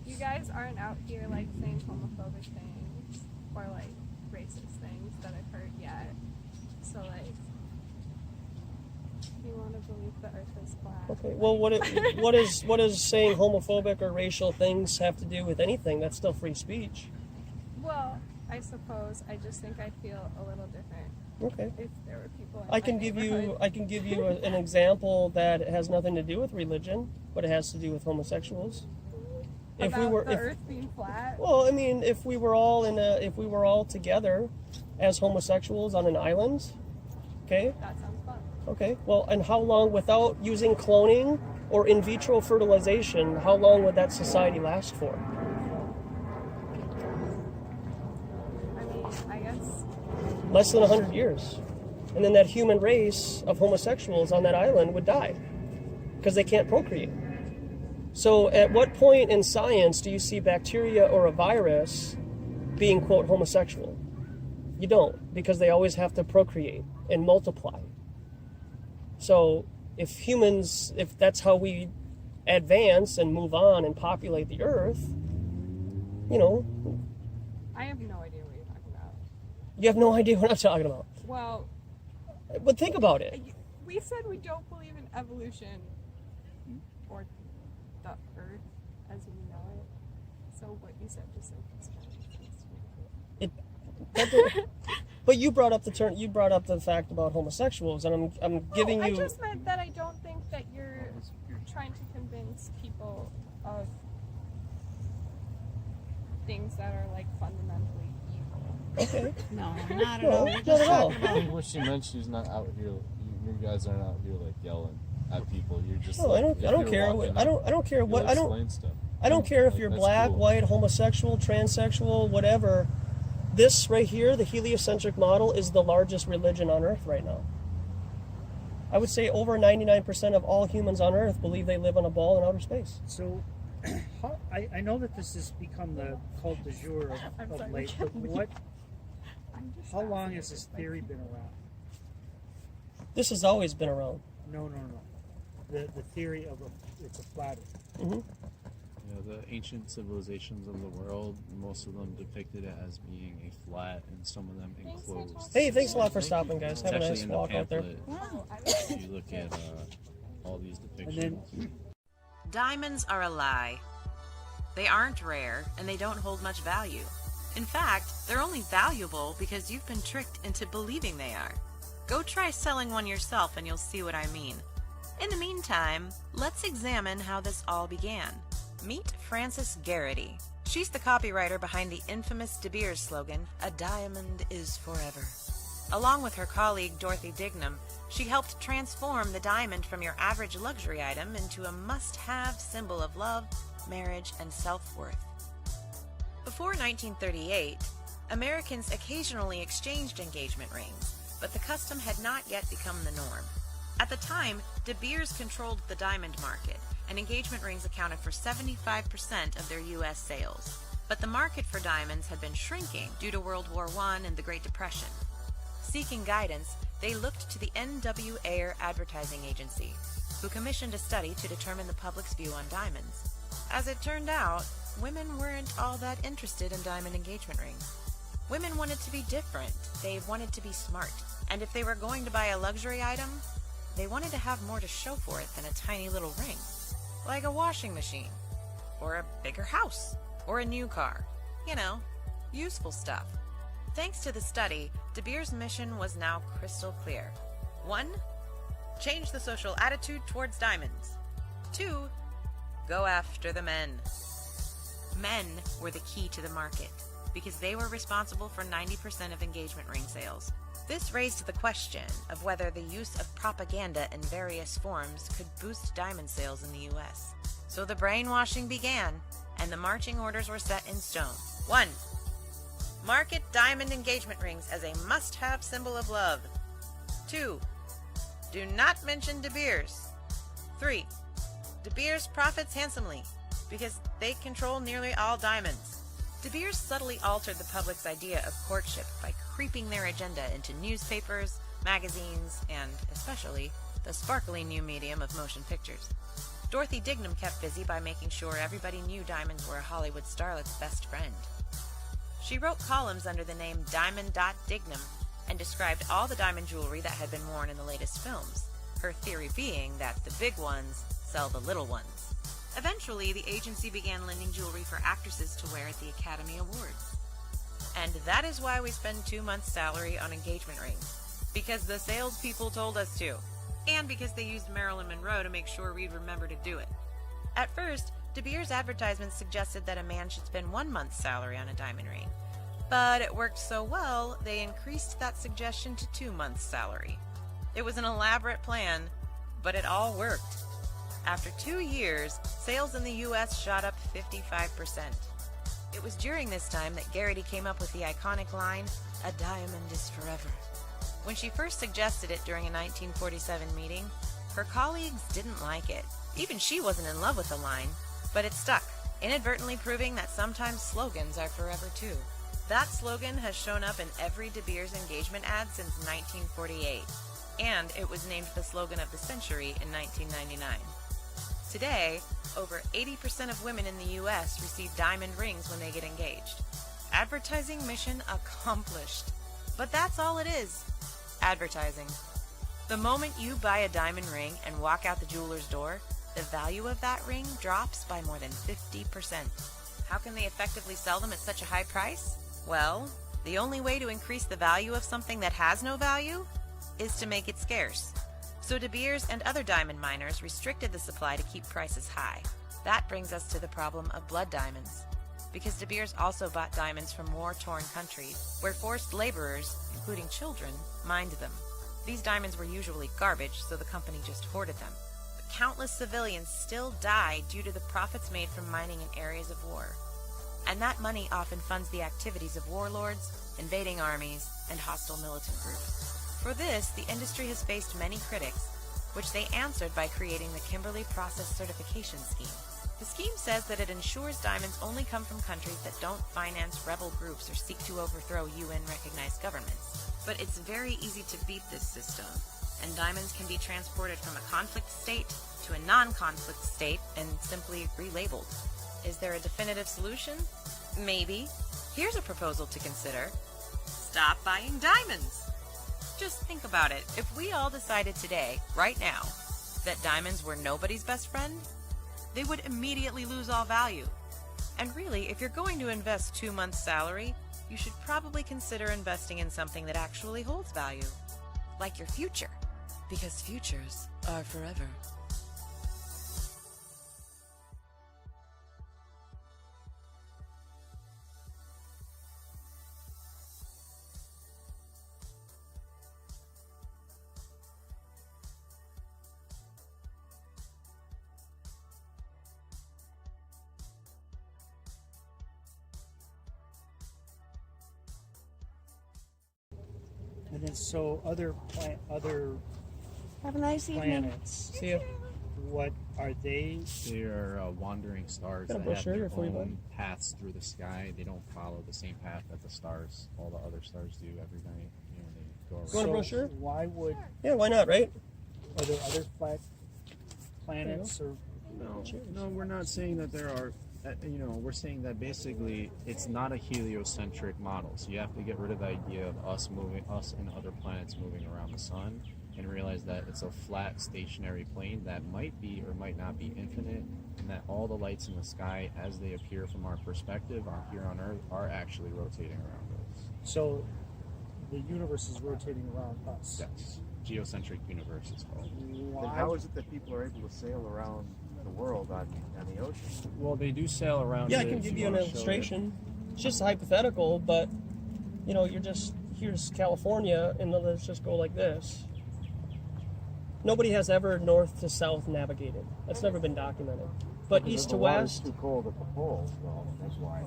you guys aren't out here, like, saying homophobic things or, like, racist things that I've heard yet. So, like, you want to believe the Earth is flat. Okay, well, what is saying homophobic or racial things have to do with anything? That's still free speech. Well, I suppose I just think I'd feel a little different. Okay. If there were people in I can my give you neighborhood. an example that has nothing to do with religion, but it has to do with homosexuals. About the Earth being flat. Well, I mean, if we were all together as homosexuals on an island, okay? That sounds fun. Okay. Well, and how long without using cloning or in vitro fertilization, how long would that society last for? I mean, I guess. Less than 100 years. And then that human race of homosexuals on that island would die because they can't procreate. So at what point in science do you see bacteria or a virus being, quote, homosexual? You don't, because they always have to procreate and multiply. So if that's how we advance and move on and populate the earth, you know. I have no idea what you're talking about. You have no idea what I'm talking about. Well, but think about it. We said we don't believe in evolution or the Earth as we know it. So what you said just like But you brought up the term. You brought up the fact about homosexuals, and I'm giving you. I just meant that I don't think that you're trying to convince people of things that are like fundamentally evil. Okay. No, not at all. Not at all. I think what she meant, she's not out here. You guys aren't out here like yelling at people. You're just. No, like, I don't care. I don't care what. I don't. Explain stuff. I don't care if Like, you're that's black, cool. white, homosexual, transsexual, whatever. This right here, the heliocentric model, is the largest religion on Earth right now. I would say over 99% of all humans on Earth believe they live on a ball in outer space. So, I know that this has become the cult du jour of late, but how long has this theory been around? This has always been around. No. The theory of it's a flat Earth. Mm-hmm. You know, the ancient civilizations of the world, most of them depicted it as being a flat and some of them enclosed. Hey, thanks a lot for stopping, guys. It's Have a actually nice in the walk out there. pamphlet. If you look at all these depictions. Diamonds are a lie. They aren't rare, and they don't hold much value. In fact, they're only valuable because you've been tricked into believing they are. Go try selling one yourself and you'll see what I mean. In the meantime, let's examine how this all began. Meet Frances Garrity. She's the copywriter behind the infamous De Beers slogan, "A diamond is forever." Along with her colleague Dorothy Dignam, she helped transform the diamond from your average luxury item into a must-have symbol of love, marriage, and self-worth. Before 1938, Americans occasionally exchanged engagement rings, but the custom had not yet become the norm. At the time, De Beers controlled the diamond market, and engagement rings accounted for 75% of their U.S. sales. But the market for diamonds had been shrinking due to World War I and the Great Depression. Seeking guidance, they looked to the N.W. Ayer advertising agency, who commissioned a study to determine the public's view on diamonds. As it turned out, women weren't all that interested in diamond engagement rings. Women wanted to be different, they wanted to be smart, and if they were going to buy a luxury item, they wanted to have more to show for it than a tiny little ring. Like a washing machine, or a bigger house, or a new car. You know, useful stuff. Thanks to the study, De Beers' mission was now crystal clear. 1. Change the social attitude towards diamonds. 2. Go after the men. Men were the key to the market, because they were responsible for 90% of engagement ring sales. This raised the question of whether the use of propaganda in various forms could boost diamond sales in the U.S. So the brainwashing began, and the marching orders were set in stone. 1. Market diamond engagement rings as a must-have symbol of love. 2. Do not mention De Beers. 3. De Beers profits handsomely, because they control nearly all diamonds. De Beers subtly altered the public's idea of courtship by creeping their agenda into newspapers, magazines, and, especially, the sparkly new medium of motion pictures. Dorothy Dignam kept busy by making sure everybody knew diamonds were a Hollywood starlet's best friend. She wrote columns under the name Diamond.Dignam and described all the diamond jewelry that had been worn in the latest films, her theory being that the big ones sell the little ones. Eventually, the agency began lending jewelry for actresses to wear at the Academy Awards. And that is why we spend 2 months' salary on engagement rings. Because the salespeople told us to. And because they used Marilyn Monroe to make sure we'd remember to do it. At first, De Beers' advertisements suggested that a man should spend 1 month's salary on a diamond ring. But it worked so well, they increased that suggestion to 2 months' salary. It was an elaborate plan, but it all worked. After 2 years, sales in the U.S. shot up 55%. It was during this time that Garrity came up with the iconic line, "A diamond is forever." When she first suggested it during a 1947 meeting, her colleagues didn't like it. Even she wasn't in love with the line, but it stuck, inadvertently proving that sometimes slogans are forever too. That slogan has shown up in every De Beers engagement ad since 1948, and it was named the slogan of the century in 1999. Today, over 80% of women in the U.S. receive diamond rings when they get engaged. Advertising mission accomplished. But that's all it is. Advertising. The moment you buy a diamond ring and walk out the jeweler's door, the value of that ring drops by more than 50%. How can they effectively sell them at such a high price? Well, the only way to increase the value of something that has no value is to make it scarce. So De Beers and other diamond miners restricted the supply to keep prices high. That brings us to the problem of blood diamonds. Because De Beers also bought diamonds from war-torn countries, where forced laborers, including children, mined them. These diamonds were usually garbage, so the company just hoarded them. But countless civilians still died due to the profits made from mining in areas of war. And that money often funds the activities of warlords, invading armies, and hostile militant groups. For this, the industry has faced many critics, which they answered by creating the Kimberley Process Certification Scheme. The scheme says that it ensures diamonds only come from countries that don't finance rebel groups or seek to overthrow UN-recognized governments. But it's very easy to beat this system, and diamonds can be transported from a conflict state to a non-conflict state and simply relabeled. Is there a definitive solution? Maybe. Here's a proposal to consider. Stop buying diamonds! Just think about it. If we all decided today, right now, that diamonds were nobody's best friend, they would immediately lose all value. And really, if you're going to invest 2 months' salary, you should probably consider investing in something that actually holds value. Like your future. Because futures are forever. And then so other Have a nice evening. planets. See you. What are they? They are wandering stars Got a that have brochure their for you, bud? own paths through the sky. They don't follow the same path that the stars, all the other stars do every night. You know, they go around. You want a brochure? Why would? Yeah, why not, right? Are there other planets or? No, we're not saying that there are. We're saying that basically it's not a heliocentric model. So you have to get rid of the idea of us and other planets moving around the sun, and realize that it's a flat, stationary plane that might be or might not be infinite, and that all the lights in the sky, as they appear from our perspective here on Earth, are actually rotating around us. So the universe is rotating around us. Yes, geocentric universe is called. Then how is it that people are able to sail around the world on the ocean? Well, they do sail around. Yeah, I can give you an illustration. It's just hypothetical, but here's California, and then let's just go like this. Nobody has ever north to south navigated. That's never been documented. But Because east the to water's west. too cold at the poles, though. That's why.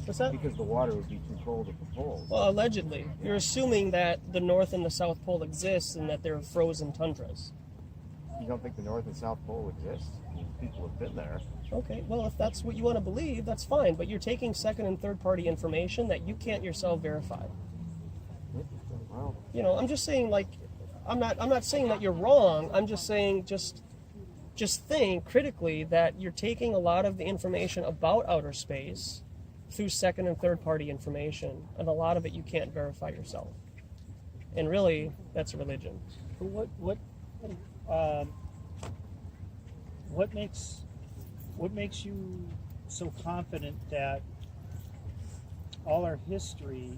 What's that? Because the water would be too cold at the poles. Well, allegedly. You're assuming that the North and the South Pole exist and that they're frozen tundras. You don't think the North and South Pole exist? People have been there. Okay, well, if that's what you want to believe, that's fine. But you're taking second and third party information that you can't yourself verify. Well, I'm just saying, I'm not saying that you're wrong. I'm just saying, just think critically that you're taking a lot of the information about outer space through second and third party information, and a lot of it you can't verify yourself. And really, that's religion. But what makes you so confident that all our history,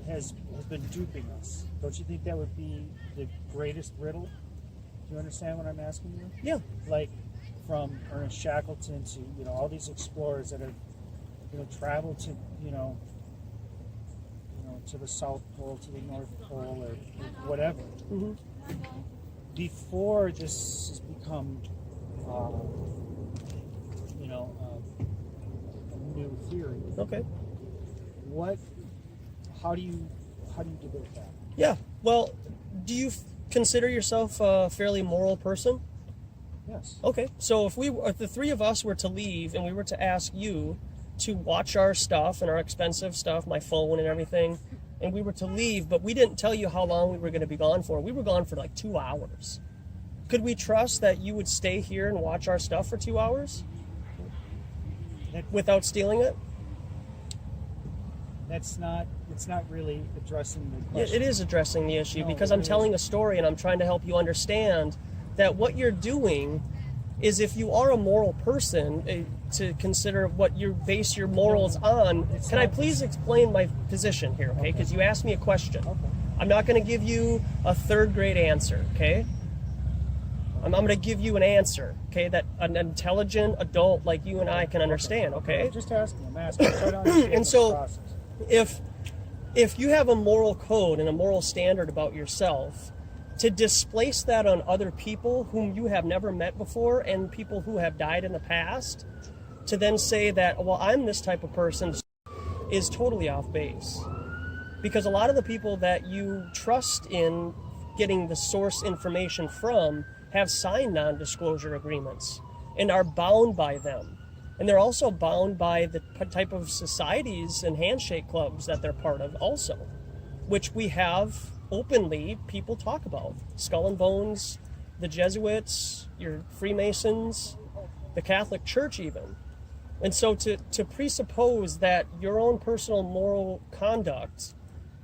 has been duping us? Don't you think that would be the greatest riddle? Do you understand what I'm asking you? Yeah. Like from Ernest Shackleton to all these explorers that have traveled to to the South Pole, to the North Pole, or whatever. Mm-hmm. Before this has become, a new theory. Okay. How do you debate that? Yeah. Well, do you consider yourself a fairly moral person? Yes. Okay. So if the three of us were to leave and we were to ask you to watch our stuff and our expensive stuff, my phone and everything, and we were to leave, but we didn't tell you how long we were going to be gone for. We were gone for like 2 hours. Could we trust that you would stay here and watch our stuff for 2 hours without stealing it? It's it's not really addressing the Yeah, question. it is addressing the issue No, because it I'm really telling isn't. a story and I'm trying to help you understand that what you're doing is, if you are a moral person, to consider what you base your morals on. Can I please explain my position here, okay? Because you asked me a question. I'm not going to give you a third grade answer, okay? I'm going to give you an answer, okay, that an intelligent adult like you and I can understand, okay? I'm just asking. I'm asking. I'm trying to understand And the so, process. if you have a moral code and a moral standard about yourself, to displace that on other people whom you have never met before and people who have died in the past, to then say that, well, I'm this type of person, is totally off base. Because a lot of the people that you trust in getting the source information from have signed non-disclosure agreements and are bound by them. And they're also bound by the type of societies and handshake clubs that they're part of also, which we have openly people talk about. Skull and Bones, the Jesuits, your Freemasons, the Catholic Church even. And so to presuppose that your own personal moral conduct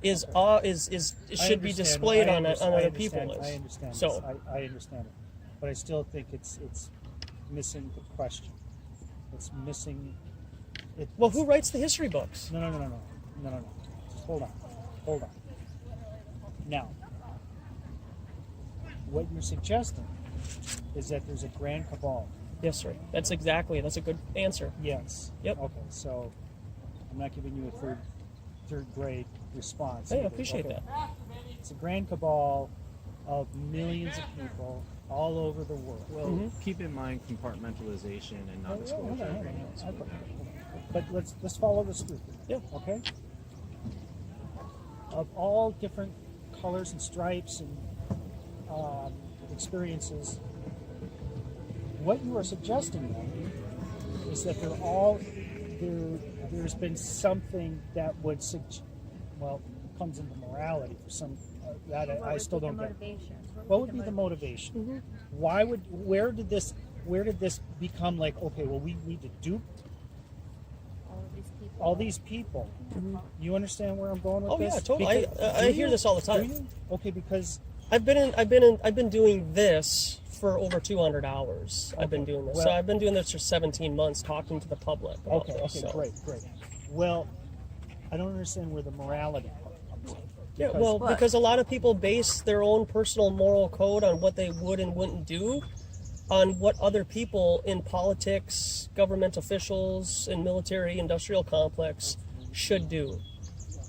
should be displayed on other people. I understand. So I understand it, but I still think it's missing the question. It's missing. Well, who writes the history books? No. Just hold on. Now, what you're suggesting is that there's a grand cabal. Yes, sir. That's a good answer. Yes. Yep. Okay, so I'm not giving you a third grade response. Hey, I appreciate Okay. that. It's a grand cabal of millions of people all over the world. Well, keep in mind compartmentalization and non-disclosure agreements. But let's follow this through. Yeah. Okay. Of all different colors and stripes and experiences, what you are suggesting then is that there's been something that would comes into morality for some that I still don't get. What would be the motivation? Where did this become like, okay, well, we need to dupe all these people? You understand where I'm going with this? Oh yeah, totally. I hear this all the time. Do you? Okay, because I've been doing this for over 200 hours. I've been doing this. So I've been doing this for 17 months, talking to the public about Okay, this. So. great. Well, I don't understand where the morality part comes in. Yeah, because a lot of people base their own personal moral code on what they would and wouldn't do, on what other people in politics, government officials, and military industrial complex should do.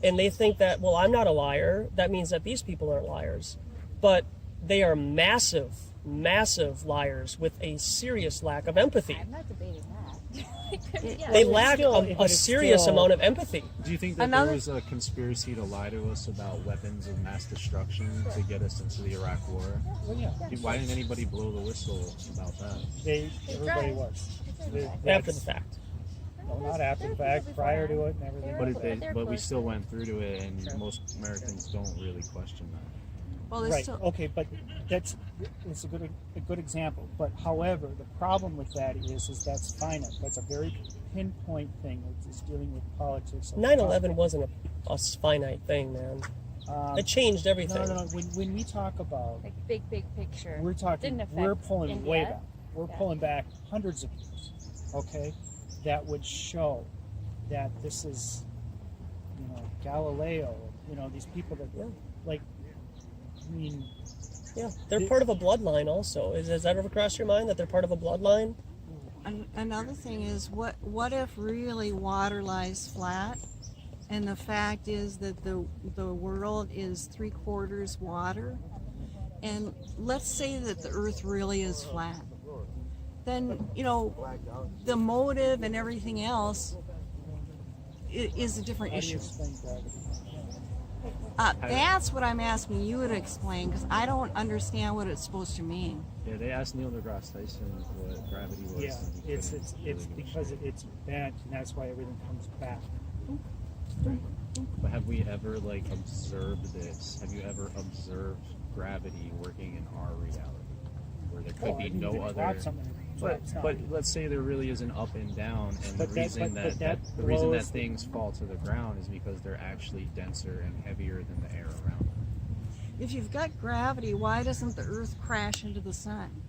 And they think that, well, I'm not a liar. That means that these people aren't liars. But they are massive liars with a serious lack of empathy. I'm not debating that. They lack a serious amount of empathy. Do you think that there was a conspiracy to lie to us about weapons of mass destruction to get us into the Iraq War? Well, yeah. Why didn't anybody blow the whistle about that? Everybody was. After the fact. No, not after the fact, prior to it and everything. But we still went through to it, and most Americans don't really question that. Well, right. Okay, but it's a good example. But however, the problem with that is that's finite. That's a very pinpoint thing. It's dealing with politics. 9/11 wasn't a finite thing, man. It changed everything. No. When we talk about like big picture, we're talking. Didn't affect We're pulling India. way back. We're pulling back hundreds of years. Okay, that would show that this is, Galileo. These people that like. I mean, yeah, they're part of a bloodline also. Has that ever crossed your mind that they're part of a bloodline? Another thing is, what if really water lies flat, and the fact is that the world is 3/4 water, and let's say that the Earth really is flat, then the motive and everything else is a different issue. That's what I'm asking you to explain, because I don't understand what it's supposed to mean. Yeah, they asked Neil deGrasse Tyson what gravity was. Yeah, it's because it's bent, and that's why everything comes back. But have we ever observed this? Have you ever observed gravity working in our reality? where there could be no other. But let's say there really is an up and down, and the reason that things fall to the ground is because they're actually denser and heavier than the air around them. If you've got gravity, why doesn't the Earth crash into the sun?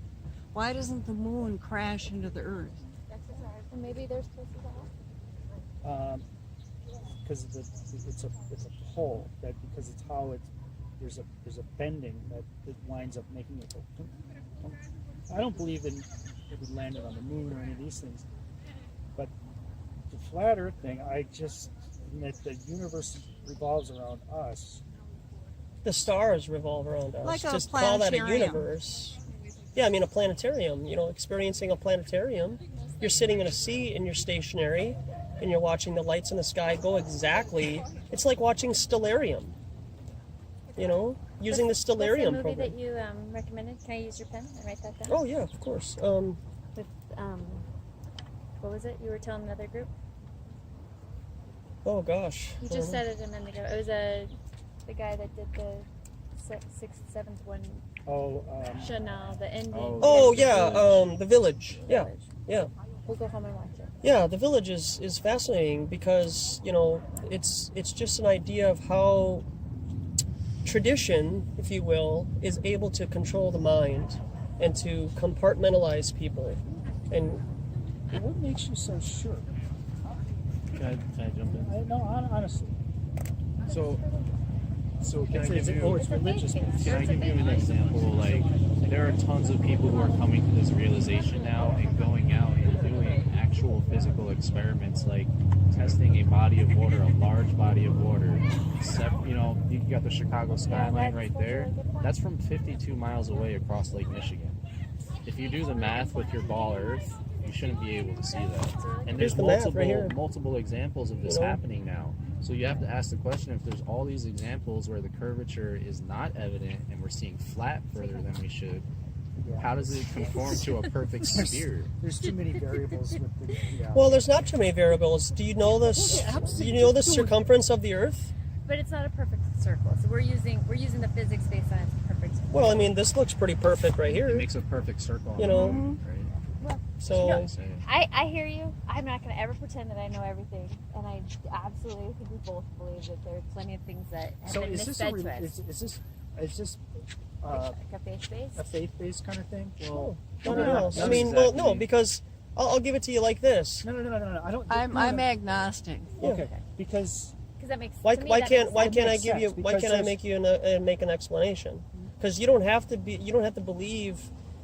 Why doesn't the moon crash into the Earth? And maybe there's places out. Because it's a pole that because it's how there's a bending that winds up making it go. I don't believe in it would land on the moon or any of these things, but the flat Earth thing, I just admit the universe revolves around us. The stars revolve around us. Like a Just call that a planetarium. universe. Yeah, I mean a planetarium. You know, experiencing a planetarium. You're sitting in a seat and you're stationary, and you're watching the lights in the sky go exactly. It's like watching Stellarium. You know, using the Stellarium What's the movie program. that you recommended? Can I use your pen and write that down? Oh yeah, of course. With what was it? You were telling another group. Oh gosh. You just said it a minute ago. It was the guy that did the sixth, seventh one. Oh. Chanel, the ending. Oh yeah, The Village. Yeah, yeah. We'll go home and watch it. Yeah, The Village is fascinating because, you know, it's just an idea of how tradition, if you will, is able to control the mind and to compartmentalize people. And what makes you so sure? Can I jump in? No, honestly. So can It's religious. Can I give you an example? Like, there are tons of people who are coming to this realization now and going out and doing actual physical experiments, like testing a body of water, a large body of water. You know, you got the Chicago skyline right there. That's from 52 miles away across Lake Michigan. If you do the math with your ball Earth, you shouldn't be able to see that. And there's multiple examples of this happening now. So you have to ask the question, if there's all these examples where the curvature is not evident and we're seeing flat further than we should, how does it conform to a perfect sphere? There's too many variables with the. Yeah. well, there's not too many variables. Do you know this? Do you know the circumference of the Earth? But it's not a perfect circle. So we're using the physics based on its perfect circle. Well, I mean, this looks pretty perfect right here. It makes a perfect circle. You know. Right? So I hear you. I'm not going to ever pretend that I know everything, and I absolutely think we both believe that there are plenty of things that have been misfed to us. Is this like a faith-based? A faith-based kind of thing? Well, no. I mean, well, no, because I'll give it to you like this. No. I don't. I'm agnostic. Okay, because that makes. Why can't I makes give you? sense, Why because can't I make you make an explanation? Because you don't have to believe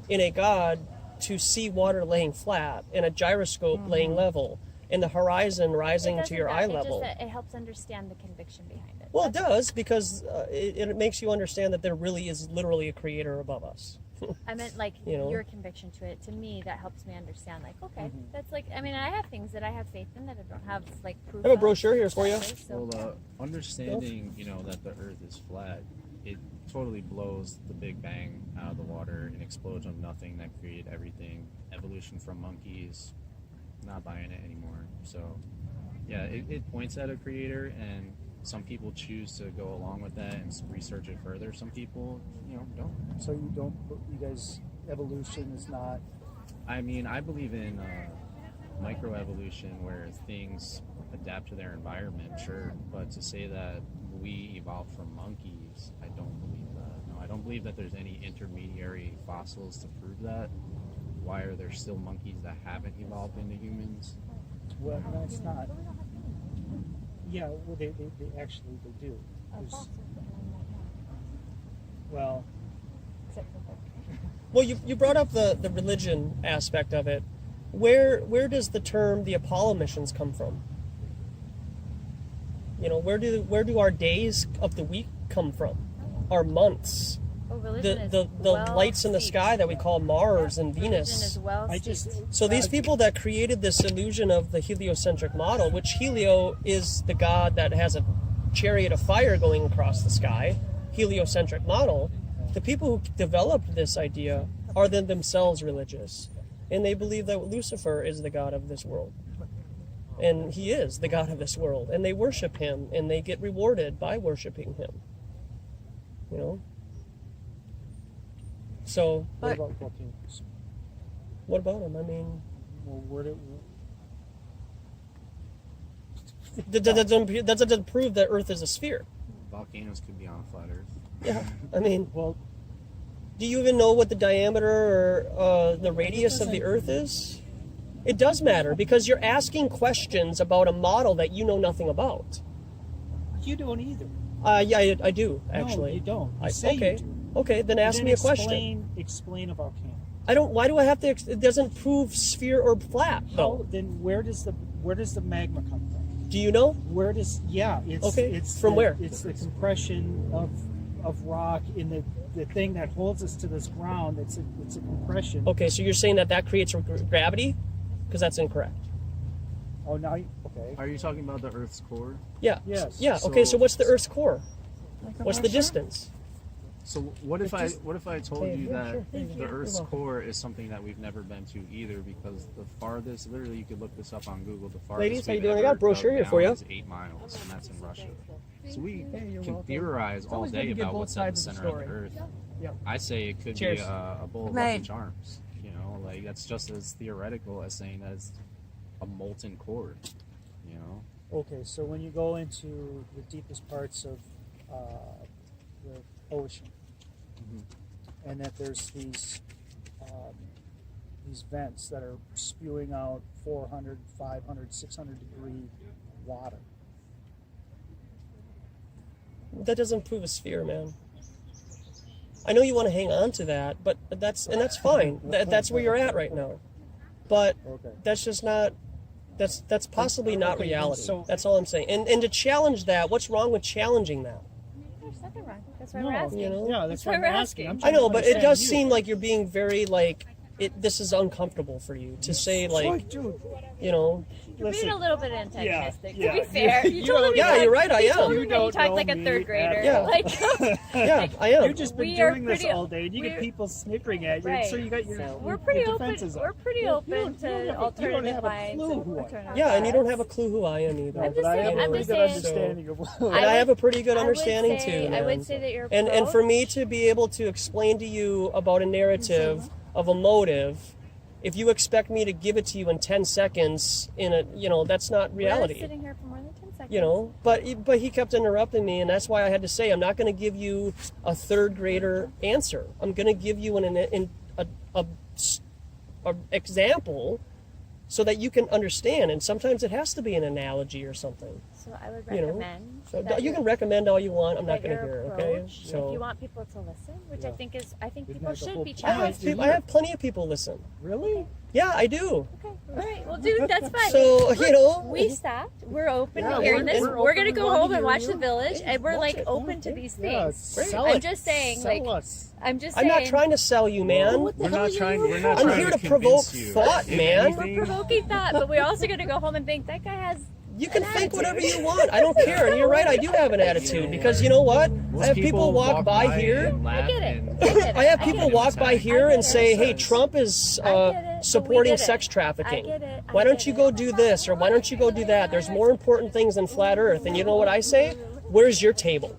in a God to see water laying flat and a gyroscope laying level and the horizon rising to your eye level. It helps understand the conviction behind it. Well, it does, because it makes you understand that there really is literally a creator above us. I meant like You know? your conviction to it. To me, that helps me understand. Like, okay, that's like. I mean, I have things that I have faith in that I don't have like proof. I have a of, brochure here for you. so- Well, understanding, you know, that the Earth is flat, it totally blows the Big Bang out of the water, an explosion of nothing that created everything, evolution from monkeys, not buying it anymore. So, yeah, it points at a creator, and some people choose to go along with that and research it further. Some people, you know, don't. So you guys, evolution is not. I mean, I believe in microevolution, where things adapt to their environment, sure, but to say that we evolved from monkeys, I don't believe that. No, I don't believe that there's any intermediary fossils to prove that. Why are there still monkeys that haven't evolved into humans? Well, that's not. Yeah, well, they actually do. Well. Well, you brought up the religion aspect of it. Where does the term the Apollo missions come from? You know, where do our days of the week come from? Our months. Oh, religion The is lights in the sky that we call Mars and Venus. Religion is well steeped. So these people that created this illusion of the heliocentric model, which Helio is the god that has a chariot of fire going across the sky, heliocentric model, the people who developed this idea are then themselves religious. And they believe that Lucifer is the god of this world. And he is the god of this world. And they worship him, and they get rewarded by worshiping him. You know? So, What about volcanoes? what about them? I mean, Well, where did, that doesn't prove that Earth is a sphere. Volcanoes could be on a flat Earth. Yeah, I mean, well, do you even know what the diameter or the radius of the Earth is? It does matter because you're asking questions about a model that you know nothing about. you don't either. Yeah, I do actually. No, you don't. You say okay. you do. Okay, then ask me a question. Explain a volcano. I don't. Why do I have to? It doesn't prove sphere or flat. How then? Where does the magma come from? Do you know? Where does? Yeah. It's Okay, It's from where? It's the compression of rock in the thing that holds us to this ground. It's a compression. Okay, so you're saying that creates gravity? Because that's incorrect. Oh, now okay. Are you talking about the Earth's core? Yeah. Yes. Yeah. Okay. So what's the Earth's core? What's the distance? So what if I told Okay, you yeah, that sure. the Earth's core is something that we've never been to either, because the farthest, literally you could look this up on Google, the farthest Ladies, how you we've doing? I ever got a brochure dug here for down you. is 8 miles, and that's in Russia. So we Hey, you're can welcome. theorize It's all always good day to get about both what's at the sides of the center of the story. Earth. Yep. I say it could Cheers. be a bowl of Right. Lucky Charms. You know, like that's just as theoretical as saying that it's a molten core. You know. Okay, so when you go into the deepest parts of the ocean, and that there's these vents that are spewing out 400, 500, 600 degree water. That doesn't prove a sphere, man. I know you want to hang on to that, but that's fine. That's where you're at right now. But that's just not. That's possibly not Okay, reality. so- That's all I'm saying. And to challenge that, what's wrong with challenging that? There's nothing wrong. That's why No, we're asking. you know? Yeah, that's why we're asking. I'm I know, trying to but it does understand you. seem like you're being very like. This is uncomfortable for you to say, like, Dude, you know. You're being a little bit antagonistic. yeah, To be fair, you told me. Yeah, you're right. I You am. told me You you don't talked know like a me third grader. Yeah. Like, Yeah, I am. You've just been We are doing this pretty- all day, and you get we're- people snickering at you, right. so you got your, So we're your pretty open. defenses up. We're pretty You open don't to have a- alternative you don't have a minds clue and who I am. alternative Yeah, and you don't thoughts. have a clue who I am either. I'm just But I have saying. a I'm pretty just good saying. understanding of And I have a pretty good understanding I would say, too, I man. would say that your And for approach- me to be able to explain to you about a narrative of a motive, if you expect me to give it to you in 10 seconds, that's not reality. We're sitting here for more than 10 seconds. You know, but he kept interrupting me, and that's why I had to say I'm not going to give you a third grader answer. I'm going to give you an example so that you can understand. And sometimes it has to be an analogy or something. So I would You know, recommend. so that you your- can recommend all you want. I'm not that going to your hear. Okay, approach, so if you want people to listen, which I think people like a should whole be I have, challenged. I have plenty of people listen. Really? Yeah, I do. All right, well, dude, that's fine. So, Look, you know. we stopped. We're open Yeah, to hearing we're- this. we're We're open gonna to go wanting home to and hear watch you. The Village, and we're like Watch it. open to these Yeah, things. sell I'm it. just saying, Sell like, us. I'm just I'm saying. not trying to sell you, man. We're not trying I'm here to provoke thought, man. We're provoking thought, but we're also gonna go home and think that guy has. You can an think attitude. whatever you want. I don't care. And you're right, I do have an attitude. Because you know what? I have people walk by here. I get it. I have people walk by here and say, hey, Trump is supporting get it. sex trafficking. I get it. Why don't you go do this? Or why don't you go do that? There's more important things than flat earth. And you know what I say? Where's your table?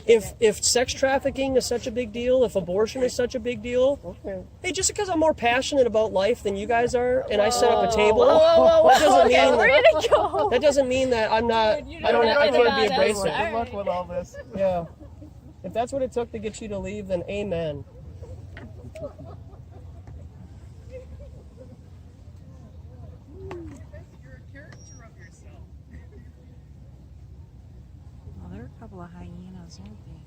If sex trafficking is such a big deal, if abortion is such a big deal, hey, just because I'm more passionate about life than you guys are, and I set up a table, that doesn't Okay, mean we're gonna go. that doesn't mean that I'm not. I can't be abrasive. Good luck with all this. Yeah, if that's what it took to get you to leave, then amen. Well, there are a couple of hyenas, aren't they?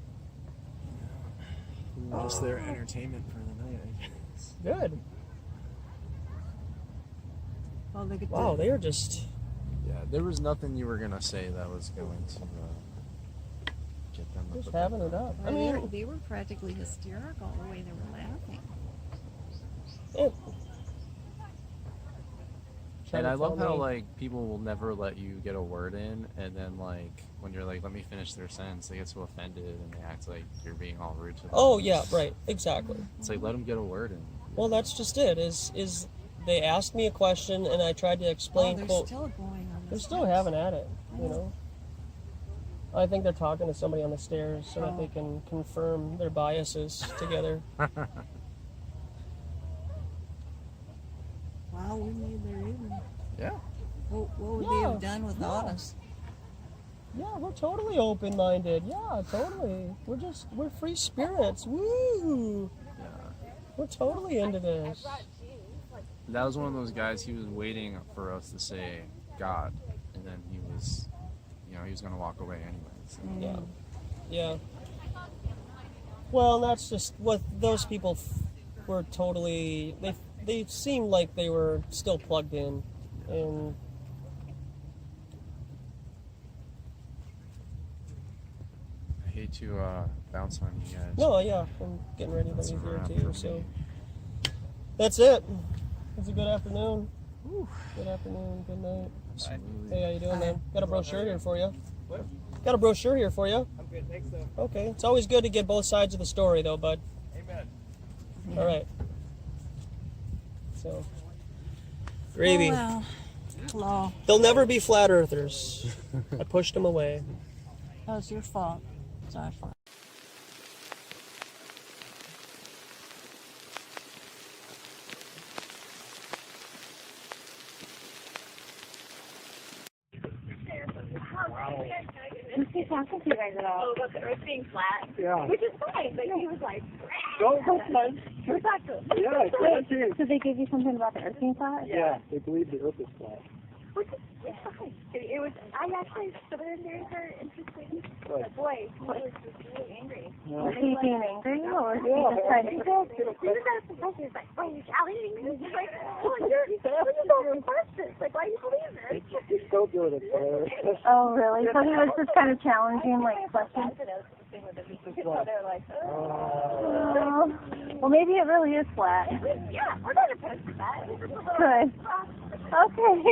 Just their entertainment for the night, I guess. Good. Oh, look at Wow, they are just. Yeah, there was nothing you were gonna say that was going to get them. Just having it up. I Well, mean, they were practically hysterical the way they were laughing. And I love how like people will never let you get a word in, and then like when you're like, let me finish their sentence, they get so offended and they act like you're being all rude to them. Oh yeah, right, exactly. It's like let them get a word in. Well, that's just it. Is they asked me a question and I tried to explain. they're quote, still going on they're this still next. having at it, you know. I think they're talking to somebody on the stairs so that they can confirm their biases together. Wow, we made their evening. Yeah. What would they have done without us? Yeah, we're totally open-minded. Yeah, totally. We're free spirits. Woo! Yeah. We're totally into this. That was one of those guys, he was waiting for us to say God, and then he was, he was going to walk away anyway. So. Yeah. Yeah. Well, that's just what those people were totally, they seemed like they were still plugged in, and I hate to bounce on you guys. no, yeah, I'm getting ready to That's leave a here wrap too, for so me. that's it. It's a good afternoon. Good afternoon, good night. Absolutely. Hey, how you doing, man? Got a brochure here for you. What? Got a brochure here for you. I'm good, thanks though. Okay, it's always good to get both sides of the story though, bud. Amen. All right. So, gravy. Oh, well. They'll never be flat earthers. I pushed them away. That was your fault. It's our fault. And he's talking to you guys at all. Oh, about the earth being flat? Yeah. Which is fine, but he was like, Go, that's fine. Can we talk to him? Yeah, it's So they gave you something about the earth being flat? Yeah, they believe the earth is flat. Which is fine. It was, I actually stood in there for interesting. Right. But boy, he was just really angry. Yeah. Was he being angry or was he just trying to protect? He was at a professor. He's like, why are you challenging me? He's like, well, you're asking questions. Like, why do you believe this? He's still doing it. Oh, really? So he was just kind of challenging, like, questions? So they're like, oh. Well, maybe it really is flat. Yeah, we're going to post that. Good. Okay.